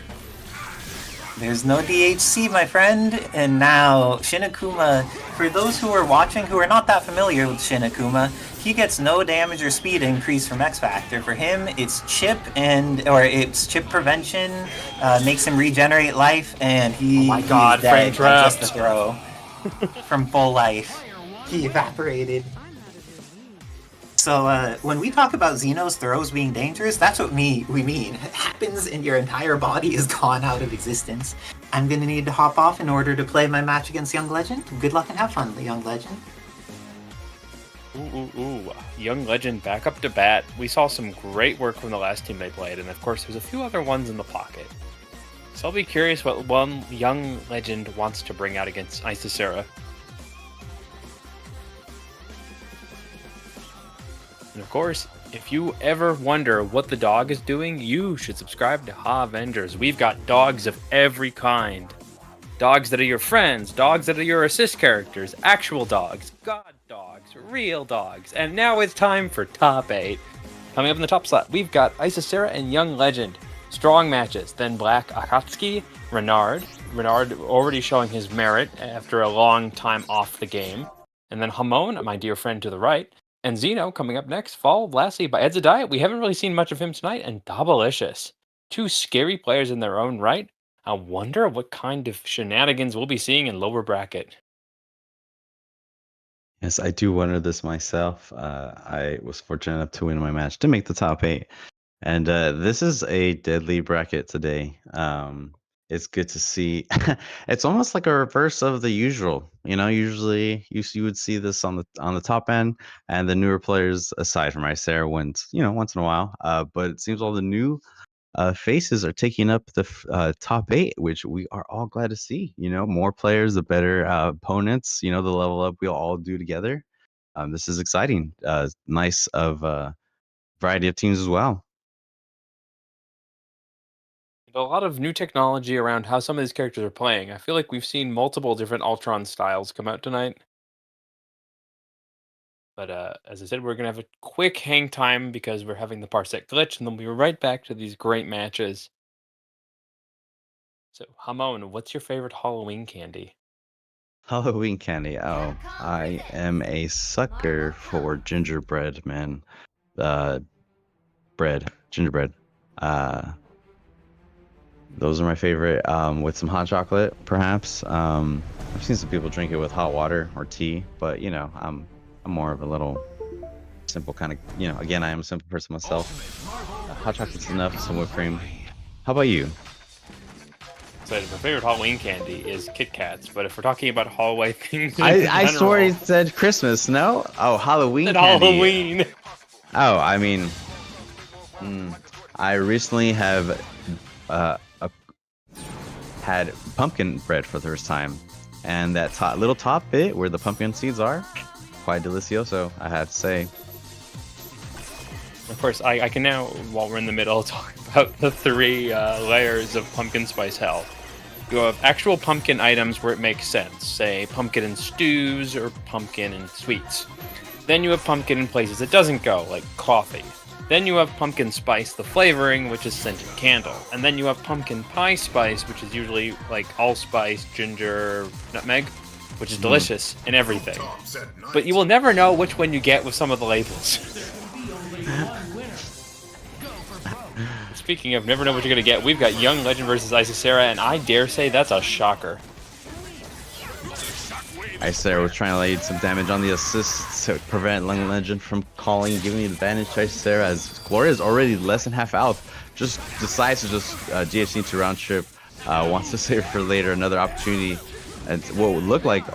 There's no DHC, my friend. And now, Shin Akuma, for those who are watching who are not that familiar with Shin Akuma, he gets no damage or speed increase from X Factor. For him, it's chip it's chip prevention, makes him regenerate life, and Oh my God, he's dead frame from just a trapped. throw. From full life. He evaporated. So when we talk about Zeno's throws being dangerous, that's what we mean. It happens and your entire body is gone out of existence. I'm gonna need to hop off in order to play my match against Young Legend. Good luck and have fun, Young Legend. Ooh. Young Legend back up to bat. We saw some great work from the last team they played, and of course there's a few other ones in the pocket. So I'll be curious what one Young Legend wants to bring out against Isera. And of course, if you ever wonder what the dog is doing, you should subscribe to Avengers. We've got dogs of every kind. Dogs that are your friends, dogs that are your assist characters, actual dogs, god dogs, real dogs. And now it's time for Top 8. Coming up in the top slot, we've got Isera and Young Legend. Strong matches. Then Black Akatsuki, Renard. Renard already showing his merit after a long time off the game. And then Homone, my dear friend to the right. And Zeno coming up next, followed lastly by Edzadiah. We haven't really seen much of him tonight. And Dolicious. Two scary players in their own right. I wonder what kind of shenanigans we'll be seeing in lower bracket. Yes, I do wonder this myself. I was fortunate enough to win my match to make the top 8. And this is a deadly bracket today. It's good to see. It's almost like a reverse of the usual. Usually you would see this on the top end, and the newer players, aside from Isera, wins. Once in a while. But it seems all the new faces are taking up the top 8, which we are all glad to see. More players, the better opponents. The level up we'll all do together. This is exciting. Nice of variety of teams as well. A lot of new technology around how some of these characters are playing. I feel like we've seen multiple different Ultron styles come out tonight. But as I said, we're going to have a quick hang time because we're having the Parsec glitch, and then we'll be right back to these great matches. So, Hamon, what's your favorite Halloween candy? Halloween candy. Oh, I am a sucker for gingerbread, man. Gingerbread. Those are my favorite. With some hot chocolate, perhaps. I've seen some people drink it with hot water or tea, but I'm more of a little simple kind of. Again, I am a simple person myself. Hot chocolate's enough. Some whipped cream. How about you? So my favorite Halloween candy is Kit Kats, but if we're talking about hallway things, I swear he said Christmas. No? Oh, Halloween candy. Halloween. Oh, I mean, I recently have had pumpkin bread for the first time, and that little top bit where the pumpkin seeds are, quite delicioso, I have to say. Of course, I can now, while we're in the middle, talk about the 3 layers of pumpkin spice hell. You have actual pumpkin items where it makes sense, say pumpkin in stews or pumpkin in sweets. Then you have pumpkin in places it doesn't go, like coffee. Then you have pumpkin spice, the flavoring, which is scented candle. And then you have pumpkin pie spice, which is usually like allspice, ginger, nutmeg, which is delicious in everything. But you will never know which one you get with some of the labels. Speaking of never know what you're going to get, we've got Young Legend versus Isera, and I dare say that's a shocker. Isera was trying to lay some damage on the assist to prevent Young Legend from calling and giving the advantage to Isera, as Gloria is already less than half health. Just decides to just GHC to round trip, wants to save for later, another opportunity. And what would look like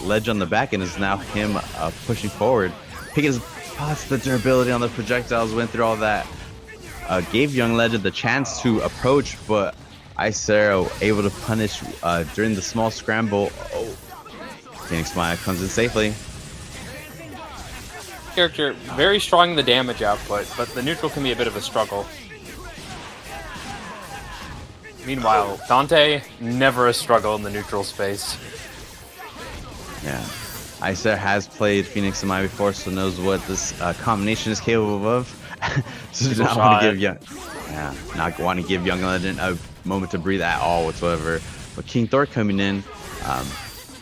ledge on the back end is now him pushing forward. Picking his pots, the durability on the projectiles, went through all that. Gave Young Legend the chance to approach, but Isera able to punish during the small scramble. Oh, Phoenix Maya comes in safely. Character very strong in the damage output, but the neutral can be a bit of a struggle. Meanwhile, Dante, never a struggle in the neutral space. Yeah, Isera has played Phoenix Maya before, so knows what this combination is capable of. So not want to give Young Legend a moment to breathe at all whatsoever. But King Thor coming in,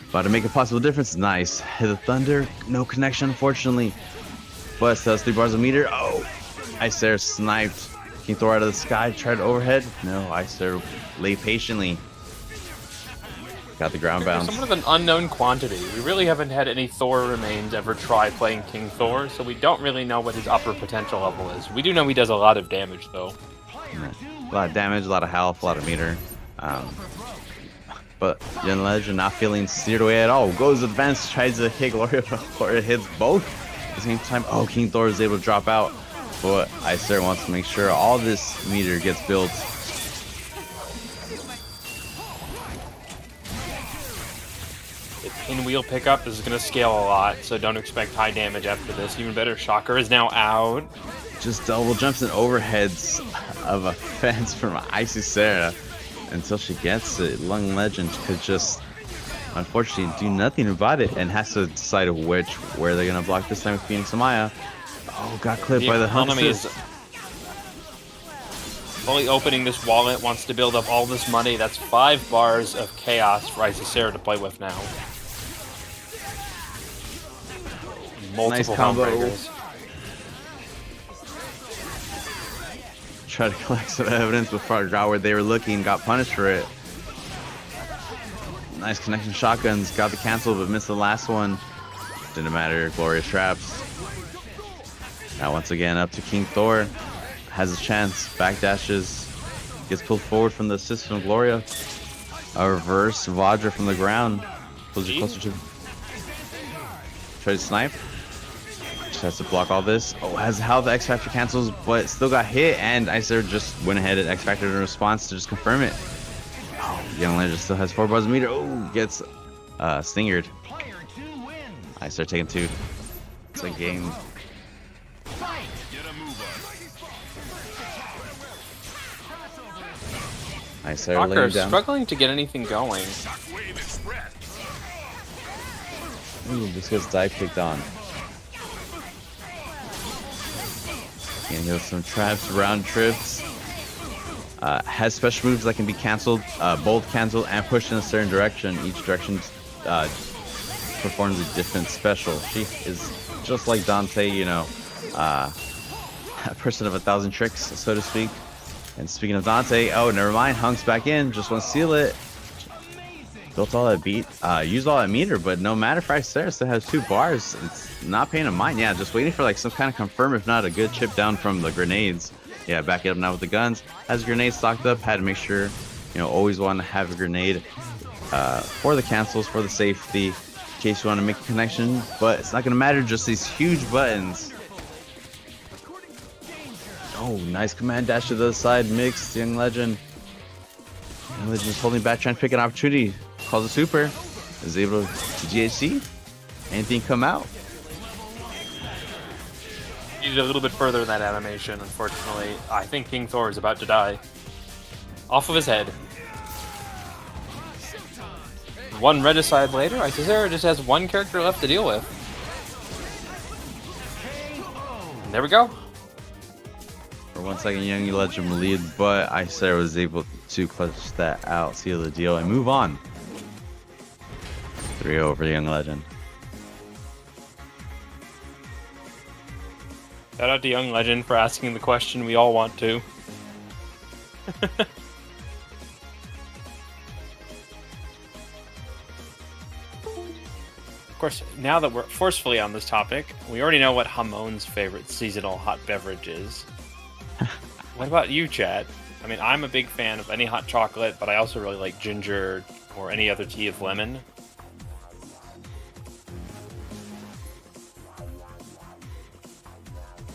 about to make a possible difference. Nice. Hit the thunder, no connection unfortunately. But does 3 bars a meter. Oh, Isera sniped King Thor out of the sky, tried overhead. No, Isera lay patiently. Got the ground bounce. Somewhat of an unknown quantity. We really haven't had any Thor remains ever try playing King Thor, so we don't really know what his upper potential level is. We do know he does a lot of damage, though. Yeah. A lot of damage, a lot of health, a lot of meter. But Young Legend not feeling steered away at all. Goes advanced, tries to hit Gloria, but Gloria hits both at the same time. Oh, King Thor is able to drop out. But Isera wants to make sure all this meter gets built. Pinwheel pickup is going to scale a lot, so don't expect high damage after this. Even better, Shocker is now out. Just double jumps and overheads of a fence from Isera until she gets it. Young Legend could just, unfortunately, do nothing about it and has to decide where they're going to block this time with Phoenix Maya. Oh, got clipped by the economy Huntress. is fully opening this wallet, wants to build up all this money. That's 5 bars of chaos for Isera to play with now. Multiple combo. Homebreakers. Try to collect some evidence before I got where they were looking, got punished for it. Nice connection shotguns, got the cancel but missed the last one. Didn't matter, glorious traps. Now once again up to King Thor. Has a chance, backdashes, gets pulled forward from the assist from Gloria. A reverse Vajra from the ground. Pulls you closer to. Try to snipe. Just has to block all this. Oh, has how the X Factor cancels, but still got hit, and Isera just went ahead and X Factor in response to just confirm it. Oh, Young Legend still has 4 bars a meter. Oh, gets stingered. Isera taking 2. It's a game. Isera laying Rocker's down. struggling to get anything going. Ooh, this gets dive kicked on. And he has some traps, round trips. Has special moves that can be cancelled, both cancelled and pushed in a certain direction. Each direction performs a different special. She is just like Dante, you know, a person of 1,000 tricks, so to speak. And speaking of Dante, oh, never mind. Hunk's back in. Just want to seal it. Built all that beat. Used all that meter, but no matter for Isera still has 2 bars. It's not paying a mind. Yeah, just waiting for like some kind of confirm, if not a good chip down from the grenades. Yeah, back it up now with the guns. Has grenades stocked up. Had to make sure, you know, always want to have a grenade for the cancels, for the safety, in case you want to make a connection. But it's not going to matter. Just these huge buttons. Oh, nice command dash to the other side. Mixed, Young Legend. Young Legend is holding back, trying to pick an opportunity. Calls a super. Is able to GHC. Anything come out? Needed a little bit further in that animation, unfortunately. I think King Thor is about to die. Off of his head. One Regicide later, Isera just has 1 character left to deal with. And there we go. For 1 second, Young Legend will lead, but Isera was able to clutch that out, seal the deal, and move on. 3-0 for Young Legend. Shout out to Young Legend for asking the question we all want to. Of course, now that we're forcefully on this topic, we already know what Homone's favorite seasonal hot beverage is. What about you, Chad? I mean, I'm a big fan of any hot chocolate, but I also really like ginger or any other tea of lemon.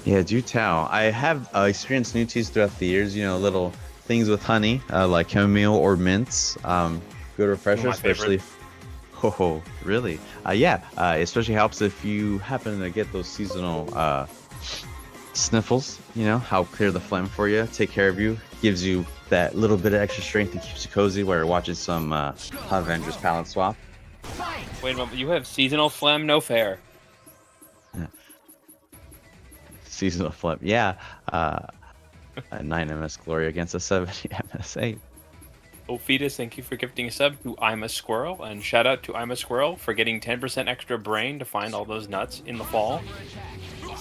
Yeah, do tell. I have experienced new teas throughout the years. You know, little things with honey, like chamomile or mints. Good refresher, especially. Oh, really? Yeah. Especially helps if you happen to get those seasonal sniffles. You know, help clear the phlegm for you, take care of you, gives you that little bit of extra strength and keeps you cozy while you're watching some Avengers palette swap. Wait a moment, you have seasonal phlegm? No fair. Seasonal flip, yeah. A 9 MS Glory against a 70 MS8. Oh, Fetus, thank you for gifting a sub to I'm a Squirrel, and shout out to I'm a Squirrel for getting 10% extra brain to find all those nuts in the fall.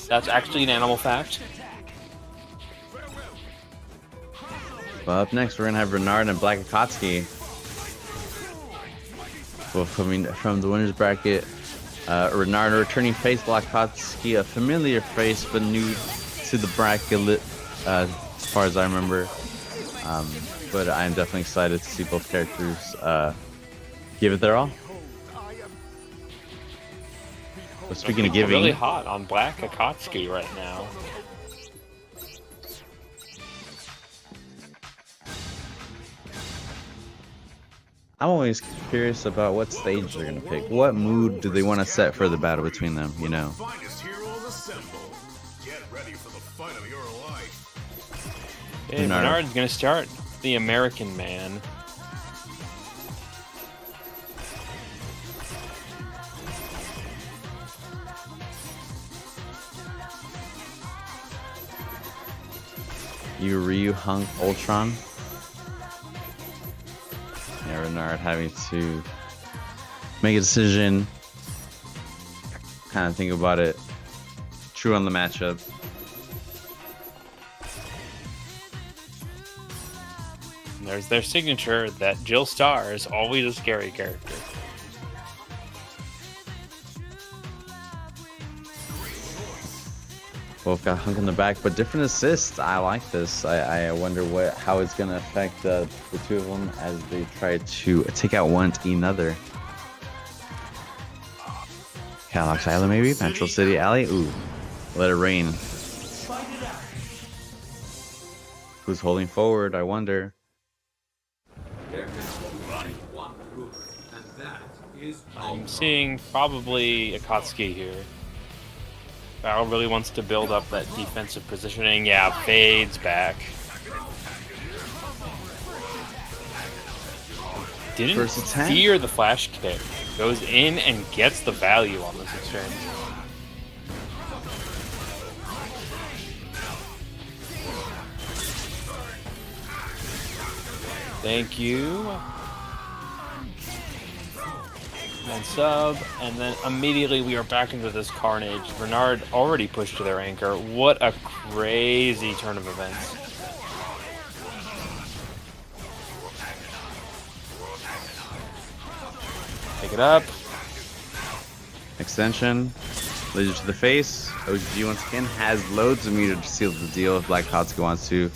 That's actually an animal fact. Well, up next, we're going to have Renard and Black Akatsuki. Both coming from the winner's bracket. Renard, a returning face, Black Akatsuki, a familiar face, but new to the bracket as far as I remember. But I'm definitely excited to see both characters give it their all. But speaking of giving, really hot on Black Akatsuki right now. I'm always curious about what stage they're gonna pick. What mood do they want to set for the battle between them? You know. Finest heroes assemble. Get ready for the fight of your life. Hey, Renard's gonna start the American Man. Ryu Hunk Ultron. Yeah, Renard having to make a decision. Kind of think about it. True on the matchup. And there's their signature that Jill Star is always a scary character. Both got Hunk in the back, but different assists. I like this. I wonder how it's gonna affect the two of them as they try to take out one another. Cadillac Island maybe? Metro City Alley? Ooh. Let it rain. Who's holding forward? I wonder. I'm seeing probably Akatsuki here. Barrel really wants to build up that defensive positioning. Yeah, fades back. Didn't First attack. fear the flash kick. Goes in and gets the value on this exchange. Thank you. And sub, and then immediately we are back into this carnage. Renard already pushed to their anchor. What a crazy turn of events. Pick it up. Extension. Laser to the face. OG once again has loads of meter to seal the deal if Black Akatsuki wants to.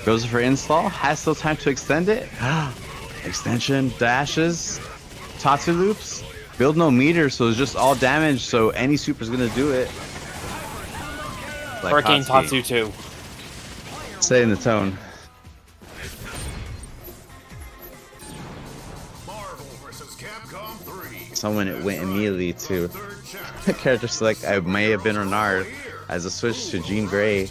Goes for install. Has still time to extend it. Extension. Dashes. Tatsu loops. Build no meter, so it's just all damage, so any super's gonna do it. Black Hurricane Akatsuki. Tatsu too. Setting the tone. Marvel versus Capcom 3. Someone it went immediately to character select. I may have been Renard as a switch to Jean Grey.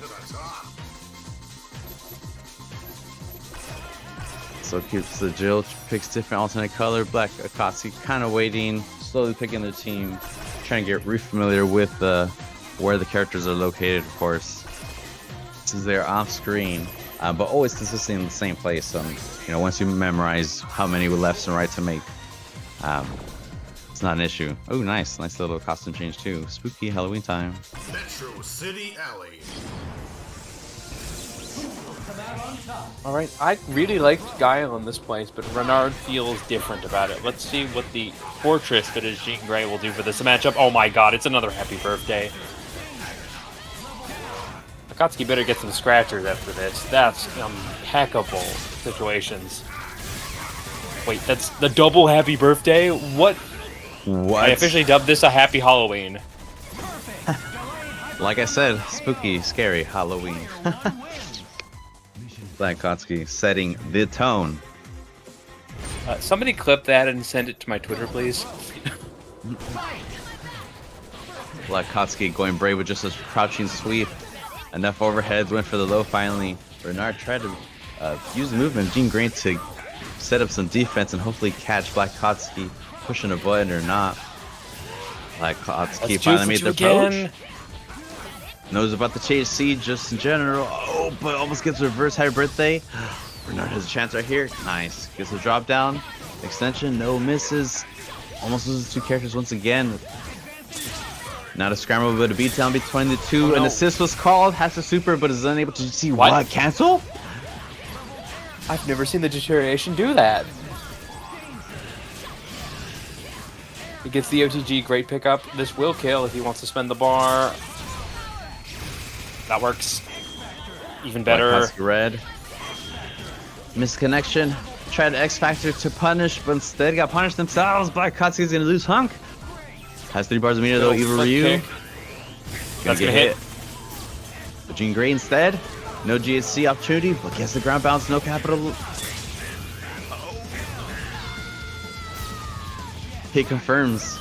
So keeps the Jill picks different alternate color. Black Akatsuki kind of waiting, slowly picking their team, trying to get re-familiar with where the characters are located. Of course, this is their off-screen, but always consistent in the same place. Once you memorize how many lefts and right to make, it's not an issue. Oh, nice little costume change too. Spooky Halloween time. Metro City Alley. Alright, I really liked Guile in this place, but Renard feels different about it. Let's see what the fortress that is Jean Grey will do for this matchup. Oh my god, it's another happy birthday. Akatsuki better get some scratchers after this. That's impeccable situations. Wait, that's the double happy birthday? What? What? I officially dubbed this a happy Halloween. Like I said, spooky, scary Halloween. Black Akatsuki setting the tone. Somebody clip that and send it to my Twitter, please. Black Akatsuki going brave with just a crouching sweep. Enough overheads, went for the low finally. Renard tried to use the movement of Jean Grey to set up some defense and hopefully catch Black Akatsuki pushing a button or not. Black Akatsuki finally made the approach. Knows about the chase siege just in general. Oh, but almost gets a reverse happy birthday. Renard has a chance right here. Nice. Gets a drop down. Extension, no misses. Almost loses two characters once again. Not a scramble, but a beatdown between the two. Oh, no. An assist was called. Has to super, but is unable to see what? Cancel? I've never seen the deterioration do that. He gets the OTG, great pickup. This will kill if he wants to spend the bar. That works. Even better. Black Akatsuki red. Missed connection. Tried X Factor to punish, but instead got punished themselves. Black Akatsuki is gonna lose Hunk. Has 3 bars of meter though. Evil Ryu. That's gonna hit. But Jean Grey instead. No GSC opportunity, but gets the ground bounce. No capital. He confirms.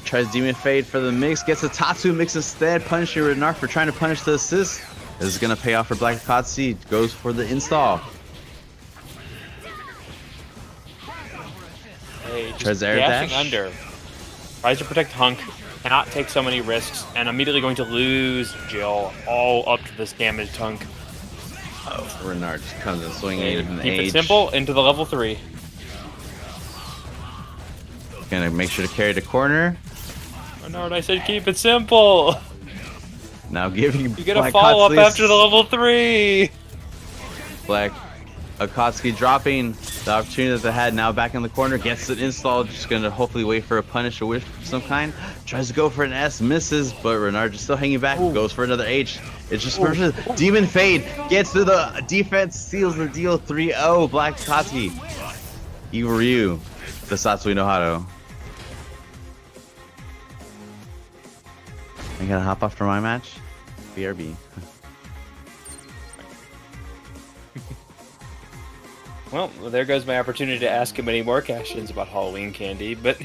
Tries Demon Fade for the mix. Gets a Tatsu mix instead. Punishing Renard for trying to punish the assist. This is gonna pay off for Black Akatsuki. Goes for the install. Hey, Tries just air dashing dash. under. Tries to protect Hunk. Cannot take so many risks. And immediately going to lose Jill. All up to this damaged Hunk. Renard just comes in swinging with an Keep H. it simple, into the level 3. Gonna make sure to carry the corner. Renard, I said keep it simple! Now giving You get a Black follow-up Akatsuki- after the level 3! Black Akatsuki dropping the opportunity that they had, now back in the corner, gets it installed, just gonna hopefully wait for a punish or whiff of some kind. Tries to go for an S, misses, but Renard just still hanging back, goes for another H. It's just Demon Fade, gets to the defense, seals the deal 3-0, Black Akatsuki. Evil Ryu, the Satsui no Hado. I gotta hop off for my match? BRB. Well, there goes my opportunity to ask him any more questions about Halloween candy, but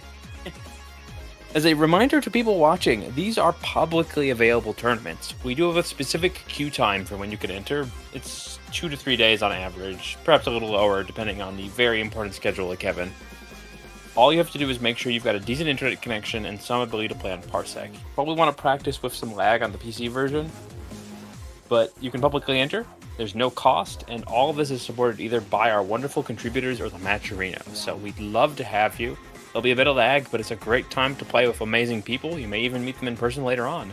as a reminder to people watching, these are publicly available tournaments. We do have a specific queue time for when you can enter. It's 2 to 3 days on average, perhaps a little lower depending on the very important schedule of Kevin. All you have to do is make sure you've got a decent internet connection and some ability to play on Parsec. Probably want to practice with some lag on the PC version, but you can publicly enter. There's no cost, and all of this is supported either by our wonderful contributors or the matcherino. So we'd love to have you. There'll be a bit of lag, but it's a great time to play with amazing people. You may even meet them in person later on.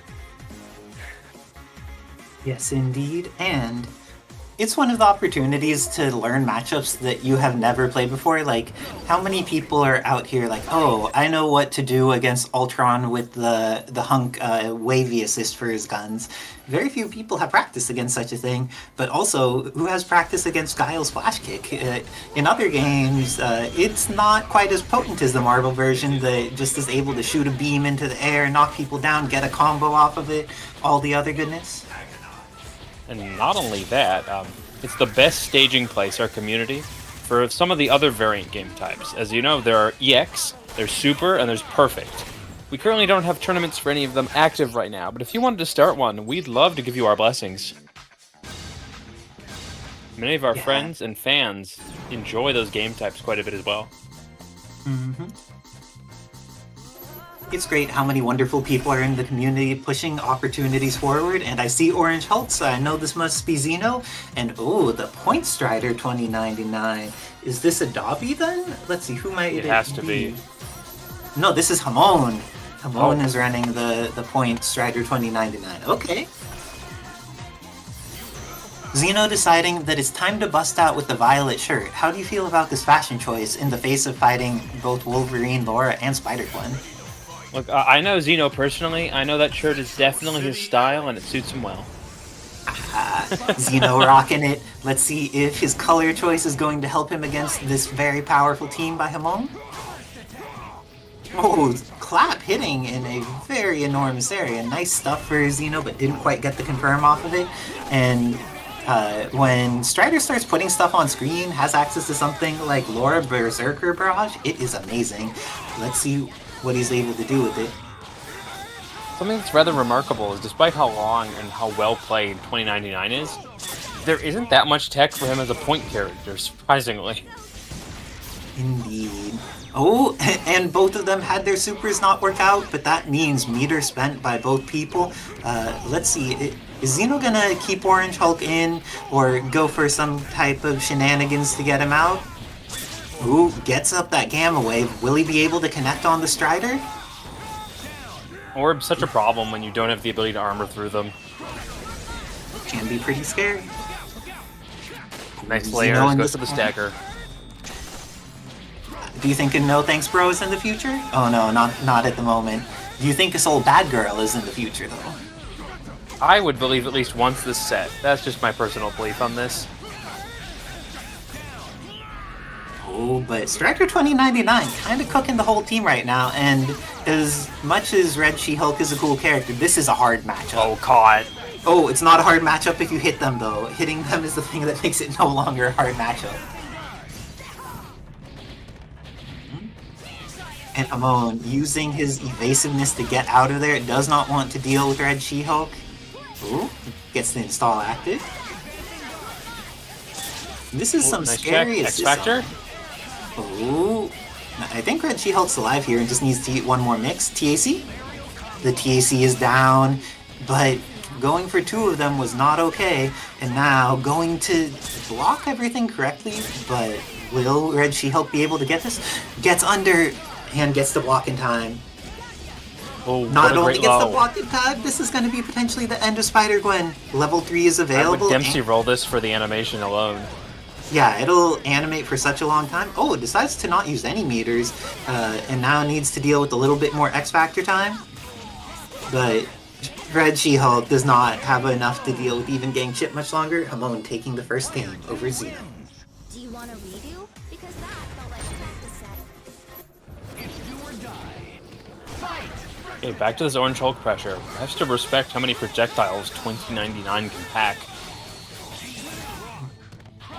Yes, indeed. And it's one of the opportunities to learn matchups that you have never played before. Like, how many people are out here like, oh, I know what to do against Ultron with the hunk wavy assist for his guns. Very few people have practiced against such a thing, but also, who has practiced against Guile's flash kick? In other games, it's not quite as potent as the Marvel version that just is able to shoot a beam into the air, knock people down, get a combo off of it, all the other goodness. And not only that, it's the best staging place, our community, for some of the other variant game types. As you know, there are EX, there's Super, and there's Perfect. We currently don't have tournaments for any of them active right now, but if you wanted to start one, we'd love to give you our blessings. Many of our friends and fans enjoy those game types quite a bit as well. Mm-hmm. It's great how many wonderful people are in the community pushing opportunities forward, and I see Orange Hulk, so I know this must be Zeno. And oh, the Point Strider 2099. Is this a Dobby then? Let's see, who might It has to be. No, this is Homone. Homone is running the Point Strider 2099. Okay. Zeno deciding that it's time to bust out with the violet shirt. How do you feel about this fashion choice in the face of fighting both Wolverine, Laura, and Spider-Gwen? Look, I know Zeno personally. I know that shirt is definitely his style, and it suits him well. Zeno rocking it. Let's see if his color choice is going to help him against this very powerful team by Homone. Oh, clap hitting in a very enormous area. Nice stuff for Zeno, but didn't quite get the confirm off of it. And when Strider starts putting stuff on screen, has access to something like Laura Berserker Barrage, it is amazing. Let's see what he's able to do with it. Something that's rather remarkable is despite how long and how well played 2099 is, there isn't that much tech for him as a point character, surprisingly. Indeed. Oh, and both of them had their supers not work out, but that means meter spent by both people. Let's see, is Zeno gonna keep Orange Hulk in, or go for some type of shenanigans to get him out? Ooh, gets up that Gamma Wave. Will he be able to connect on the Strider? Orb's such a problem when you don't have the ability to armor through them. Can be pretty scary. Nice Zeno layers, in goes this to the one. stagger. Do you think a no thanks bro is in the future? Oh no, not at the moment. Do you think this old bad girl is in the future though? I would believe at least once this set. That's just my personal belief on this. Oh, but Striker 2099 kind of cooking the whole team right now, and as much as Red She-Hulk is a cool character, this is a hard matchup. Oh, caught. Oh, it's not a hard matchup if you hit them though. Hitting them is the thing that makes it no longer a hard matchup. And Homone using his evasiveness to get out of there, does not want to deal with Red She-Hulk. Ooh, gets the install active. This is some Nice scary check. X-Factor? Ooh. I think Red She-Hulk's alive here and just needs to eat one more mix. TAC? The TAC is down, but going for 2 of them was not okay, and now going to block everything correctly, but will Red She-Hulk be able to get this? Gets under and gets the block in time. Oh, Not what a only great gets the low. block in time, this is going to be potentially the end of Spider-Gwen. Level 3 is I available. would Dempsey and- roll this for the animation alone. Yeah, it'll animate for such a long time. Oh, it decides to not use any meters, and now needs to deal with a little bit more X-Factor time. But Red She-Hulk does not have enough to deal with even getting chipped much longer. Homone taking the first game over Zeno. Do you want a redo? Because that felt like practice set. It's do or die. Fight! Okay, back to this Orange Hulk pressure. I have to respect how many projectiles 2099 can pack.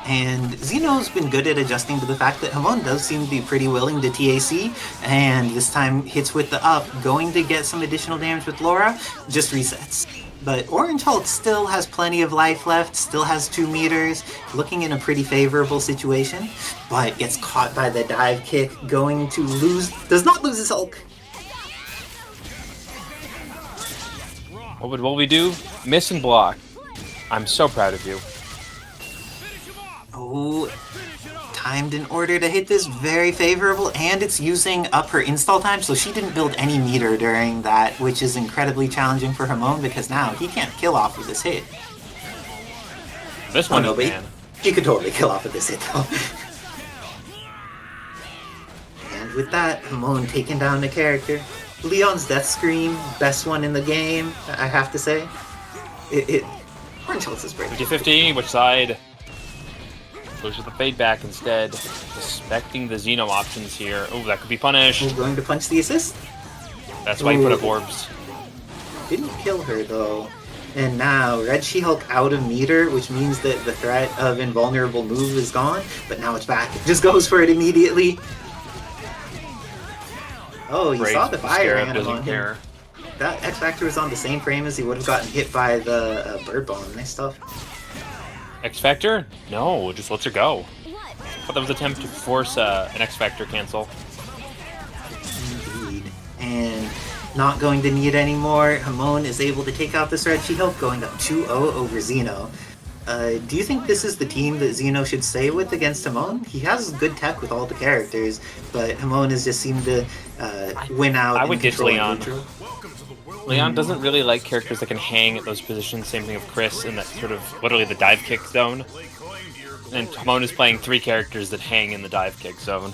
And Zeno's been good at adjusting to the fact that Homone does seem to be pretty willing to TAC, and this time hits with the up, going to get some additional damage with Laura, just resets. But Orange Hulk still has plenty of life left, still has 2 meters, looking in a pretty favorable situation, but gets caught by the dive kick, going to lose, does not lose his Hulk. What will we do? Miss and block. I'm so proud of you. Oh, timed in order to hit this, very favorable, and it's using up her install time, so she didn't build any meter during that, which is incredibly challenging for Homone because now he can't kill off with this hit. This Oh one no, is but man. he could totally kill off with this hit though. And with that, Homone taking down the character. Leon's death scream, best one in the game, I have to say. Orange Hulk is great. 50-50, which side? Goes with the fade back instead. Respecting the Zeno options here. Oh, that could be punished. We're going to punch the assist. That's why you put up Ooh. orbs. Didn't kill her though. And now Red She-Hulk out of meter, which means that the threat of invulnerable move is gone, but now it's back. It just goes for it immediately. Oh, you Great. saw the fire Scarab animal doesn't on him. care. That X-Factor was on the same frame as he would have gotten hit by the bird bomb. Nice stuff. X Factor? No, just lets her go. What? I thought that was an attempt to force an X Factor cancel. Indeed. And not going to need any more. Homone is able to take out this Red She-Hulk, going up 2-0 over Zeno. Do you think this is the team that Zeno should stay with against Homone? He has good tech with all the characters, but Homone has just seemed to win out. I in would ditch control and Leon. neutral. Leon doesn't really like characters that can hang at those positions. Same thing with Chris in that sort of literally the dive kick zone. And Homone is playing 3 characters that hang in the dive kick zone.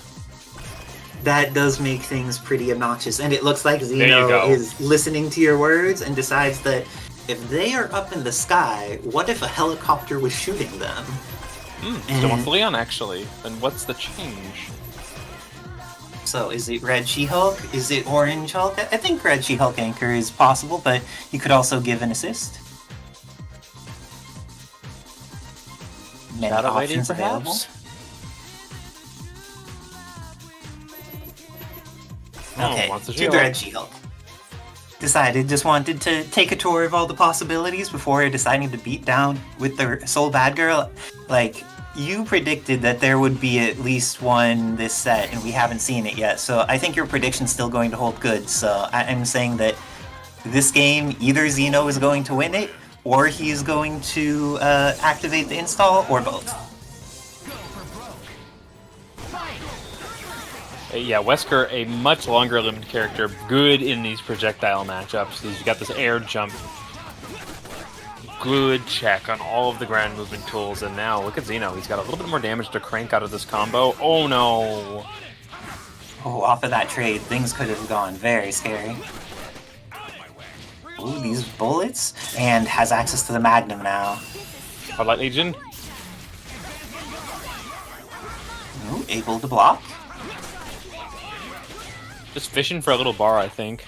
That does make things pretty obnoxious, and it looks like you Zeno go. is listening to your words and decides that if they are up in the sky, what if a helicopter was shooting them? Still wants Leon, actually. Then what's the change? So is it Red She-Hulk? Is it Orange Hulk? I think Red She-Hulk anchor is possible, but you could also give an assist. Many Shadow Lady, options available. perhaps? No, Okay, wants the to shield. the Red She-Hulk. Decided, just wanted to take a tour of all the possibilities before deciding to beat down with the Soul Bad Girl. Like, you predicted that there would be at least one this set, and we haven't seen it yet. So I think your prediction's still going to hold good. So I'm saying that this game, either Zeno is going to win it, or he is going to activate the install, or both. Yeah, Wesker, a much longer lived character, good in these projectile matchups. He's got this air jump. Good check on all of the ground movement tools, and now look at Zeno. He's got a little bit more damage to crank out of this combo. Oh no! Oh, off of that trade, things could have gone very scary. Ooh, these bullets, and has access to the Magnum now. Twilight Legion. Ooh, able to block. Just fishing for a little bar, I think.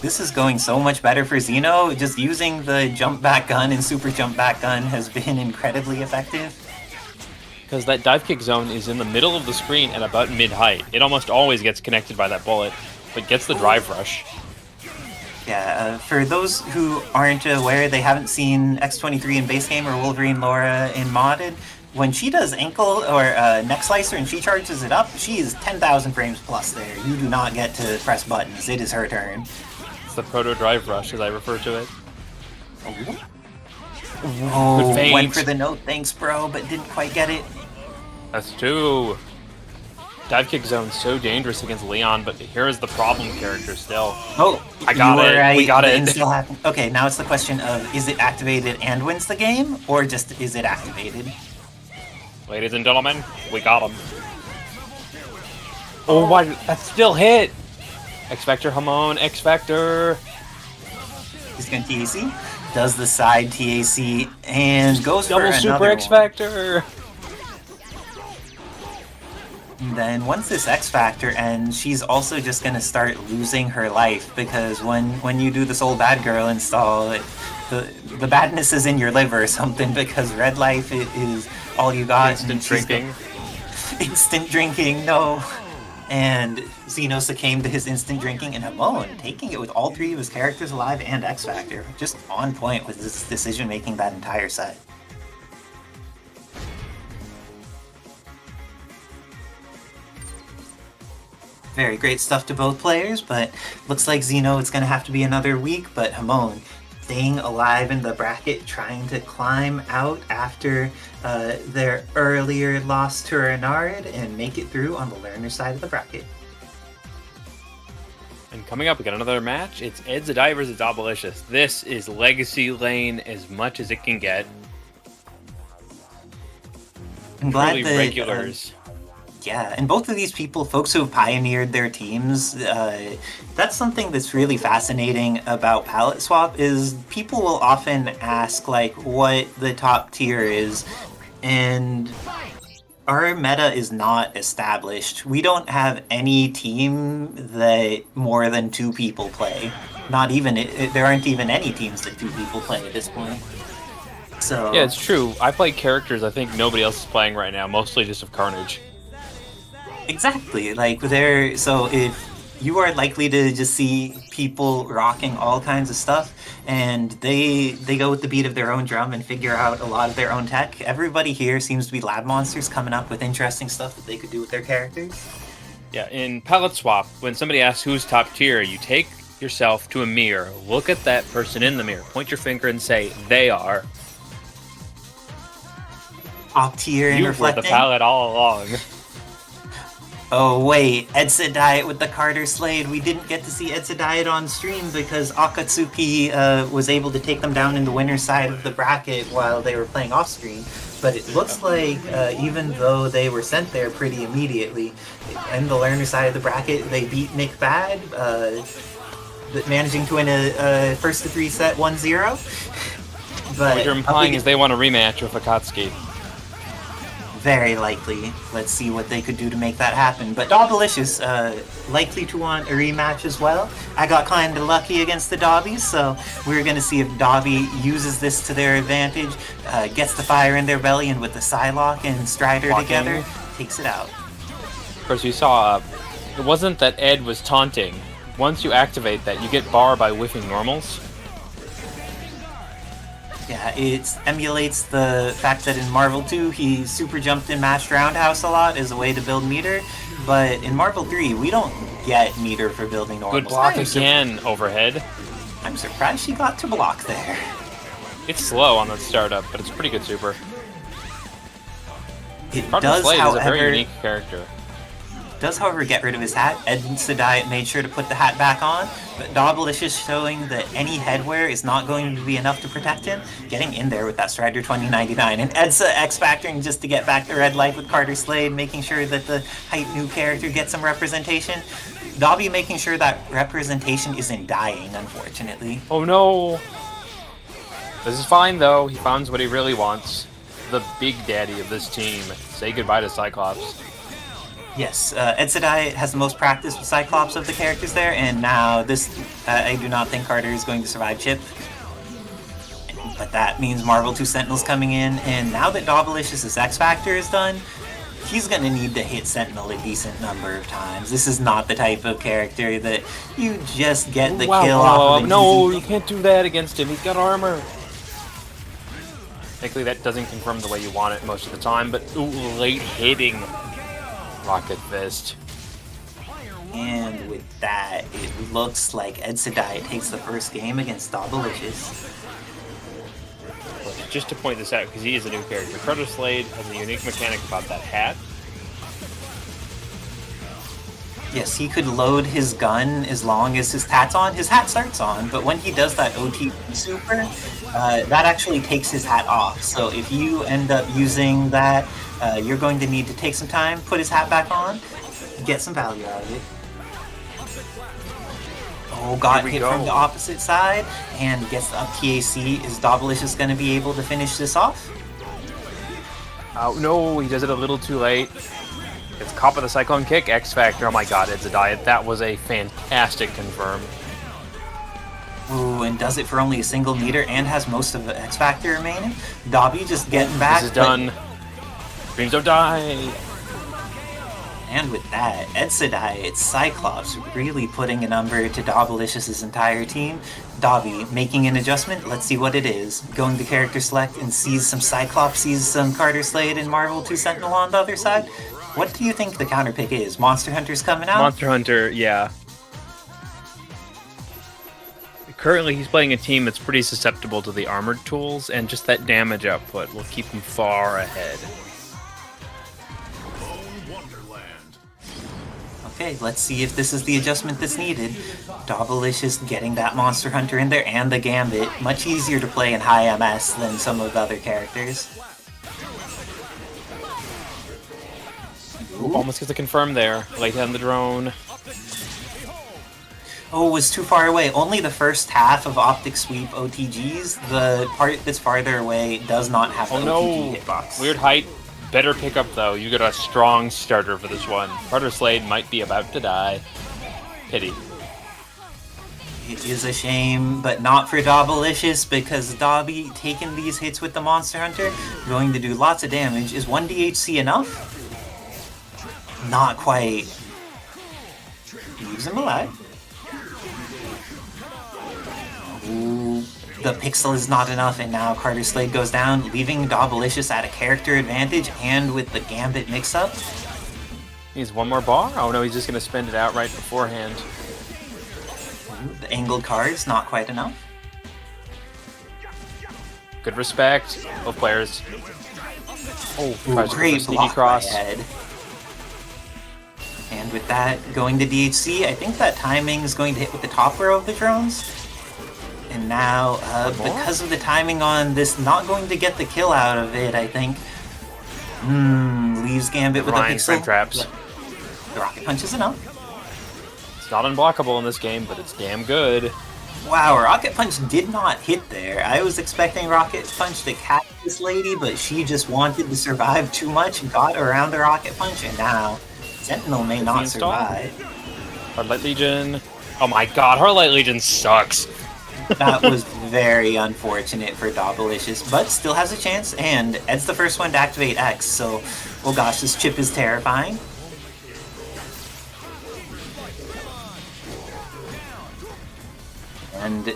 This is going so much better for Zeno. Just using the jump back gun and super jump back gun has been incredibly effective. Because that dive kick zone is in the middle of the screen at about mid-height. It almost always gets connected by that bullet, but gets the drive rush. Yeah, for those who aren't aware, they haven't seen X23 in base game or Wolverine Laura in modded. When she does ankle or neck slicer and she charges it up, she is 10,000 frames plus there. You do not get to press buttons. It is her turn. It's the proto drive rush, as I refer to it. Oh, feint. went for the note, thanks bro, but didn't quite get it. That's 2. Dive kick zone's so dangerous against Leon, but here is the problem character still. Oh, I got you were it. right. We got The it. insta happened. Okay, now it's the question of, is it activated and wins the game, or just is it activated? Ladies and gentlemen, we got him. Oh my, that still hit! X-Factor, Homone, X-Factor. He's going to TAC, does the side TAC, and goes Double for super another one. X-Factor. And then once this X Factor ends, she's also just gonna start losing her life, because when you do this old bad girl install, the badness is in your liver or something, because red life is all you got. Instant drinking. Instant drinking, no. And Zeno succumbed to his instant drinking, and Homone taking it with all 3 of his characters alive and X Factor. Just on point with this decision making that entire set. Very great stuff to both players, but looks like Zeno, it's going to have to be another week, but Homone staying alive in the bracket, trying to climb out after their earlier loss to Renard and make it through on the learner side of the bracket. And coming up, we got another match. It's Edzadai versus Dolicious. This is Legacy Lane as much as it can get. I'm glad Truly that, regulars. Yeah, and both of these people, folks who have pioneered their teams, that's something that's really fascinating about Palette Swap, is people will often ask, like, what the top tier is, and our meta is not established. We don't have any team that more than 2 people play. Not even, there aren't even any teams that 2 people play at this point. So Yeah, it's true. I play characters I think nobody else is playing right now, mostly just of Carnage. Exactly, like so if you are likely to just see people rocking all kinds of stuff, and they go with the beat of their own drum and figure out a lot of their own tech. Everybody here seems to be lab monsters coming up with interesting stuff that they could do with their characters. Yeah, in Palette Swap, when somebody asks who's top tier, you take yourself to a mirror, look at that person in the mirror, point your finger and say, they are. Top tier and You were reflecting. the palette all along. Oh wait, Edsa Diet with the Carter Slade. We didn't get to see Edsa Diet on stream because Akatsuki was able to take them down in the winner's side of the bracket while they were playing off screen. But it looks like even though they were sent there pretty immediately, in the learner side of the bracket, they beat Nick Bad, managing to win a first to 3 set 1-0. But What you're implying is they want a rematch with Akatsuki. very likely. Let's see what they could do to make that happen. But Dolicious, likely to want a rematch as well. I got kind of lucky against the Dobbies, so we're going to see if Dobby uses this to their advantage, gets the fire in their belly, and with the Psylocke and Strider Blocking. together, takes it out. Of course, you saw, it wasn't that Ed was taunting. Once you activate that, you get bar by whiffing normals. Yeah, it emulates the fact that in Marvel 2, he super jumped and mashed Roundhouse a lot as a way to build meter, but in Marvel 3, we don't get meter for building normals. Good block I'm again, overhead. I'm surprised she got to block there. It's slow on the startup, but it's pretty good super. It Carter does, Slade is a very however, unique character. get rid of his hat. Ed Diet made sure to put the hat back on, but Dolicious showing that any headwear is not going to be enough to protect him, getting in there with that Strider 2099, and Edsa X-Factoring just to get back to red life with Carter Slade, making sure that the hype new character gets some representation. Dobby making sure that representation isn't dying, unfortunately. Oh no! This is fine though, he finds what he really wants. The big daddy of this team. Say goodbye to Cyclops. Yes, Edsa Diet has the most practice with Cyclops of the characters there, and now this, I do not think Carter is going to survive Chip. But that means Marvel 2 Sentinels coming in, and now that Dolicious' X-Factor is done, he's going to need to hit Sentinel a decent number of times. This is not the type of character that you just get the kill off of an no, easy you can't do that against him, he's got armor. Thankfully that doesn't confirm the way you want it most of the time, but ooh, late hitting Rocket Fist. And with that, it looks like Edsa Diet takes the first game against Dolicious. just to point this out, because he is a new character, Proto Slade has a unique mechanic about that hat. Yes, he could load his gun as long as his hat's on. His hat starts on, but when he does that OT super, that actually takes his hat off. So if you end up using that, you're going to need to take some time, put his hat back on, get some value out of it. Oh, got hit from the opposite side, and gets the up TAC. Is Dolicious going to be able to finish this off? Oh no, he does it a little too late. It's caught with a Cyclone Kick, X Factor. Oh my god, it's a diet. That was a fantastic confirm. Ooh, and does it for only a single meter and has most of the X Factor remaining. Dobby just getting back. This is done. Dreams don't die. And with that, Diet, Cyclops really putting a number to Dobilicious's entire team. Dobby making an adjustment. Let's see what it is. Going to character select and sees some Cyclops, sees some Carter Slade and Marvel 2 Sentinel on the other side. What do you think the counter pick is? Monster Hunter's coming out? Monster Hunter, yeah. Currently, he's playing a team that's pretty susceptible to the armored tools, and just that damage output will keep him far ahead. Okay, let's see if this is the adjustment that's needed. Dobilicious getting that Monster Hunter in there and the Gambit. Much easier to play in high MS than some of the other characters. Ooh, almost gets a confirm there. Late on the drone. Oh, it was too far away. Only the first half of Optic Sweep OTGs. The part that's farther away does not have the OTG hitbox. Weird height. Better pickup though. You got a strong starter for this one. Carter Slade might be about to die. Pity. It is a shame, but not for Dobilicious, because Dobby taking these hits with the Monster Hunter, going to do lots of damage. Is 1 DHC enough? Not quite. Leaves him alive. Ooh, the pixel is not enough, and now Carter Slade goes down, leaving Dobilicious at a character advantage, and with the Gambit mix-up. Needs one more bar? Oh no, he's just going to spend it out right beforehand. Ooh, the angled cards, not quite enough. Good respect, both players. Oh, Ooh, great sneaky block cross. by Ed. And with that, going to DHC, I think that timing is going to hit with the top row of the drones. And now, because of the timing on this, not going to get the kill out of it, I think. Leaves Gambit with a pixel. Frame traps. The Rocket Punch is enough. It's not unblockable in this game, but it's damn good. Wow, Rocket Punch did not hit there. I was expecting Rocket Punch to catch this lady, but she just wanted to survive too much and got around the Rocket Punch, and now Sentinel may not survive. Hardlight Legion. Oh my god, Hardlight Legion sucks. That was very unfortunate for Dobilicious, but still has a chance, and Ed's the first one to activate X, so, oh gosh, this chip is terrifying. And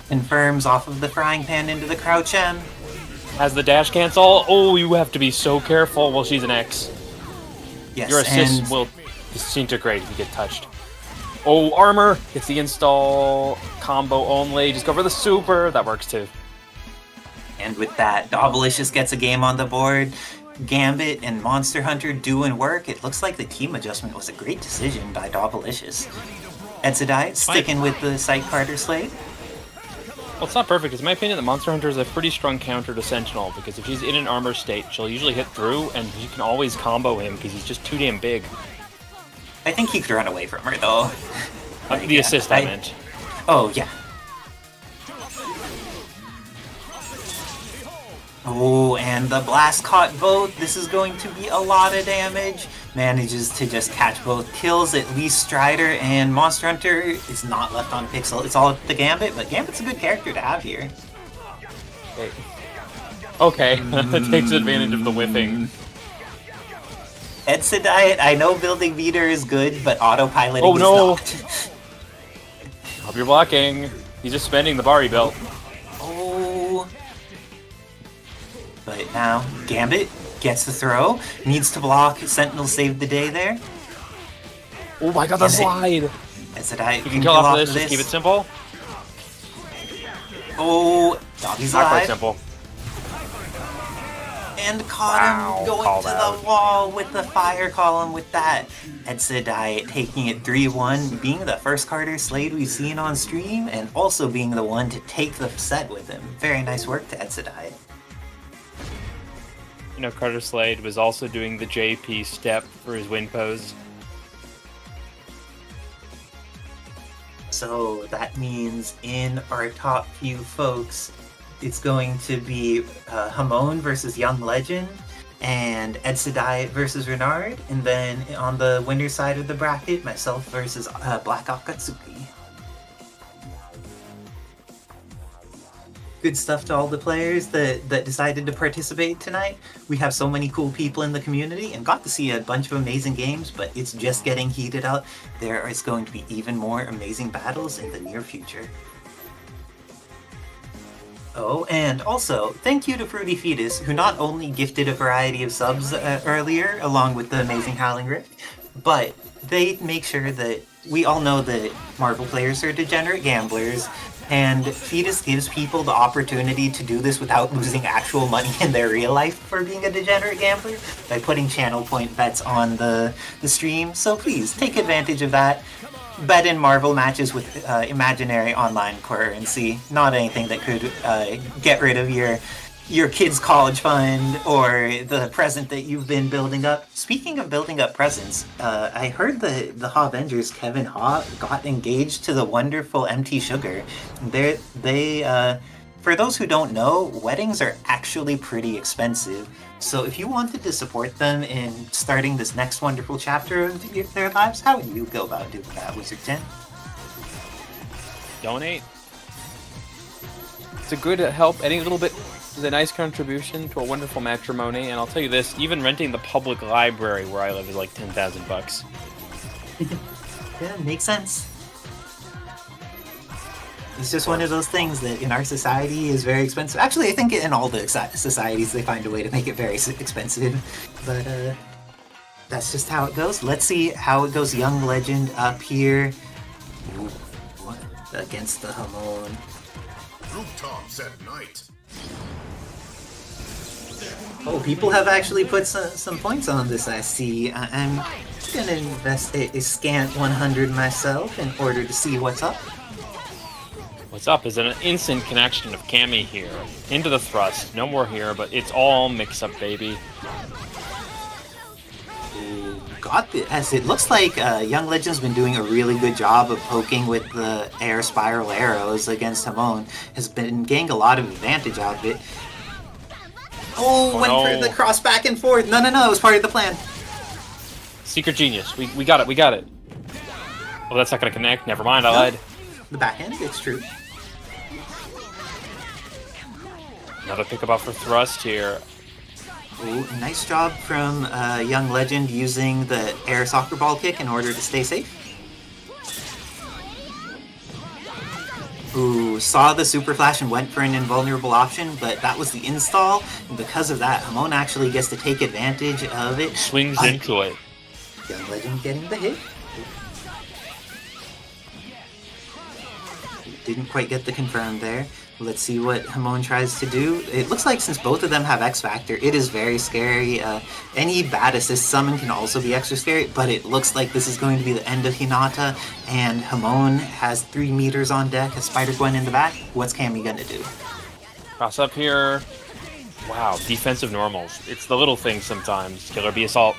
confirms off of the frying pan into the crouch M. Has the dash cancel. Oh, you have to be so careful while she's an X. Yes, Your assist will disintegrate if you get touched. Oh, armor! It's the install combo only. Just go for the super. That works too. And with that, Dobilicious gets a game on the board. Gambit and Monster Hunter doing work. It looks like the team adjustment was a great decision by Dobilicious. Diet sticking with the Sight Carter Slade. Well, it's not perfect. It's my opinion that Monster Hunter is a pretty strong counter to Sentinel, because if she's in an armor state, she'll usually hit through, and you can always combo him because he's just too damn big. I think he could run away from her, though. The assist, I meant. Oh, yeah. Oh, and the blast caught both. This is going to be a lot of damage. Manages to just catch both kills. At least Strider and Monster Hunter is not left on pixel. It's all the Gambit, but Gambit's a good character to have here. Okay, it takes advantage of the whiffing. Diet, I know building meter is good, but autopiloting is not. Hope you're blocking. He's just spending the bar he built. Oh. But now, Gambit gets the throw. Needs to block. Sentinel saved the day there. Oh my god, the slide! Diet You can kill off this, just keep it simple. Oh, Dobby's Not alive. quite simple. And caught Wow, him going called to out. the wall with the fire column with that. Edsadai taking it 3-1, being the first Carter Slade we've seen on stream, and also being the one to take the set with him. Very nice work to Edsadai. You know, Carter Slade was also doing the JP step for his win pose. So that means in our top few folks, it's going to be Homone versus Young Legend, and Edsadai versus Renard, and then on the winner's side of the bracket, myself versus Black Akatsuki. Good stuff to all the players that decided to participate tonight. We have so many cool people in the community and got to see a bunch of amazing games, but it's just getting heated up. There is going to be even more amazing battles in the near future. Oh, and also, thank you to Fruity Fetus, who not only gifted a variety of subs earlier, along with the amazing Howling Rift, but they make sure that we all know that Marvel players are degenerate gamblers, and Fetus gives people the opportunity to do this without losing actual money in their real life for being a degenerate gambler by putting channel point bets on the stream. So please, take advantage of that. Bet in Marvel matches with imaginary online currency, not anything that could get rid of your kid's college fund or the present that you've been building up. Speaking of building up presents, I heard the Ha Avengers Kevin Ha got engaged to the wonderful MT Sugar. For those who don't know, weddings are actually pretty expensive. So if you wanted to support them in starting this next wonderful chapter of their lives, how would you go about doing that, Wizard 10? Donate. It's a good help. Any little bit is a nice contribution to a wonderful matrimony. And I'll tell you this, even renting the public library where I live is like $10,000. Yeah, makes sense. It's just one of those things that in our society is very expensive. Actually, I think in all the societies they find a way to make it very expensive. But that's just how it goes. Let's see how it goes. Young Legend up here. Ooh, what? Against the Homone. Rooftops at night. Oh, people have actually put some points on this, I see. I'm gonna invest a scant 100 myself in order to see what's up. What's up is an instant connection of Cammy here. Into the thrust. No more here, but it's all mix-up, baby. Got the, as it looks like Young Legend's been doing a really good job of poking with the air spiral arrows against Homone. Has been getting a lot of advantage out of it. Oh, went for the cross back and forth. No, it was part of the plan. Secret genius. We got it, we got it. Oh, that's not gonna connect. Never mind, I lied. The backhand, it's true. Another pickup off for thrust here. Ooh, nice job from Young Legend using the air soccer ball kick in order to stay safe. Ooh, saw the super flash and went for an invulnerable option, but that was the install, and because of that, Homone actually gets to take advantage of it. Swings into it. Young Legend getting the hit. Didn't quite get the confirm there. Let's see what Homone tries to do. It looks like since both of them have X Factor, it is very scary. Any bad assist summon can also be extra scary, but it looks like this is going to be the end of Hinata, and Homone has 3 meters on deck, a Spider-Gwen in the back. What's Cammy gonna do? Cross up here. Wow, defensive normals. It's the little things sometimes. Killer Bee Assault.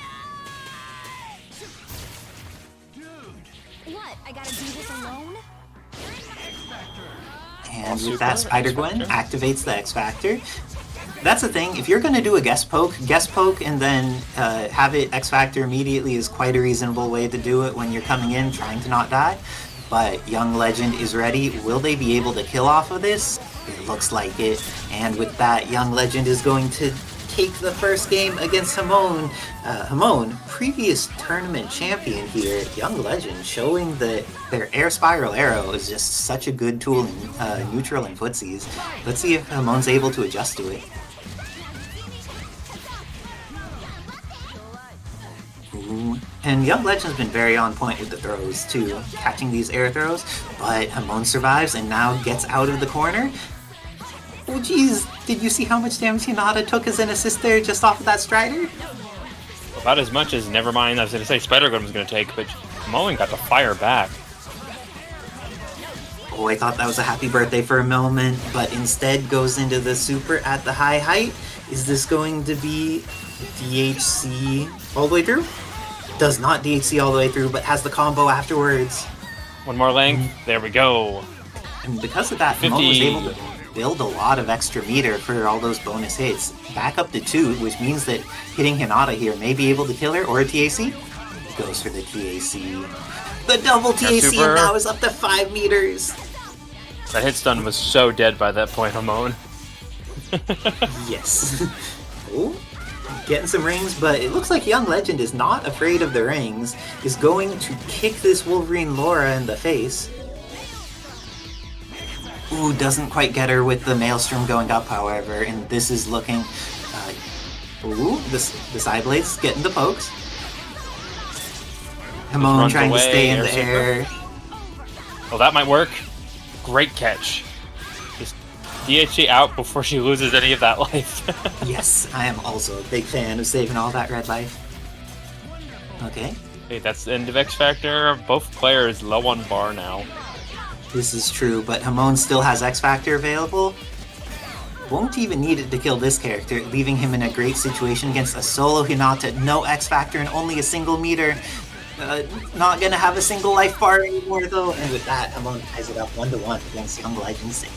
What? I gotta do this alone? And with that, Spider-Gwen activates the X Factor. That's the thing, if you're going to do a guest poke and then have it X Factor immediately is quite a reasonable way to do it when you're coming in trying to not die. But Young Legend is ready. Will they be able to kill off of this? It looks like it. And with that, Young Legend is going to take the first game against Homone. Homone, previous tournament champion here. Young Legend showing that their air spiral arrow is just such a good tool in neutral and footsies. Let's see if Homone's able to adjust to it. Ooh. And Young Legend's been very on point with the throws too, catching these air throws, but Homone survives and now gets out of the corner. Oh jeez, did you see how much damage Hinata took as an assist there just off of that Strider? About as much as, never mind, I was going to say Spider-Gun was going to take, but Homone got the fire back. Oh, I thought that was a happy birthday for a moment, but instead goes into the super at the high height. Is this going to be DHC all the way through? Does not DHC all the way through, but has the combo afterwards. One more length. There we go. And because of that, Homone was able to build a lot of extra meter for all those bonus hits. Back up to 2, which means that hitting Hinata here may be able to kill her, or a TAC. Goes for the TAC. The double TAC and now is up to 5 meters. That hit stun was so dead by that point, Homone. Yes. Oh, getting some rings, but it looks like Young Legend is not afraid of the rings. Is going to kick this Wolverine Laura in the face. Ooh, doesn't quite get her with the Maelstrom going up, however, and this is looking... ooh, the side blades getting the pokes. Homone trying to stay in the air. Oh, that might work. Great catch. Just DHC out before she loses any of that life. Yes, I am also a big fan of saving all that red life. Okay. Hey, that's the end of X Factor. Both players low on bar now. This is true, but Homone still has X Factor available. Won't even need it to kill this character, leaving him in a great situation against a solo Hinata, no X Factor and only a single meter. Not gonna have a single life bar anymore though, and with that, Homone ties it up 1-1 against Young Legend.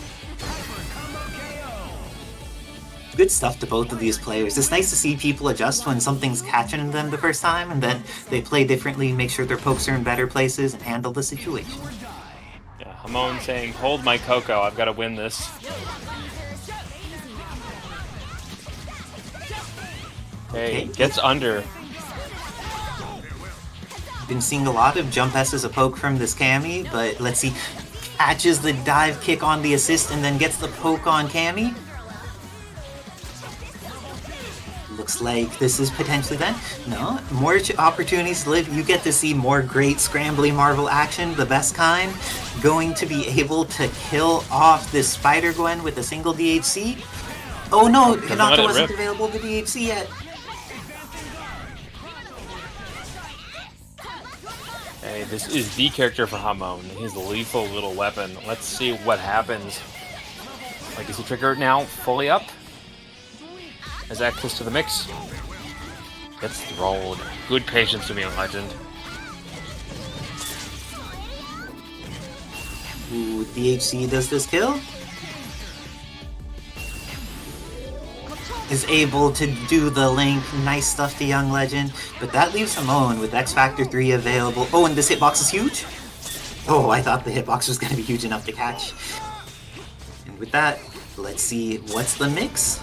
Good stuff to both of these players. It's nice to see people adjust when something's catching them the first time, and then they play differently, make sure their pokes are in better places, and handle the situation. Yeah, Homone saying, hold my Coco, I've got to win this. Okay, gets under. Been seeing a lot of jump S as a poke from this Cammy, but let's see. Catches the dive kick on the assist and then gets the poke on Cammy. Looks like this is potentially then. No, more opportunities to live. You get to see more great scrambly Marvel action, the best kind. Going to be able to kill off this Spider-Gwen with a single DHC. Oh no, Hinata wasn't available to DHC yet. Hey, this is the character for Homone. His lethal little weapon. Let's see what happens. Like, is he triggered now? Fully up? Has access to the mix. Gets rolled. Good patience to me, Legend. Ooh, DHC does this kill? Is able to do the link, nice stuff to Young Legend, but that leaves Homone with X Factor 3 available. Oh, and this hitbox is huge? Oh, I thought the hitbox was going to be huge enough to catch. And with that, let's see, what's the mix?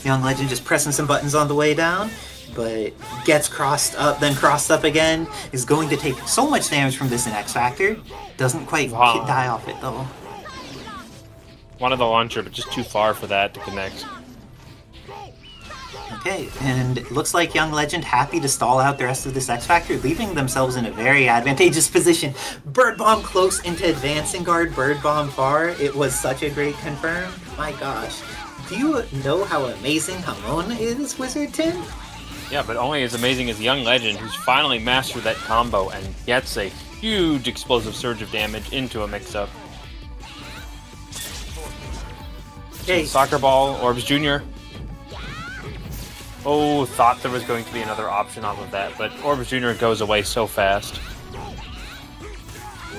Young Legend just pressing some buttons on the way down, but gets crossed up, then crossed up again, is going to take so much damage from this in X Factor. Doesn't quite die off it though. Wanted the launcher, but just too far for that to connect. Okay, and it looks like Young Legend happy to stall out the rest of this X Factor, leaving themselves in a very advantageous position. Bird Bomb close into advancing guard, Bird Bomb far. It was such a great confirm. My gosh. Do you know how amazing Homone is, Wizard Tim? Yeah, but only as amazing as Young Legend, who's finally mastered that combo and gets a huge explosive surge of damage into a mix-up. Okay. Soccer ball, Orbs Jr. Oh, thought there was going to be another option off of that, but Orbs Jr. goes away so fast.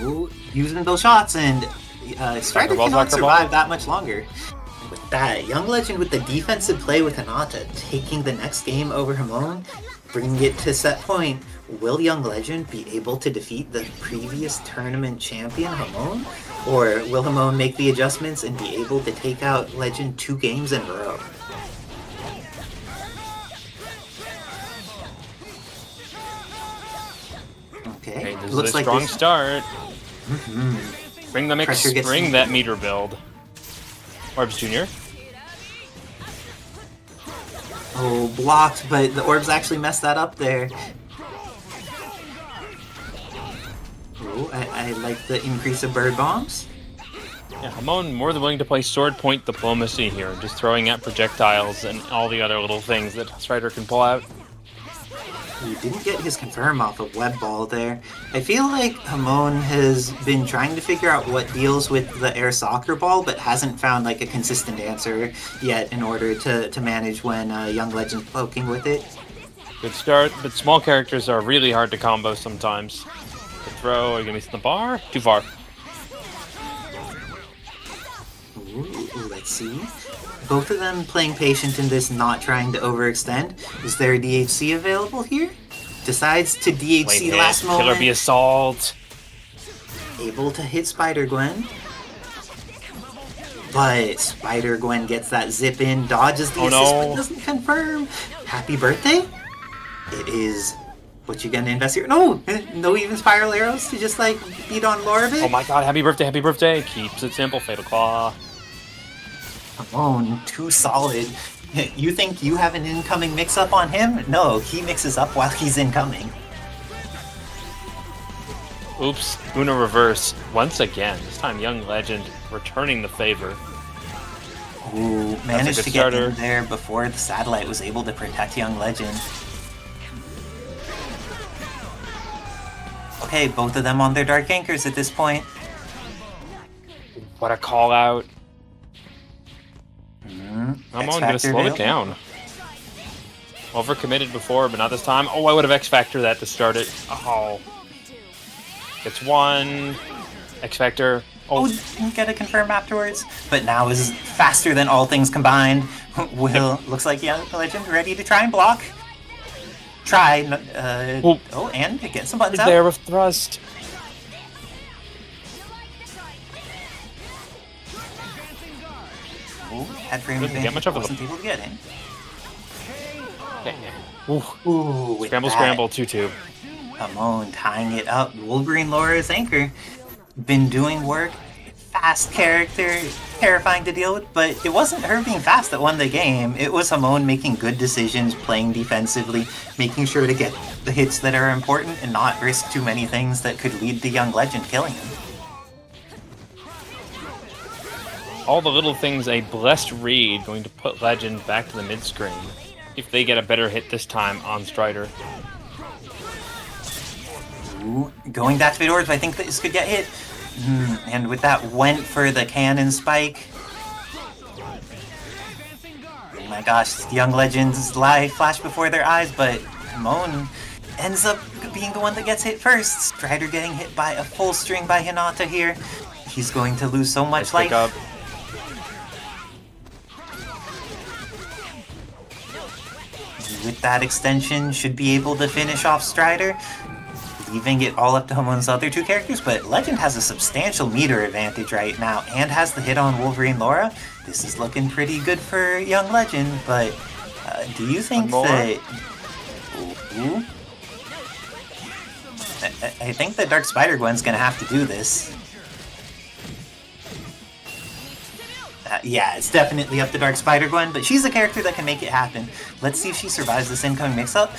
Ooh, using those shots, and Strider cannot survive that much longer. With that, Young Legend with the defensive play with Hinata, taking the next game over Homone, bringing it to set point. Will Young Legend be able to defeat the previous tournament champion, Homone? Or will Homone make the adjustments and be able to take out Legend 2 games in a row? Okay, This looks is a like strong this... start. Mm-hmm. Bring the mix, bring that meter build. Orbs Jr. Oh, blocked, but the orbs actually messed that up there. Oh, I like the increase of bird bombs. Yeah, Homone more than willing to play sword point diplomacy here, just throwing out projectiles and all the other little things that Strider can pull out. He didn't get his confirm off of Web Ball there. I feel like Homone has been trying to figure out what deals with the air soccer ball, but hasn't found like a consistent answer yet in order to manage when Young Legend's poking with it. Good start, but small characters are really hard to combo sometimes. The throw, are you gonna miss the bar? Too far. Ooh, let's see. Both of them playing patient in this, not trying to overextend. Is there a DHC available here? Decides to DHC Late hit, last moment. Killer Bee Assault. Able to hit Spider-Gwen. But Spider-Gwen gets that zip in, dodges the assist, but doesn't confirm. Happy birthday? It is... What you gonna invest here? No! No even spiral arrows to just like beat on Lorabit? Oh my god, happy birthday, happy birthday. Keeps it simple, Fatal Claw. Homone, too solid. You think you have an incoming mix-up on him? No, he mixes up while he's incoming. Oops, Uno reverse. Once again, this time Young Legend returning the favor. Ooh, managed good to get starter. in there before the satellite was able to protect Young Legend. Okay, both of them on their Dark Anchors at this point. What a call out. Mm, I'm on gonna slow it down. Overcommitted before, but not this time. Oh, I would have X Factor that to start it. Oh. It's one. X Factor. Oh, Oh, didn't get a confirm afterwards. But now is faster than all things combined. Will, looks like Young Legend ready to try and block. Try, oh, and get some buttons out. there with thrust. Ooh, head frame Doesn't get advantage, much of a- wasn't able to get in. Okay. Ooh. Ooh, with Scramble, that, scramble, 2-2. Homone tying it up. Wolverine Laura's anchor. Been doing work. Fast character, terrifying to deal with, but it wasn't her being fast that won the game. It was Homone making good decisions, playing defensively, making sure to get the hits that are important and not risk too many things that could lead to Young Legend killing him. All the little things, a blessed read going to put Legend back to the mid-screen. If they get a better hit this time on Strider. Ooh, going back to the doors, but I think this could get hit. And with that, went for the cannon spike. Oh my gosh, Young Legend's life flashed before their eyes, but Homone ends up being the one that gets hit first. Strider getting hit by a full string by Hinata here. He's going to lose so much Nice pick life. up. With that extension, should be able to finish off Strider, leaving it all up to Homone's other two characters, but Legend has a substantial meter advantage right now and has the hit on Wolverine Laura. This is looking pretty good for Young Legend, but do you think One more? that... Ooh. I think that Dark Spider-Gwen's gonna have to do this. Yeah, it's definitely up to Dark Spider-Gwen, but she's a character that can make it happen. Let's see if she survives this incoming mix-up.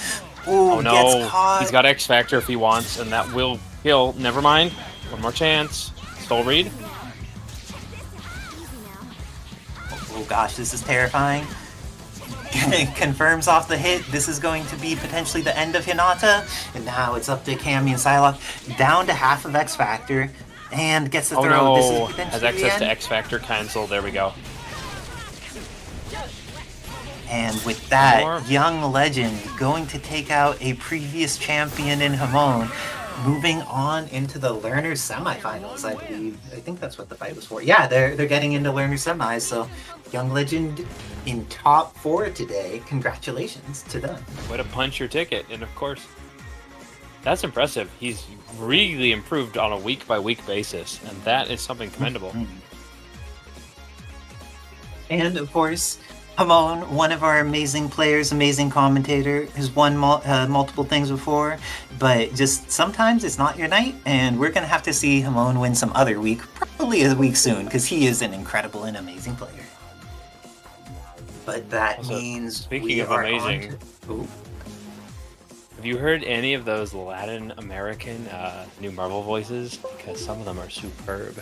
Ooh, Oh no, gets caught. he's got X Factor if he wants, and that will kill. Never mind. One more chance. Soul read. Oh gosh, this is terrifying. Confirms off the hit. This is going to be potentially the end of Hinata. And now it's up to Cammy and Psylocke. Down to half of X Factor. And gets the Oh throw. This is no, potentially has the access end. to X Factor cancel. There we go. And with that, More. Young Legend going to take out a previous champion in Homone. Moving on into the Learners semifinals, I believe. I think that's what the fight was for. Yeah, they're getting into Learners semis, so Young Legend in top 4 today. Congratulations to them. Way to punch your ticket, and of course, that's impressive. He's really improved on a week-by-week basis, and that is something commendable. And of course, Homone, one of our amazing players, amazing commentator, has won multiple things before, but just sometimes it's not your night, and we're going to have to see Homone win some other week, probably a week soon, because he is an incredible and amazing player. But that Also, means speaking we of are amazing, Ooh. have you heard any of those Latin American new Marvel voices? Because some of them are superb.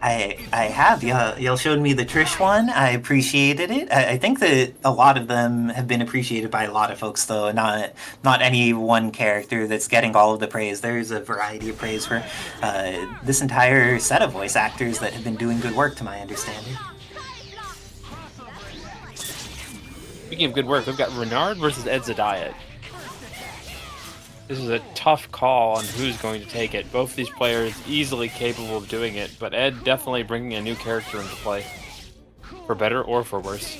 I have. Y'all showed me the Trish one. I appreciated it. I think that a lot of them have been appreciated by a lot of folks, though. Not any one character that's getting all of the praise. There's a variety of praise for this entire set of voice actors that have been doing good work, to my understanding. Speaking of good work, we've got Renard versus Ed Zadiat. This is a tough call on who's going to take it. Both of these players easily capable of doing it, but Ed definitely bringing a new character into play. For better or for worse.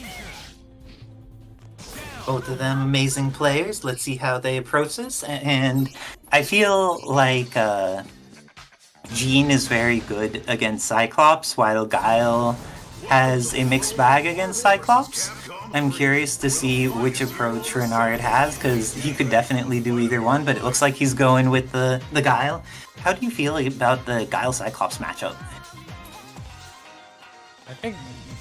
Both of them amazing players. Let's see how they approach this. And I feel like Jean is very good against Cyclops, while Guile has a mixed bag against Cyclops. I'm curious to see which approach Renard has, because he could definitely do either one, but it looks like he's going with the Guile. How do you feel about the Guile-Cyclops matchup? I think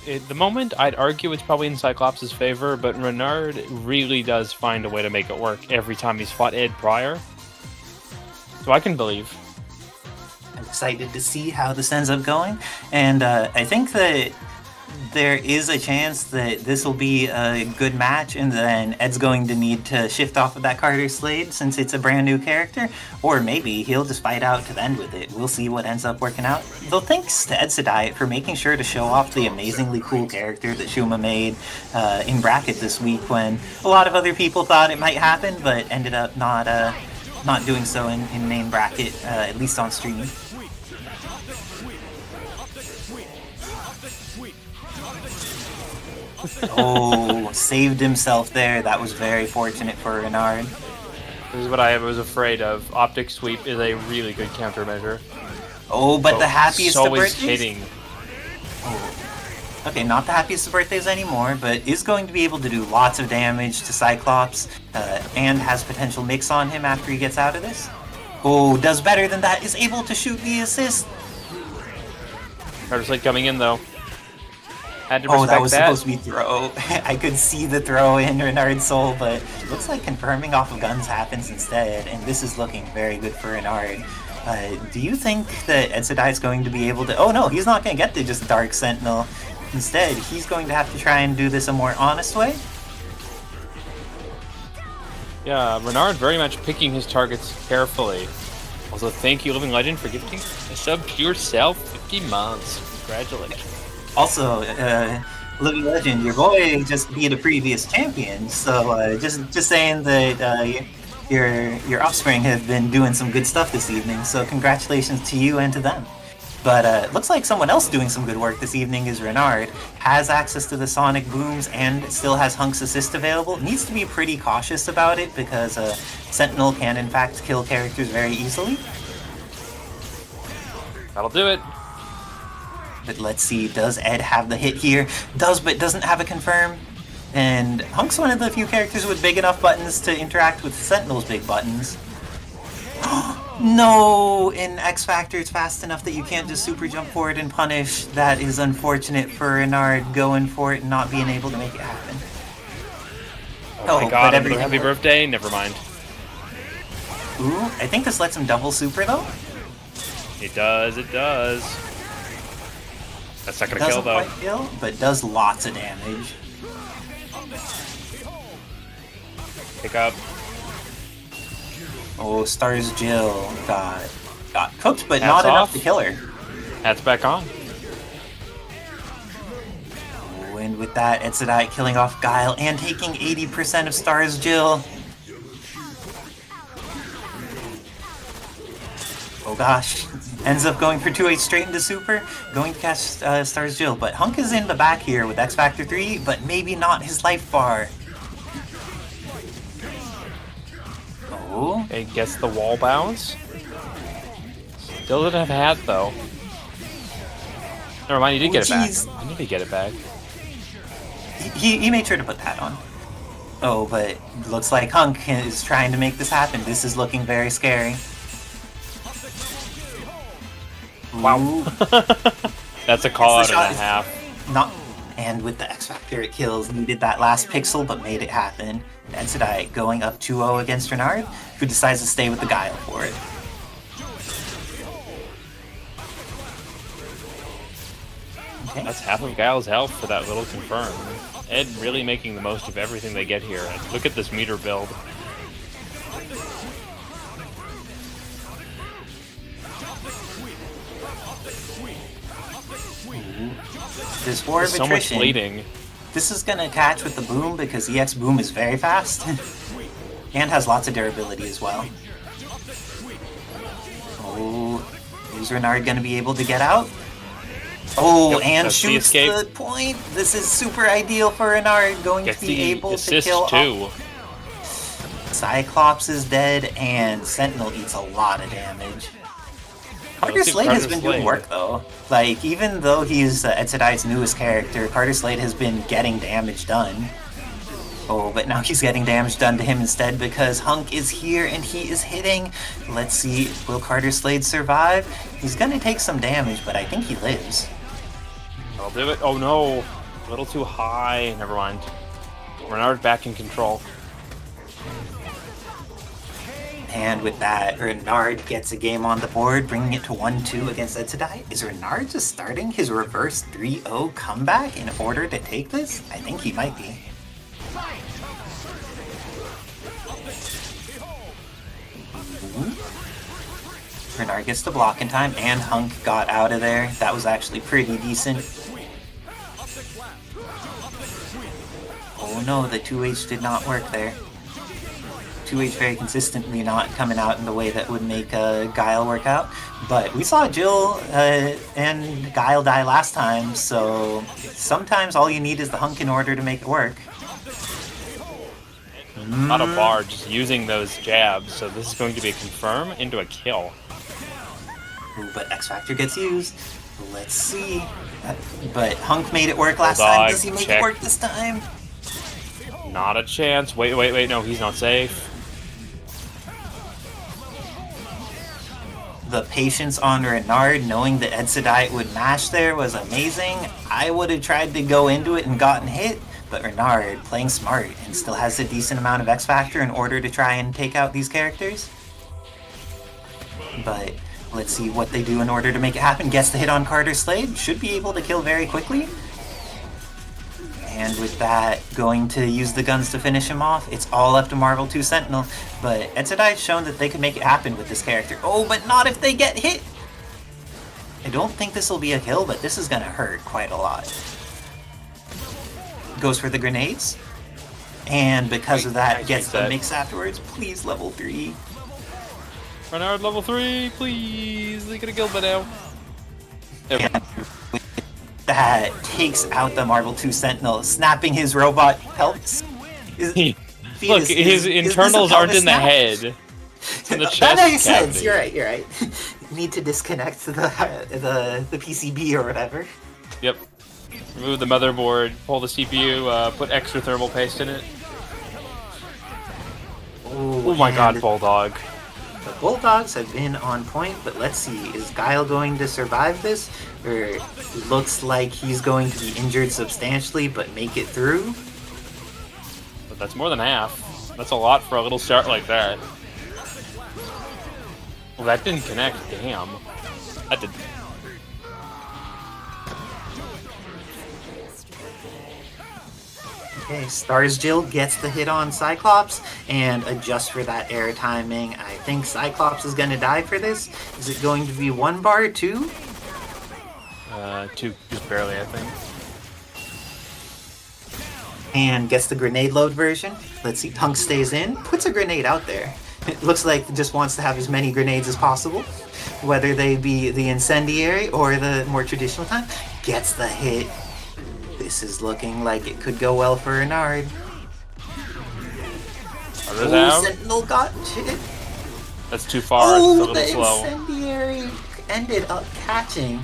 at the moment I'd argue it's probably in Cyclops' favor, but Renard really does find a way to make it work every time he's fought Ed prior. So I can believe. I'm excited to see how this ends up going, and I think that there is a chance that this will be a good match, and then Ed's going to need to shift off of that Carter Slade since it's a brand new character, or maybe he'll just fight out to the end with it. We'll see what ends up working out. Though thanks to Ed Zadiat for making sure to show off the amazingly cool character that Shuma made in bracket this week, when a lot of other people thought it might happen, but ended up not doing so in main bracket, at least on stream. Oh, saved himself there. That was very fortunate for Renard. This is what I was afraid of. Optic Sweep is a really good countermeasure. Oh, but the happiest so of is birthdays? hitting. Oh. Okay, not the happiest of birthdays anymore, but is going to be able to do lots of damage to Cyclops, and has potential mix on him after he gets out of this. Oh, does better than that, is able to shoot the assist. Carter Slade coming in though. Had to Oh, respect that was supposed to be throw. I could see the throw in Renard's soul, but looks like confirming off of guns happens instead, and this is looking very good for Renard. Do you think that Ed Zadiat is going to be able to... Oh no, he's not going to get to just Dark Sentinel. Instead, he's going to have to try and do this a more honest way. Yeah, Renard very much picking his targets carefully. Also, thank you, Living Legend, for gifting a sub to yourself 50 months. Congratulations. Also, Living Legend, your boy just beat a previous champion, so just saying that your offspring have been doing some good stuff this evening, so congratulations to you and to them. But looks like someone else doing some good work this evening is Renard. Has access to the Sonic Booms and still has Hunk's Assist available. Needs to be pretty cautious about it because Sentinel can in fact kill characters very easily. That'll do it. But let's see, does Ed have the hit here? Does, but doesn't have a confirm. And Hunk's one of the few characters with big enough buttons to interact with Sentinel's big buttons. No! In X Factor, it's fast enough that you can't just super jump forward and punish. That is unfortunate for Renard going for it and not being able to make it happen. Oh my god, another happy birthday? Never mind. Ooh, I think this lets him double super though. It does, it does. That's not gonna kill though. Doesn't quite kill, but does lots of damage. Pick up. Oh, Stars Jill got cooked, but Hats not enough off. to kill her. Hats back on. Oh, and with that, Ed Zadiat killing off Guile and taking 80% of Stars Jill. Oh gosh, ends up going for 2-8 straight into super, going to cast Stars Jill, but Hunk is in the back here with X Factor 3, but maybe not his life bar. Oh. It gets the wall bounce. Still doesn't have a hat though. Never mind, he did get it back. I knew he'd get it back. He made sure to put that on. Oh, but looks like Hunk is trying to make this happen. This is looking very scary. Wow. That's a call out and a half. Not, and with the X Factor it kills. Needed that last pixel, but made it happen. Ed Zadiat going up 2-0 against Renard, who decides to stay with the Guile for it. That's half of Guile's health for that little confirm. Ed really making the most of everything they get here. And look at this meter build. This war of So much attrition. bleeding. This is gonna catch with the boom because EX boom is very fast and has lots of durability as well. Oh, is Renard gonna be able to get out? Oh, Yep, and that's the shoots escape. the point. This is super ideal for Renard, going Gets to be the able to assist kill. too. Cyclops is dead, and Sentinel eats a lot of damage. Carter Let's see Slade has Carter been doing Slade. work though. Like, even though he's Etsudaite's newest character, Carter Slade has been getting damage done. Oh, but now he's getting damage done to him instead because Hunk is here and he is hitting. Let's see, will Carter Slade survive? He's gonna take some damage, but I think he lives. I'll do it. Oh no. A little too high. Never mind. Renard back in control. And with that, Renard gets a game on the board, bringing it to 1-2 against Etsudaite. Is Renard just starting his reverse 3-0 comeback in order to take this? I think he might be. Renard gets the block in time, and Hunk got out of there. That was actually pretty decent. Oh no, the 2H did not work there. 2H very consistently not coming out in the way that would make Guile work out. But we saw Jill and Guile die last time, so sometimes all you need is the Hunk in order to make it work. Not a bar, just using those jabs. So this is going to be a confirm into a kill. Ooh, but X Factor gets used. Let's see. But Hunk made it work last Bulldog, time. Does he make check. it work this time? Not a chance. Wait. No, he's not safe. The patience on Renard, knowing that Etsudaite would mash there, was amazing. I would have tried to go into it and gotten hit, but Renard, playing smart, and still has a decent amount of X Factor in order to try and take out these characters. But let's see what they do in order to make it happen. Gets the hit on Carter Slade, should be able to kill very quickly. And with that, going to use the guns to finish him off. It's all up to Marvel 2 Sentinel, but Etsudaite's shown that they can make it happen with this character. Oh, but not if they get hit! I don't think this will be a kill, but this is gonna hurt quite a lot. Goes for the grenades, and because of that, nice gets the reset. mix afterwards. Please, level 3. Renard level 3, please. They could have killed by now. Okay. And that takes out the Marvel 2 Sentinel, snapping his robot pelvis. Look, his internals aren't in the head. It's in the chest That makes cavity. sense. You're right. Need to disconnect the PCB or whatever. Yep. Remove the motherboard, pull the CPU, put extra thermal paste in it. Oh my god, Bulldog. The Bulldogs have been on point, but let's see. Is Guile going to survive this? Or looks like he's going to be injured substantially, but make it through? But that's more than half. That's a lot for a little start like that. Well, that didn't connect. Damn. That did. Okay, Stars Jill gets the hit on Cyclops and adjusts for that air timing. I think Cyclops is going to die for this. Is it going to be 1 bar, 2? 2, just barely, I think. And gets the grenade load version. Let's see, Hunk stays in, puts a grenade out there. It looks like it just wants to have as many grenades as possible, whether they be the incendiary or the more traditional time. Gets the hit. This is looking like it could go well for Renard. Are those out? Sentinel got hit. That's too far. It's a Oh, little the slow. incendiary ended up catching.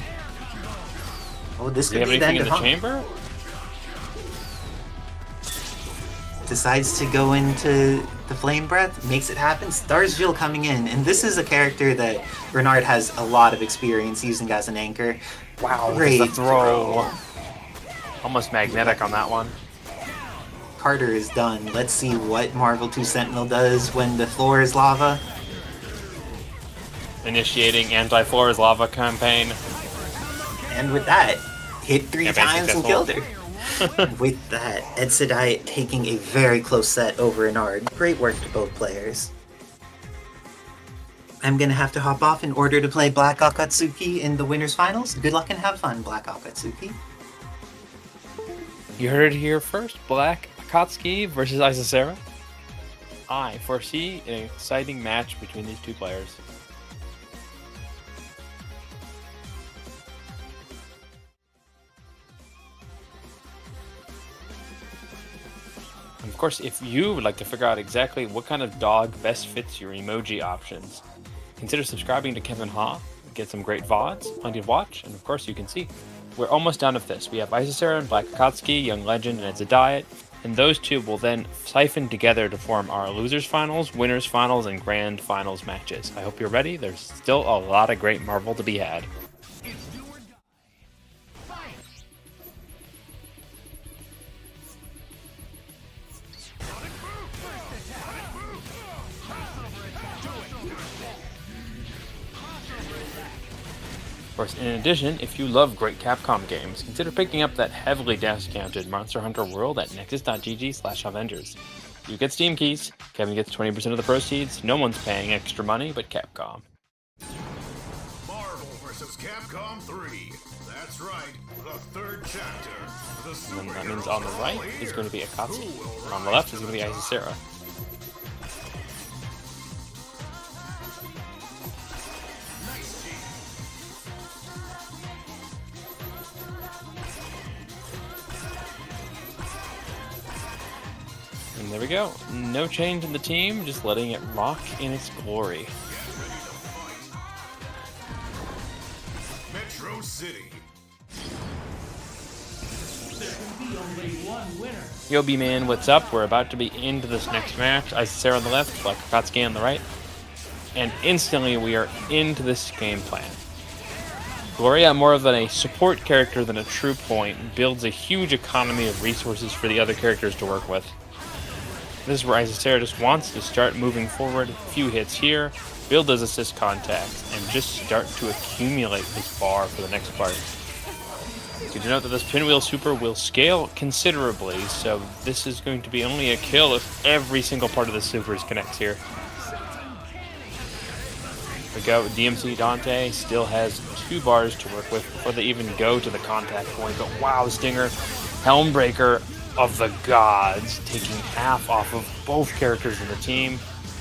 Oh, this Do you could have be the anything end in of the Hunk. chamber? Decides to go into the Flame Breath, makes it happen. Stars Jill coming in, and this is a character that Renard has a lot of experience using as an anchor. Wow, Great the throw. Almost magnetic on that one. Carter is done. Let's see what Marvel 2 Sentinel does when the floor is lava. Initiating anti-floor is lava campaign. And with that, hit 3 Yeah, been times and successful. killed her. With that, Edsadai taking a very close set over Renard. Great work to both players. I'm gonna have to hop off in order to play Black Akatsuki in the winners finals. Good luck and have fun, Black Akatsuki. You heard it here first. Black Akatsuki versus Isera. I foresee an exciting match between these two players. Of course, if you would like to figure out exactly what kind of dog best fits your emoji options, consider subscribing to Kevin Ha, get some great VODs, plenty of watch, and of course you can see. We're almost done with this. We have Isera and Black Akatsuki, Young Legend, and It's a Diet, and those two will then siphon together to form our losers finals, winners finals, and grand finals matches. I hope you're ready. There's still a lot of great Marvel to be had. It's do or die. Fight! Of course, in addition, if you love great Capcom games, consider picking up that heavily discounted Monster Hunter World at nexus.gg/Avengers. You get Steam keys, Kevin gets 20% of the proceeds, no one's paying extra money but Capcom. Marvel vs. Capcom 3. That's right, the third chapter. The And then that means on the right is going to be Akatsuki, and on the left is going to be Isera. And there we go. No change in the team, just letting it rock in its glory. Metro City. Yobi man, what's up? We're about to be into this next match. Isera on the left, Black Akatsuki on the right. And instantly we are into this game plan. Gloria, more of a support character than a true point, builds a huge economy of resources for the other characters to work with. This is where Isera just wants to start moving forward, a few hits here, build those assist contacts, and just start to accumulate this bar for the next part. Good to note that this pinwheel super will scale considerably, so this is going to be only a kill if every single part of the supers connects here. We go, DMC Dante still has 2 bars to work with before they even go to the contact point, but wow, Stinger, Helmbreaker of the gods, taking half off of both characters in the team.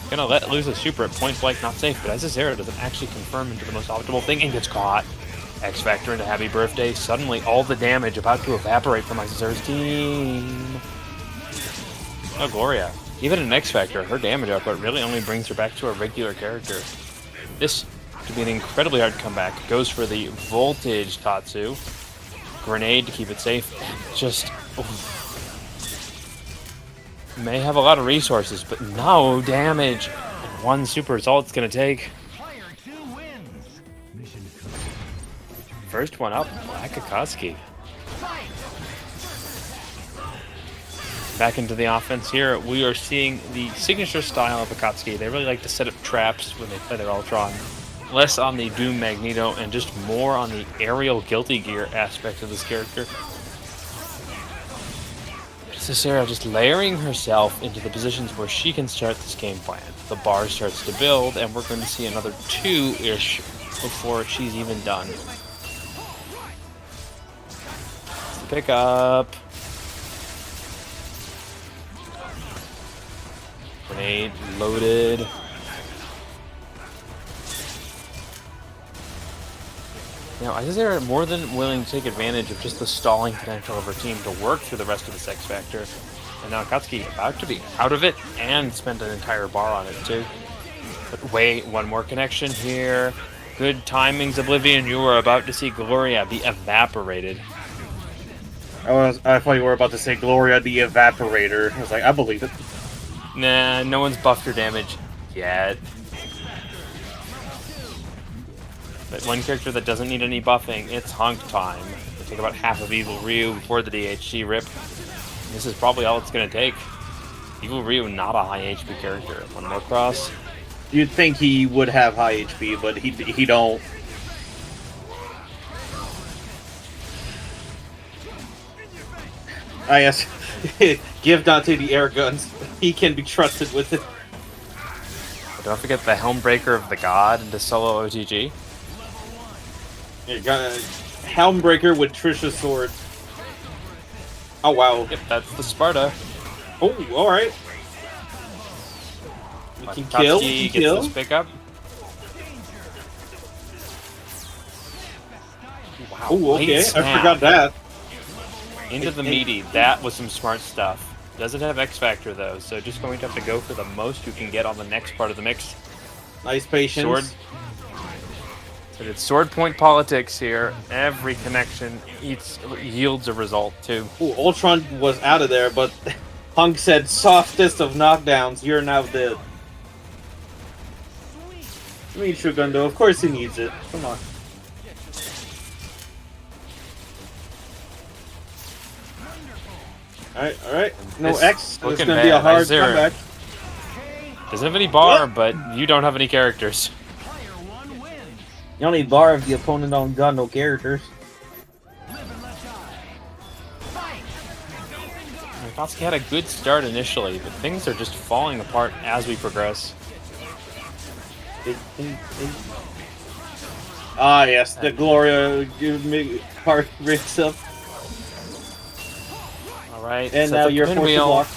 Gonna let loose a super at point blank, not safe, but Isera doesn't actually confirm into the most optimal thing and gets caught. X Factor into Happy Birthday, suddenly all the damage about to evaporate from Isera's team. Oh, Gloria. Even in X Factor, her damage output really only brings her back to a regular character. This, to be an incredibly hard comeback, goes for the Voltage Tatsu. Grenade to keep it safe. Just... oof. May have a lot of resources, but no damage. And 1 super is all it's going to take. Player 2 wins. Mission First one up, Black Akatsuki. fight! Back into the offense here, we are seeing the signature style of Akatsuki. They really like to set up traps when they play their Ultron. Less on the Doom Magneto and just more on the aerial Guilty Gear aspect of this character. Isera just layering herself into the positions where she can start this game plan. The bar starts to build, and we're going to see another 2-ish before she's even done. Pick up. Grenade loaded. Now, Isera more than willing to take advantage of just the stalling potential of her team to work through the rest of this X Factor. And now Akatsuki about to be out of it and spend an entire bar on it too. But wait, 1 more connection here. Good timings, Oblivion. You are about to see Gloria be evaporated. I thought you were about to say Gloria the Evaporator. I was like, I believe it. Nah, no one's buffed her damage yet. But one character that doesn't need any buffing, it's Hunk time. We'll take about half of Evil Ryu before the DHC rip. This is probably all it's going to take. Evil Ryu, not a high HP character. 1 more cross. You'd think he would have high HP, but he don't. I guess give Dante the air guns. He can be trusted with it. Don't forget the Helmbreaker of the God into solo OTG. You got a Helmbreaker with Trisha's sword. Oh wow. Yep, that's the Sparta. Oh, alright. We can kill. We can kill. Gets this pickup. Wow. Oh, okay. late I snap forgot that. Into the meaty. That was some smart stuff. Doesn't have X Factor though, so just going to have to go for the most you can get on the next part of the mix. Nice patience. Sword. So it's sword point politics here. Every connection yields a result too. Ooh, Ultron was out of there, but Hunk said, softest of knockdowns, you're now dead. I mean, Shogun though, of course he needs it. Come on. Alright. No This X, it's looking gonna be a bad. hard Isera comeback. doesn't have any bar, but you don't have any characters. You don't need bar if the opponent don't got no characters. Akatsuki had a good start initially, but things are just falling apart as we progress. Ah yes, the Gloria give me heart breaks up. Alright, And now you're forced to block.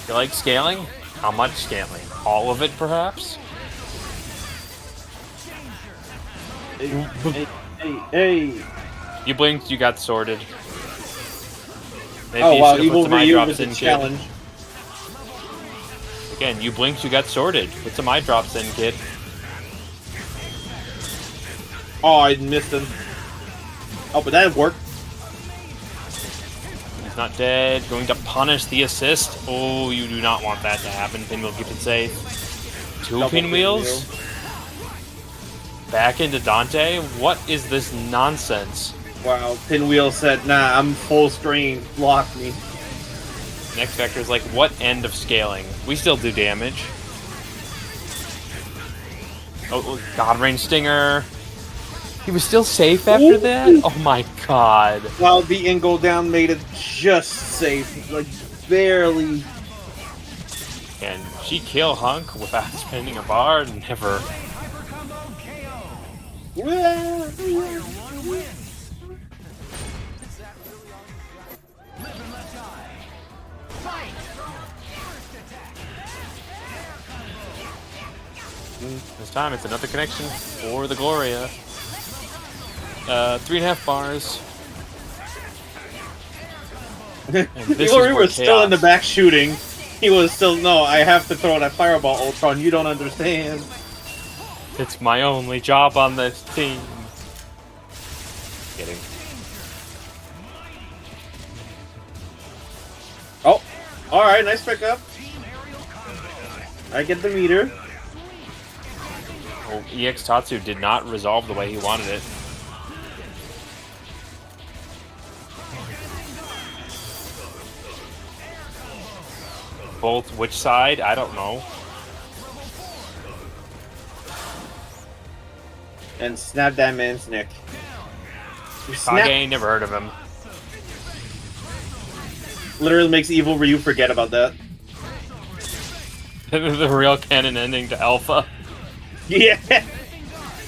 You like scaling? How much scaling? All of it, perhaps? Hey. You blinked, you got sorted. Maybe Oh you wow, should have Evil put some eye Ryu drops was a in, kid. challenge. Again, you blinked, you got sorted. Put some eye drops in, kid. Oh, I missed him. Oh, but that worked. He's not dead. Going to punish the assist. Oh, you do not want that to happen. Pinwheel keeps it safe. Two Double pinwheels. Back into Dante. What is this nonsense? Wow, Pinwheel said, nah, I'm full screen. Block me. Next vector is like, what end of scaling? We still do damage. Oh, God Range Stinger. He was still safe after that? Oh my god. Well, the angle down made it just safe. Like, barely. Can she kill Hunk without spending a bar? Never. This time it's another connection for the Gloria. 3.5 bars. Gloria was still in the back shooting. He was still, no, I have to throw that fireball, Ultron. You don't understand. It's my only job on this team. Kidding. Oh, alright, nice pickup. I get the meter. Oh, EX Tatsu did not resolve the way he wanted it. Both which side? I don't know. And snap that man's neck. You snap. Kage, never heard of him. Literally makes Evil Ryu forget about that. The real canon ending to Alpha. Yeah.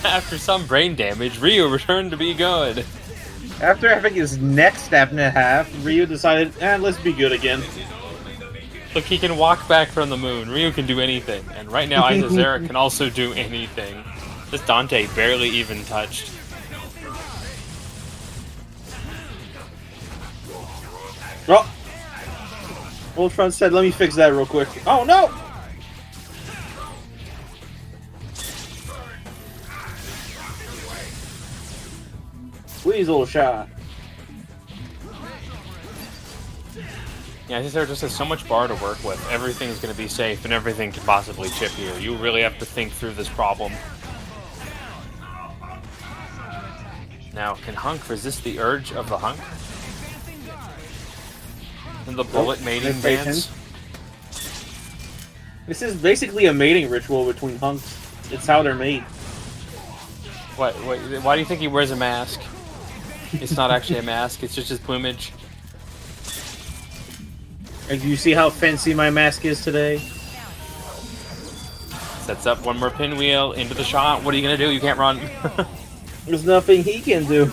After some brain damage, Ryu returned to be good. After having his neck snapped in half, Ryu decided, let's be good again. Look, he can walk back from the moon. Ryu can do anything. And right now, Isera can also do anything. This Dante barely even touched. Oh! Ultron said, let me fix that real quick. Oh, no! Weasel shot. Yeah, Isera just has so much bar to work with. Everything's going to be safe, and everything can possibly chip here. You really have to think through this problem. Now, can Hunk resist the urge of the Hunk? And the bullet mating dance? This is basically a mating ritual between Hunks. It's how they're made. What? Why do you think he wears a mask? It's not actually a mask, it's just his plumage. And do you see how fancy my mask is today? Sets up one more pinwheel into the shot. What are you gonna do? You can't run. There's nothing he can do.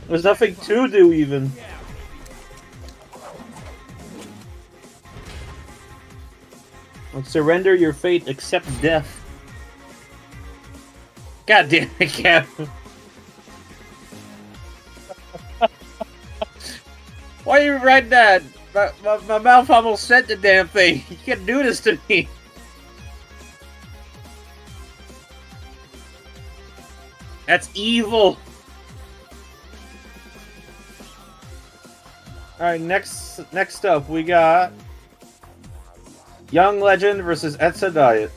There's nothing to do, even. Surrender your fate, accept death. God damn it, Cap. Why are you writing that? My mouth almost said the damn thing. You can't do this to me. That's evil. Alright, next up we got Young Legend versus Etsa Diet.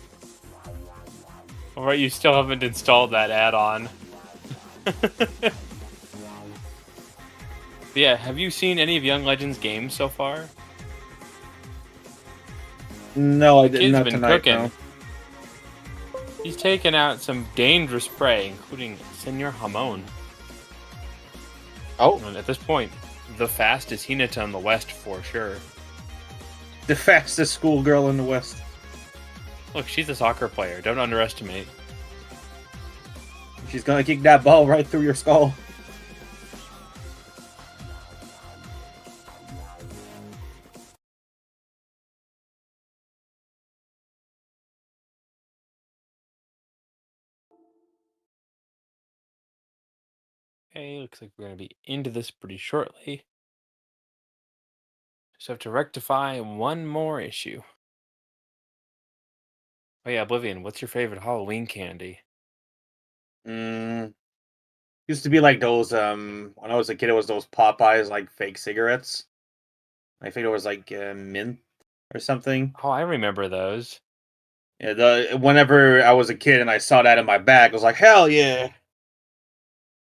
Alright, you still haven't installed that add-on. Yeah, have you seen any of Young Legend's games so far? No, I The didn't. kid's Not been tonight. cooking. No. He's taken out some dangerous prey, including Senor Homone. Oh, And at this point, the fastest Hinata in the West for sure. the fastest schoolgirl in the West. Look, she's a soccer player. Don't underestimate. She's gonna kick that ball right through your skull. Okay, looks like we're going to be into this pretty shortly. Just have to rectify one more issue. Oh yeah, Oblivion, what's your favorite Halloween candy? Used to be like those, when I was a kid, it was those Popeyes, like, fake cigarettes. I think it was, like, mint or something. Oh, I remember those. Yeah, whenever I was a kid and I saw that in my bag, I was like, hell yeah!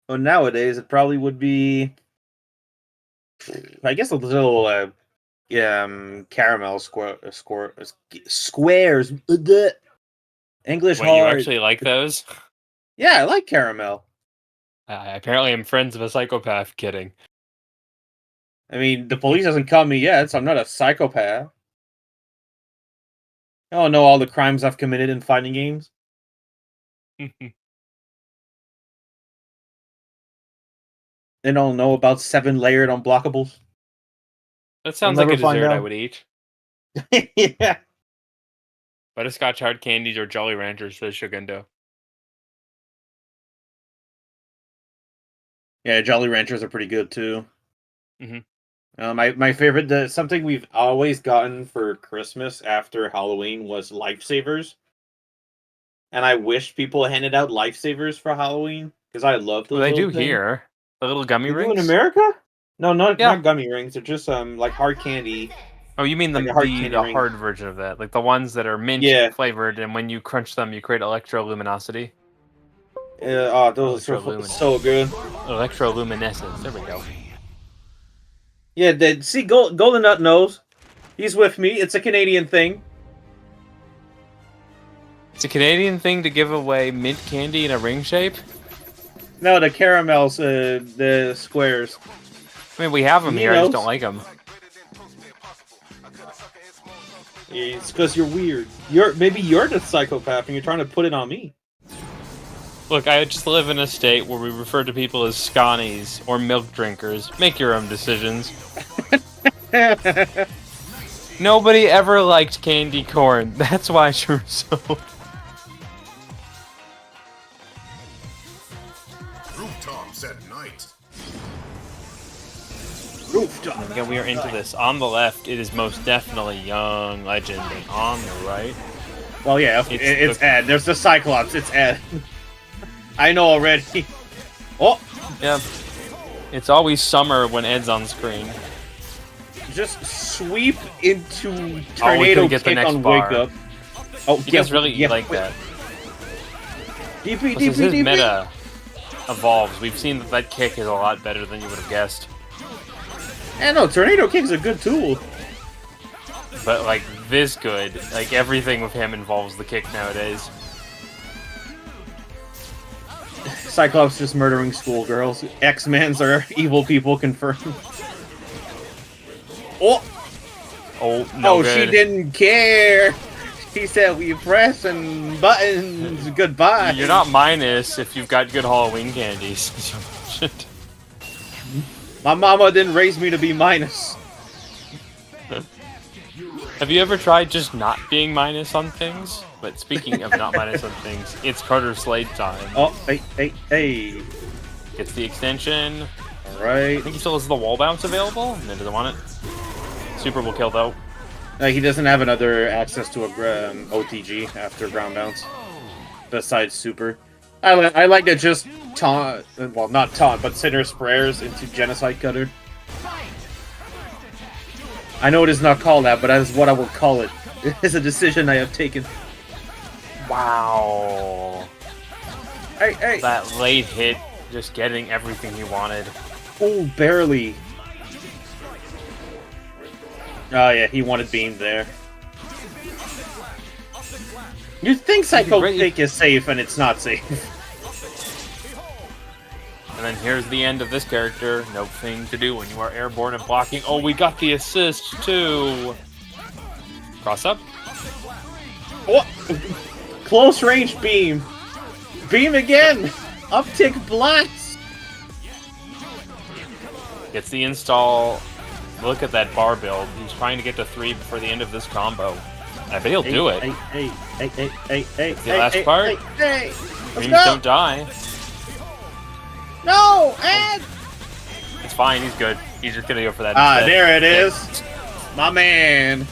But nowadays, it probably would be, I guess, a little, caramel squares. English Wait, you hard. actually like those? Yeah, I like caramel. I apparently am friends of a psychopath. Kidding. I mean, the police hasn't caught me yet, so I'm not a psychopath. I don't know all the crimes I've committed in fighting games. They don't know about 7 layered unblockables. That sounds We'll like a never find dessert I out. would eat. Yeah. Butterscotch hard candies or Jolly Ranchers for the Shogun. Yeah, Jolly Ranchers are pretty good too. Mhm. My favorite, something we've always gotten for Christmas after Halloween was lifesavers, and I wish people handed out lifesavers for Halloween because I love those. Well, they little do things. here. The little gummy They do rings? in America? No, not Yeah. gummy rings. They're just like hard candy. Oh, you mean Like the a hard candy ring. hard version of that, like the ones that are mint Yeah. flavored, and when you crunch them, you create electroluminosity. Those are Electroluminescence. so good. Electroluminescence. There we go. Yeah, see, Golden Nut knows. He's with me. It's a Canadian thing. It's a Canadian thing to give away mint candy in a ring shape. No, the caramels, the squares. I mean, we have them He here. I just knows. don't like them. It's because you're weird. Maybe you're the psychopath and you're trying to put it on me. Look, I just live in a state where we refer to people as sconies or milk drinkers. Make your own decisions. Nobody ever liked candy corn. That's why Chorizo. Rooftops at night. Again, we are into this. On the left, it is most definitely Young Legend, and on the right, Well, yeah, it's Ed. There's the Cyclops. It's Ed. I know already. Oh, yeah, it's always summer when Ed's on screen. just sweep into couldn't tornado get the kick next on bar. wake up. Oh, He does really like that. DP, As his DP. meta evolves, we've seen that that kick is a lot better than you would have guessed. Yeah, no, tornado kick's a good tool. But like this good, like everything with him involves the kick nowadays. Cyclops just murdering schoolgirls. X-Mans are evil people confirmed. Oh! Oh, no Oh, good. she didn't care. She said we pressing buttons. Goodbye. You're not minus if you've got good Halloween candies. My mama didn't raise me to be minus. Have you ever tried just not being minus on things? But speaking of not minus on things, it's Carter Slade time. Oh, hey. Gets the extension. I Alright. think he still has the wall bounce available, and then doesn't want it. Super will kill though. He doesn't have another access to a OTG after ground bounce. Besides super. I like to just taunt, well not taunt, but center sprayers into Genocide Cutter. I know it is not called that, but that is what I will call it. It is a decision I have taken. Wow. Hey. That late hit, just getting everything he wanted. Oh, barely. Oh yeah, he wanted beam there. You think Psycho Kick is safe, and it's not safe. And then here's the end of this character. No thing to do when you are airborne and blocking. Oh, we got the assist too. Cross up. What? Close range beam. Beam again. Uptick blast. Gets the install. Look at that bar build. He's trying to get to 3 before the end of this combo. I bet he'll do it. Hey. The last part. Hey. Dreams don't die. No, Ed. It's fine. He's good. He's just gonna go for that. Ah, instead. there it is. My man.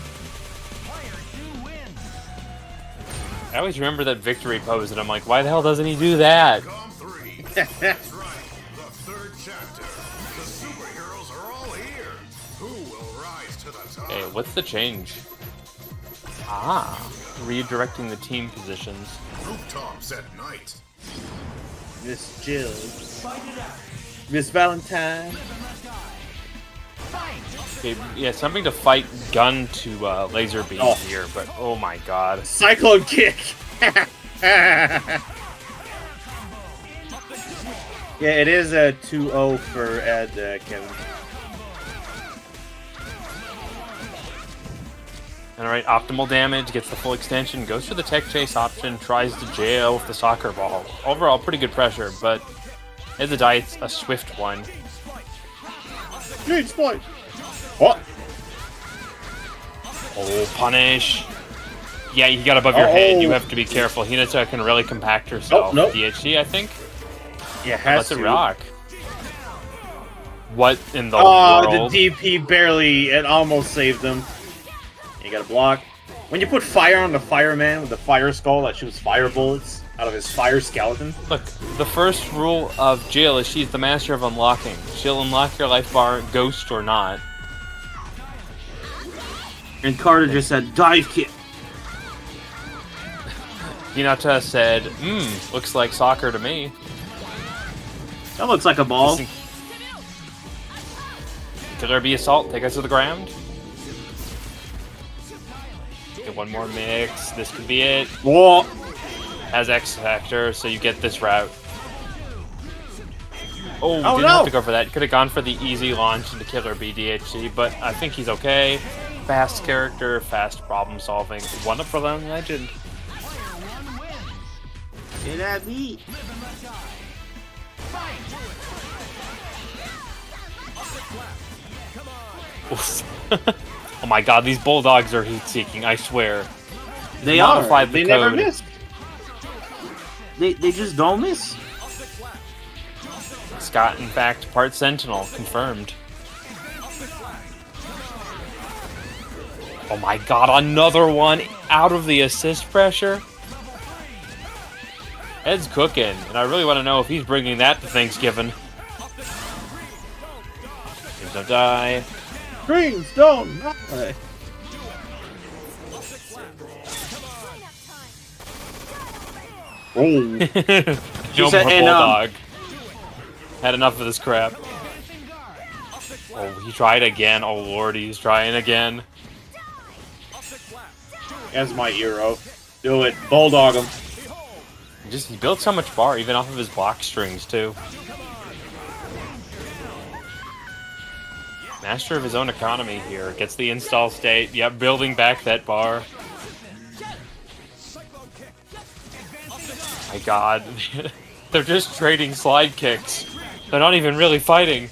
I always remember that victory pose, and I'm like, why the hell doesn't he do that? Come 3. That's right. The 3rd chapter. The superheroes are all here. Who will rise to the top? Okay, what's the change? Ah, redirecting the team positions. Rooftops at night. Miss Jill. Miss Valentine. Okay, yeah, something to fight gun to laser beam here, but oh my god. Cyclone kick. Yeah, it is a 2-0 for Ed, Kevin. Alright, optimal damage, gets the full extension, goes for the tech chase option, tries to JO with the soccer ball. Overall, pretty good pressure, but as a dice, a swift one. Huge point. What? Oh, punish. Yeah, you got above your head, you have to be careful. Hinata can really compact herself. Nope. DHC, I think? Yeah, has Let's to. rock. What in the Oh, world? the DP barely, it almost saved him. You gotta block. When you put fire on the fireman with the fire skull that shoots fire bullets out of his fire skeleton. Look, the first rule of Jill is she's the master of unlocking. She'll unlock your life bar, ghost or not. And Carter just said, dive kick. Hinata said, looks like soccer to me. That looks like a ball. Could there be assault? Take us to the ground? Get one more mix. This could be it. Whoa. Has X Factor, so you get this route. Oh, didn't no. have to go for that. Could have gone for the easy launch into Killer B DHC, but I think he's okay. Fast character, fast problem solving. One up for the legend. Get at me. Oh my god, these bulldogs are heat-seeking, I swear. They Modified are. the They never code. miss. They just don't miss. Scott, in fact, part Sentinel, confirmed. Oh my god, another one out of the assist pressure? Ed's cooking, and I really want to know if he's bringing that to Thanksgiving. Dreams don't die. Dreams don't die. Oh. No more said, and, bulldog. Had enough of this crap. Oh, he tried again. Oh lord, he's trying again. That's my hero. Do it. Bulldog him. He built so much bar, even off of his block strings too. Master of his own economy here. Gets the install state. Yep, building back that bar. My god. They're just trading slide kicks. They're not even really fighting.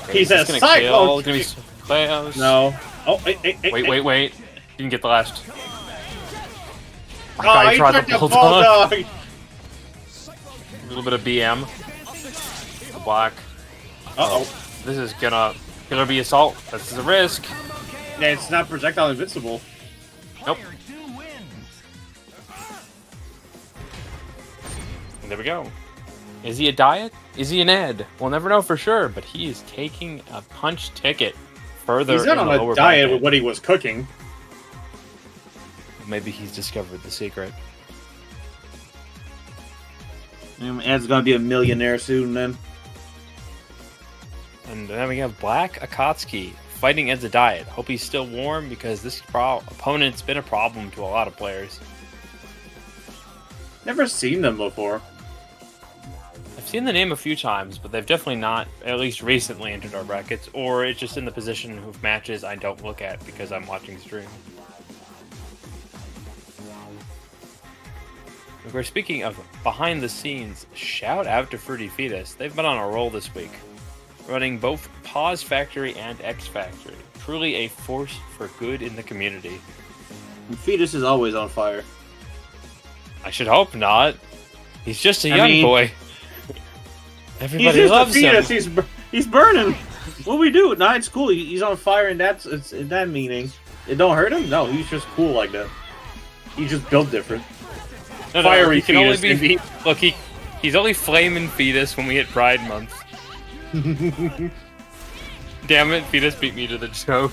Okay, He's a cyclone kick. No. Oh, Wait. Didn't get the last. Oh, he tried the bulldog. A little bit of BM. The block. Uh-oh. This is gonna be assault. This is a risk. Yeah, it's not projectile invincible. Nope. And there we go. Is he a diet? Is he an ed? We'll never know for sure, but he is taking a punch ticket further. He's not in on the a lower diet bracket. with what he was cooking. Maybe he's discovered the secret. Ed's gonna be a millionaire soon, then. And then we have Black Akatsuki fighting Ed's a diet. Hope he's still warm because this opponent's been a problem to a lot of players. Never seen them before. I've seen the name a few times, but they've definitely not, at least recently, entered our brackets, or it's just in the position of matches I don't look at because I'm watching stream. Of course, speaking of behind the scenes, shout out to Fruity Fetus. They've been on a roll this week, running both Pause Factory and X Factory. Truly a force for good in the community. And Fetus is always on fire. I should hope not. He's just a young boy. Everybody He's just loves a fetus. him. He's burning. What we do? Nah, it's cool. He's on fire, and it's in that meaning. It don't hurt him. No, he's just cool like that. He's just built different. No, Fiery he can only fetus, be. Look, he's only flaming fetus when we hit Pride Month. Damn it, fetus beat me to the joke.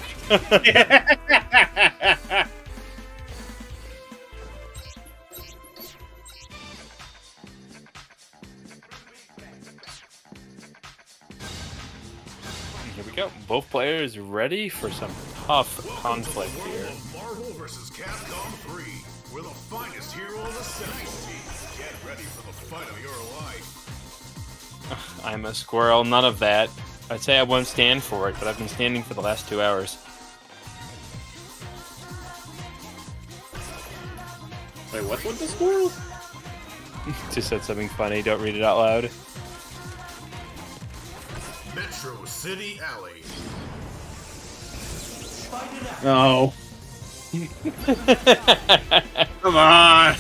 Here we go. Both players ready for some tough conflict here. Marvel versus Capcom 3. We're the finest hero of the semis team. Get ready for the fight of your life. I'm a squirrel, none of that. I'd say I won't stand for it, but I've been standing for the last 2 hours. Wait, what's with the squirrel? Just said something funny, don't read it out loud. Metro City Alley. No. Come on.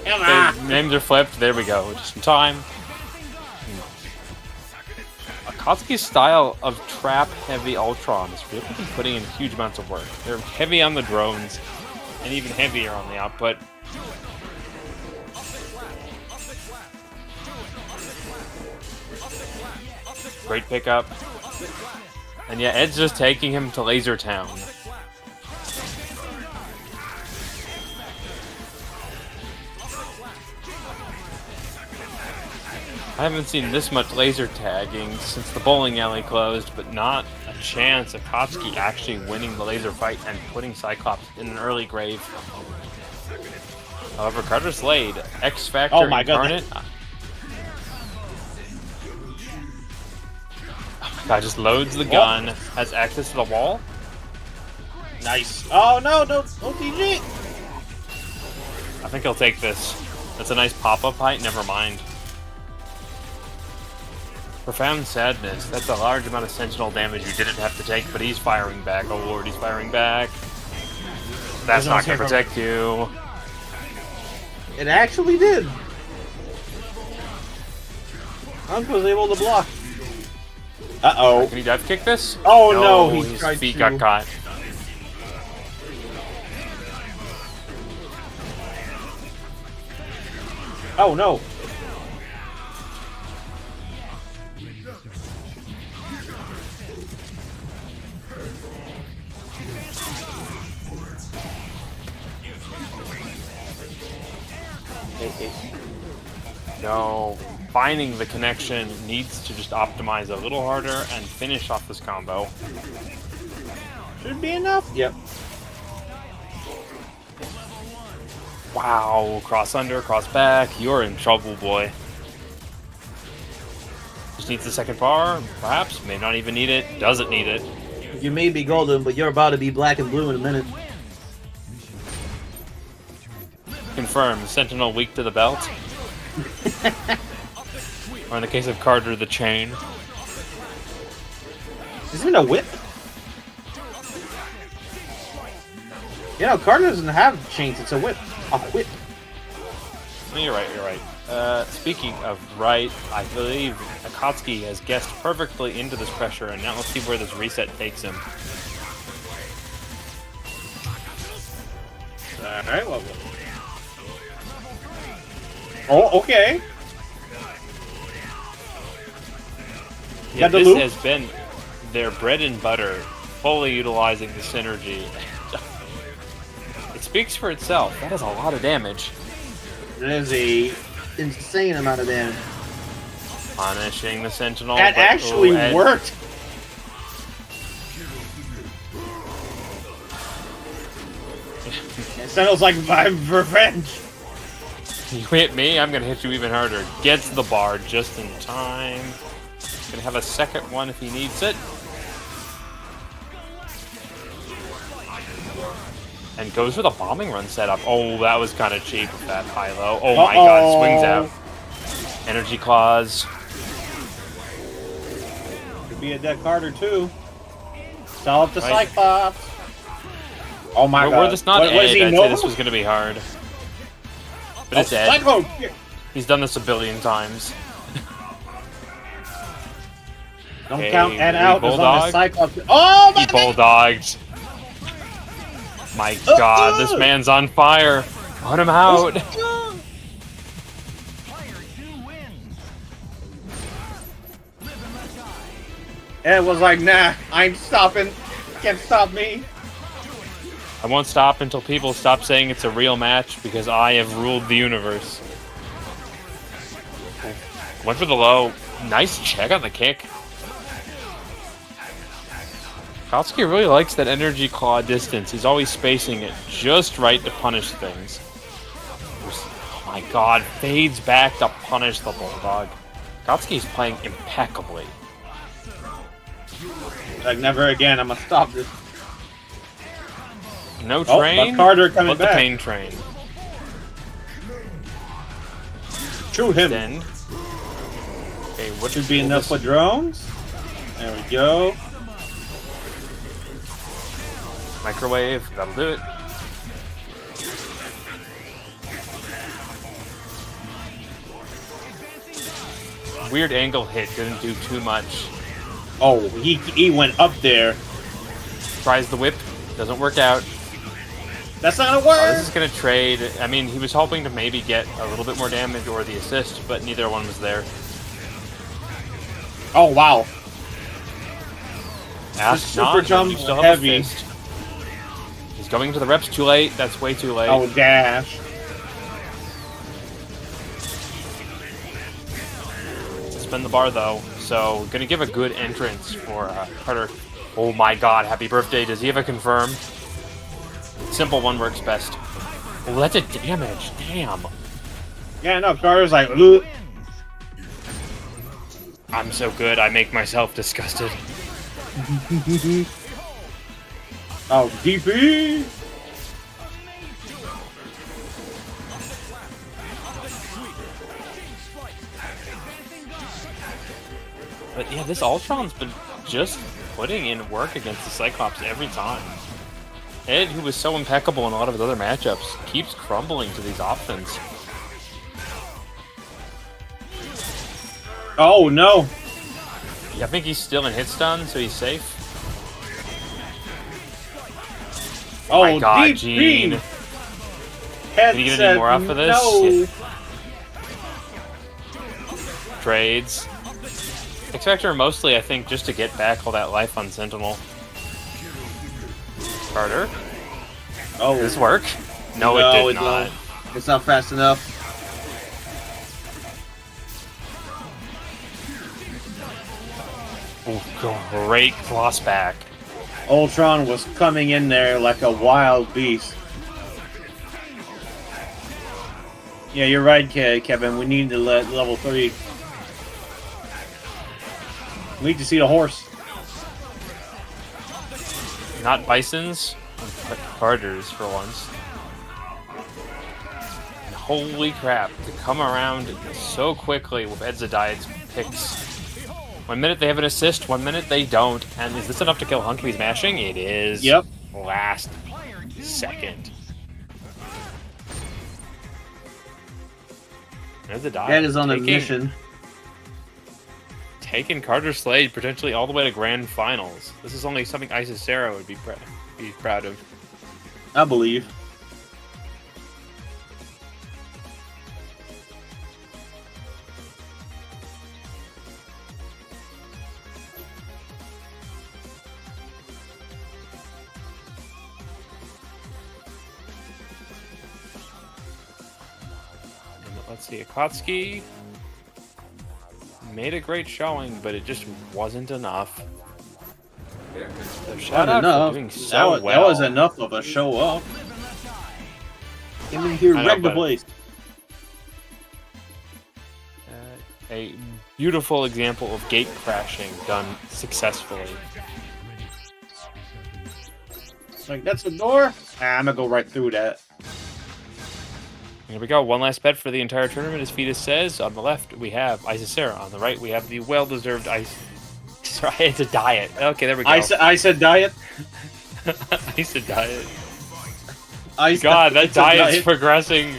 Come on. Okay, names are flipped, there we go. Just in time. Akatsuki's style of trap-heavy Ultron has really been putting in huge amounts of work. They're heavy on the drones, and even heavier on the output. Great pickup. And yeah, Ed's just taking him to Laser Town. I haven't seen this much laser tagging since the bowling alley closed, but not a chance of Akatsuki actually winning the laser fight and putting Cyclops in an early grave. However, Carter Slade, X Factor Oh my Incarnate. Oh my god, just loads the gun, has access to the wall. Nice. Oh no, no, OTG. I think he'll take this. That's a nice pop-up height, never mind. Profound Sadness. That's a large amount of sentinel damage you didn't have to take, but he's firing back. Oh lord, he's firing back. That's not going to protect you. It actually did. Hunk was able to block. Uh-oh. Can he dive kick this? Oh no, he his tried feet to. got caught. Oh no. No. Finding the connection needs to just optimize a little harder and finish off this combo. Should be enough. Yep. Wow. Cross under, cross back. You're in trouble, boy. Just needs the second bar, perhaps. May not even need it. Doesn't need it. You may be golden, but you're about to be black and blue in a minute. Confirm. Sentinel weak to the belt. Or in the case of Carter, the chain. Isn't it a whip? You know, Carter doesn't have chains, it's a whip. A whip. No, you're right, you're right. Speaking of right, I believe Akatsuki has guessed perfectly into this pressure, and now let's see where this reset takes him. Alright, well. Oh, okay. Yeah, Got the this loop? has been their bread and butter, fully utilizing the synergy. It speaks for itself. That is a lot of damage. That is a insane amount of damage. Punishing the Sentinel. That but- actually and worked. And Sentinel's like, my revenge. You hit me, I'm gonna hit you even harder. Gets the bar just in time. Gonna have a second one if he needs it. And goes with a bombing run setup. Oh, that was kind of cheap with that high-low. Oh my god, swings out. Energy claws. Could be a dead Carter too. Sell up the Right. Cyclops. Oh my Were god. this not What is Ed, he, I'd say Nova? this was gonna be hard. But Oh, it's Ed. Cyclone! He's done this a billion times. Don't Okay, count Ed we out as long bulldog. as Cyclops. Oh my He bulldogged. My god, this man's on fire. Put him out. Ed was like, nah, I ain't stopping. Can't stop me. I won't stop until people stop saying it's a real match because I have ruled the universe. Went for the low. Nice check on the kick. Akatsuki really likes that energy claw distance. He's always spacing it just right to punish things. Oh my god, fades back to punish the bulldog. Akatsuki's playing impeccably. Like, never again, I'm gonna stop this. No Oh, train, but Carter coming but the back. pain train. Shoot him. Then, okay, what Should be will enough this- for drones. There we go. Microwave, that'll do it. Weird angle hit, didn't do too much. Oh, he went up there. Tries the whip, doesn't work out. That's not a Oh, word. this is gonna trade. I mean, he was hoping to maybe get a little bit more damage or the assist, but neither one was there. Oh wow. Ask super not, jump you still have heavy. a fist. He's going to the reps too late. That's way too late. Oh dash. Suspend the bar though, so gonna give a good entrance for Carter. Oh my god, happy birthday. Does he have a confirm? Simple one works best. Oh, that's a damage. Damn. Yeah, no, Carter's like, "Ugh." I'm so good, I make myself disgusted. Oh, DP. But yeah, this Ultron's been just putting in work against the Cyclops every time. Ed, who was so impeccable in a lot of his other matchups, keeps crumbling to these options. Oh no. I think he's still in hit stun, so he's safe. Oh my god, DP. Gene. Head Can you get said any more off of this? No. Trades. X-Factor mostly, I think, just to get back all that life on Sentinel. Carter. Oh, Did this work? No, it did not. don't. It's not fast enough. Oh, great cross back. Ultron was coming in there like a wild beast. Yeah, you're right, Kevin. We need to let level 3. We need to see the horse. Not Bisons, but Carters for once. And holy crap, to come around so quickly with Edzadiah's picks. 1 minute they have an assist, 1 minute they don't. And is this enough to kill Hunky's mashing? It is. Yep. Last second. Edzadiah That is on a mission. Taking Carter Slade potentially all the way to grand finals. This is only something Isera would be proud of. I believe. And let's see, Akatsuki made a great showing, but it just wasn't enough. So shout Not out enough. for doing so That well. was enough of a show up. Came in here, I know, wrecked the but- place. A beautiful example of gate crashing done successfully. Like, that's the door? I'm gonna go right through that. Here we go. One last bet for the entire tournament, as Fetus says. On the left, we have Isera. On the right, we have the well-deserved Sorry, it's a diet. Okay, there we go. I said diet. Diet. It's God, that a diet's diet. progressing.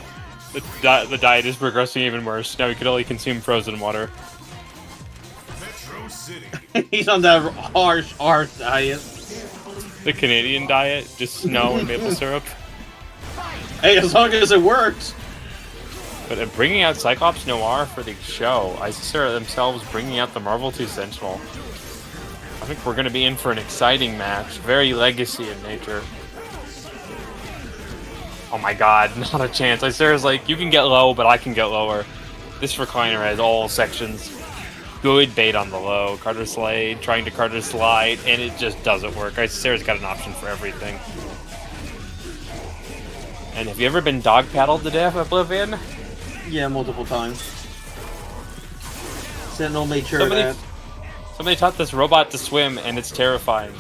The diet is progressing even worse. Now we can only consume frozen water. Metro City. He's on that harsh diet. The Canadian diet, just snow and maple syrup. Hey, as long as it works. But bringing out Cyclops Noir for the show, Isera themselves bringing out the Marvel 2 Sentinel. I think we're going to be in for an exciting match, very legacy in nature. Oh my god, not a chance. Isera's like, you can get low, but I can get lower. This recliner has all sections. Good bait on the low. Carter Slade, trying to Carter Slide, and it just doesn't work. Isera's got an option for everything. And have you ever been dog paddled to death, Oblivion? Yeah, multiple times. Sentinel made sure of that. Somebody taught this robot to swim, and it's terrifying.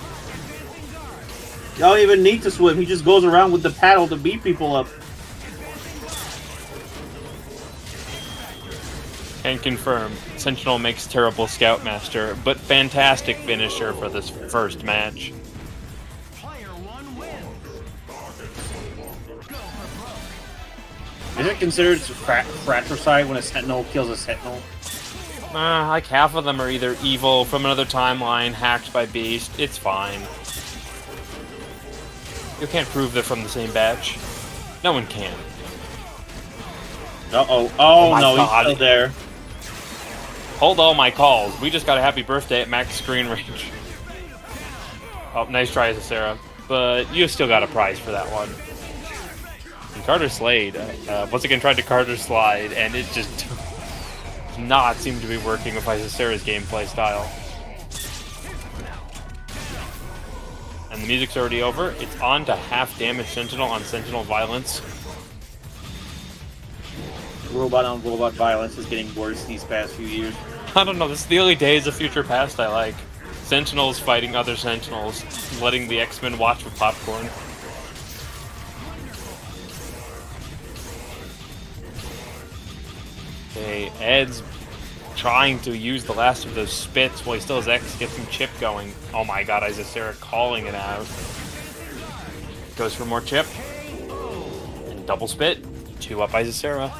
You don't even need to swim. He just goes around with the paddle to beat people up. And confirm, Sentinel makes terrible Scoutmaster, but fantastic finisher for this first match. Is it considered fratricide when a Sentinel kills a Sentinel? Like half of them are either evil from another timeline, hacked by Beast. It's fine. You can't prove they're from the same batch. No one can. Uh-oh. Oh, my no, God. he's still there. Hold all my calls. We just got a happy birthday at max screen range. Oh, nice try, Isera. But you still got a prize for that one. And Carter Slade, once again tried to Carter Slide, and it just does not seem to be working with Isera's gameplay style. And the music's already over. It's on to half damage Sentinel on Sentinel violence. Robot on robot violence is getting worse these past few years. I don't know, this is the early days of Future Past I like. Sentinels fighting other Sentinels, letting the X-Men watch with popcorn. Okay, Ed's trying to use the last of those spits while he still has X to get some chip going. Oh my god, Isera calling it out. Goes for more chip. And double spit. 2 up Isera.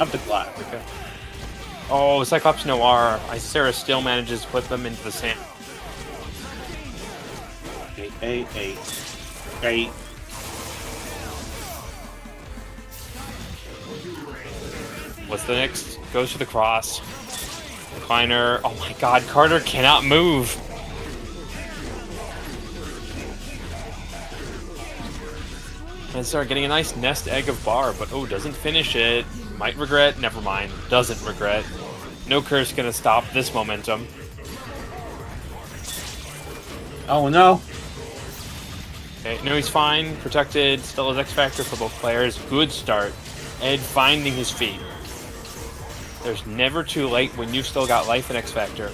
Up the glass. Okay. Oh, Cyclops Noir. Isera still manages to put them into the sand. Hey. What's the next? Goes for the cross. Recliner. Oh my god, Carter cannot move. And start getting a nice nest egg of bar, but oh, doesn't finish it. Might regret. Never mind. Doesn't regret. No curse gonna stop this momentum. Oh no. Okay, no, he's fine, protected, still has X Factor for both players. Good start. Ed finding his feet. There's never too late when you've still got life and X Factor.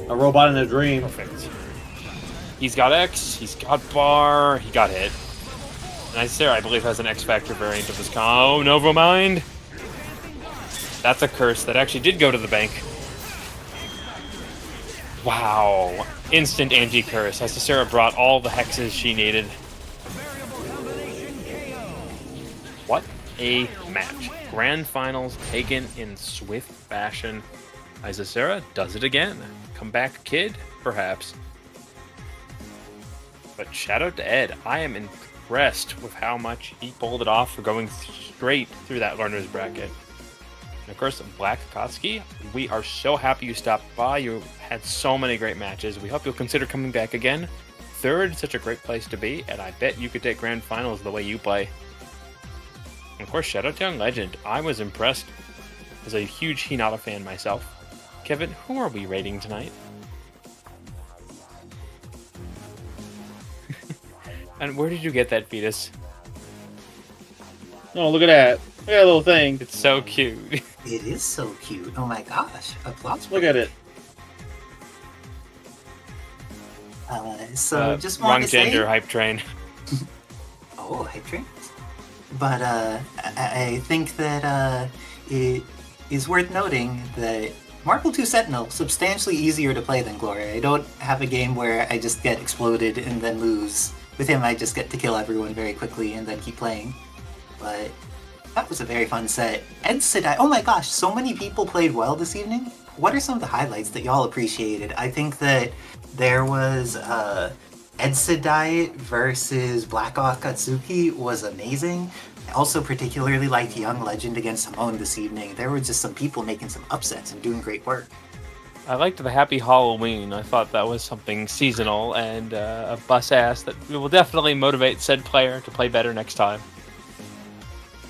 A robot in a dream. Perfect. He's got X, he's got bar, he got hit. And Isera, I believe, has an X Factor variant of his combo. Oh, never mind. That's a curse that actually did go to the bank. Wow. Instant anti-curse. Isera brought all the hexes she needed. What a match. Grand finals taken in swift fashion. Isera does it again. Come back, kid? Perhaps. But shout out to Ed. I am impressed with how much he pulled it off for going straight through that learner's bracket. And of course, Black Akatsuki, we are so happy you stopped by. You had so many great matches. We hope you'll consider coming back again. Third, such a great place to be, and I bet you could take grand finals the way you play. And of course, shout out to Young Legend. I was impressed as a huge Hinata fan myself. Kevin, who are we rating tonight? And where did you get that fetus? Oh, look at that. Look at that little thing. It's so cute. It is so cute. Oh my gosh. Applause. Look at it. Just wrong want to say... gender hype train. Oh, hype train. But I think that it is worth noting that Marble 2 Sentinel substantially easier to play than Gloria. I don't have a game where I just get exploded and then lose. With him, I just get to kill everyone very quickly and then keep playing. But that was a very fun set. Ed Sedai, oh my gosh, so many people played well this evening. What are some of the highlights that y'all appreciated? I think that there was Ed Sedai versus Black Akatsuki was amazing. I also particularly liked Young Legend against Homone this evening. There were just some people making some upsets and doing great work. I liked the Happy Halloween. I thought that was something seasonal and a bus ass that will definitely motivate said player to play better next time.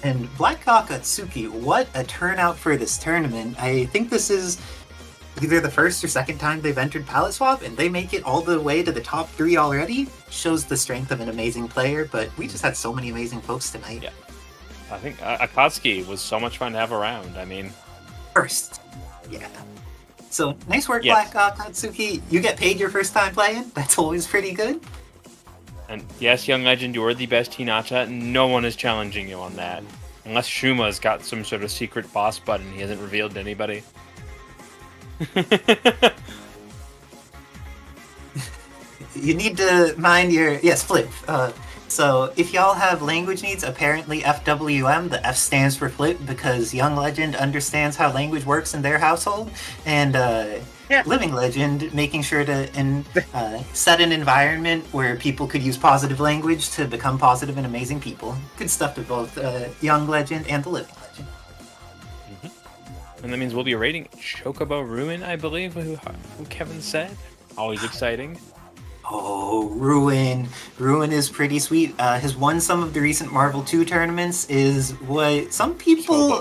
And Black Akatsuki, what a turnout for this tournament. I think this is either the first or second time they've entered Palette Swap, and they make it all the way to the top 3 already. Shows the strength of an amazing player, but we just had so many amazing folks tonight. Yeah. I think Akatsuki was so much fun to have around. I mean... First. Yeah. So, nice work, Yes. Black Akatsuki. You get paid your first time playing. That's always pretty good. And yes, Young Legend, you're the best Hinata. No one is challenging you on that. Unless Shuma's got some sort of secret boss button he hasn't revealed to anybody. You need to mind your... Yes, Flip. So, if y'all have language needs, apparently FWM, the F stands for Flip, because Young Legend understands how language works in their household, and Living Legend making sure to set an environment where people could use positive language to become positive and amazing people. Good stuff to both Young Legend and the Living Legend. And that means we'll be rating Chocobo Ruin, I believe, who Kevin said. Always exciting. Oh, Ruin. Ruin is pretty sweet. Has won some of the recent Marvel 2 tournaments, is what some people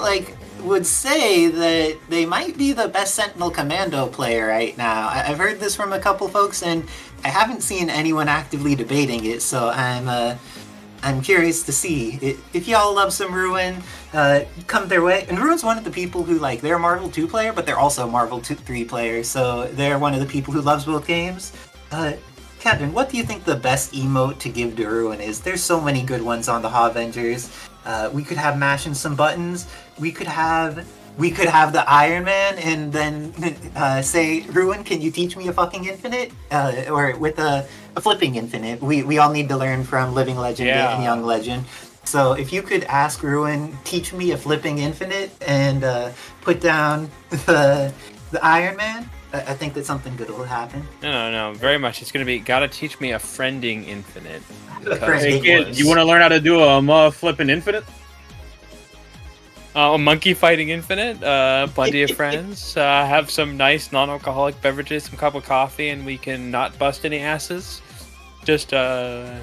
would say that they might be the best Sentinel Commando player right now. I've heard this from a couple folks, and I haven't seen anyone actively debating it, so I'm curious to see. If y'all love some Ruin, come their way. And Ruin's one of the people who, they're a Marvel 2 player, but they're also a Marvel 3 player, so they're one of the people who loves both games. Kevin, what do you think the best emote to give to Ruin is? There's so many good ones on the Avengers. We could have mashing some buttons. We could have the Iron Man and then say, Ruin, can you teach me a fucking infinite? Or with a flipping infinite. We all need to learn from Living Legend and Young Legend. So if you could ask Ruin, teach me a flipping infinite and put down the Iron Man, I think that something good will happen. No, very much. It's going to be, gotta teach me a friending infinite. Hey kid, you want to learn how to do a flipping infinite? A monkey fighting infinite, plenty of friends, have some nice non-alcoholic beverages, some cup of coffee, and we can not bust any asses. Just, Kevin,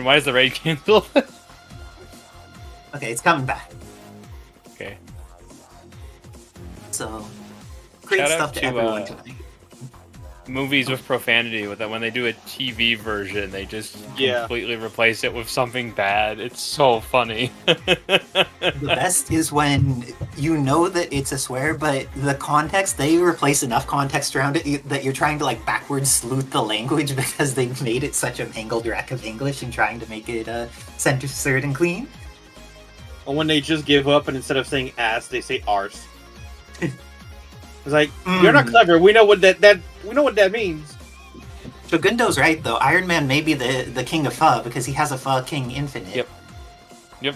why is the raid cancel? Okay, it's coming back. Okay. So... Great Shout stuff out to to, everyone tonight. movies with profanity with that when they do a TV version, they just Yeah. completely replace it with something bad. It's so funny. The best is when you know that it's a swear, but the context, they replace enough context around it that you're trying to like backwards sleuth the language because they made it such a mangled wreck of English and trying to make it censored and clean. Or when they just give up and instead of saying ass, they say arse. It's like, you're not clever. We know what that means. Shogundo's right though. Iron Man may be the king of pho because he has a pho king infinite. Yep.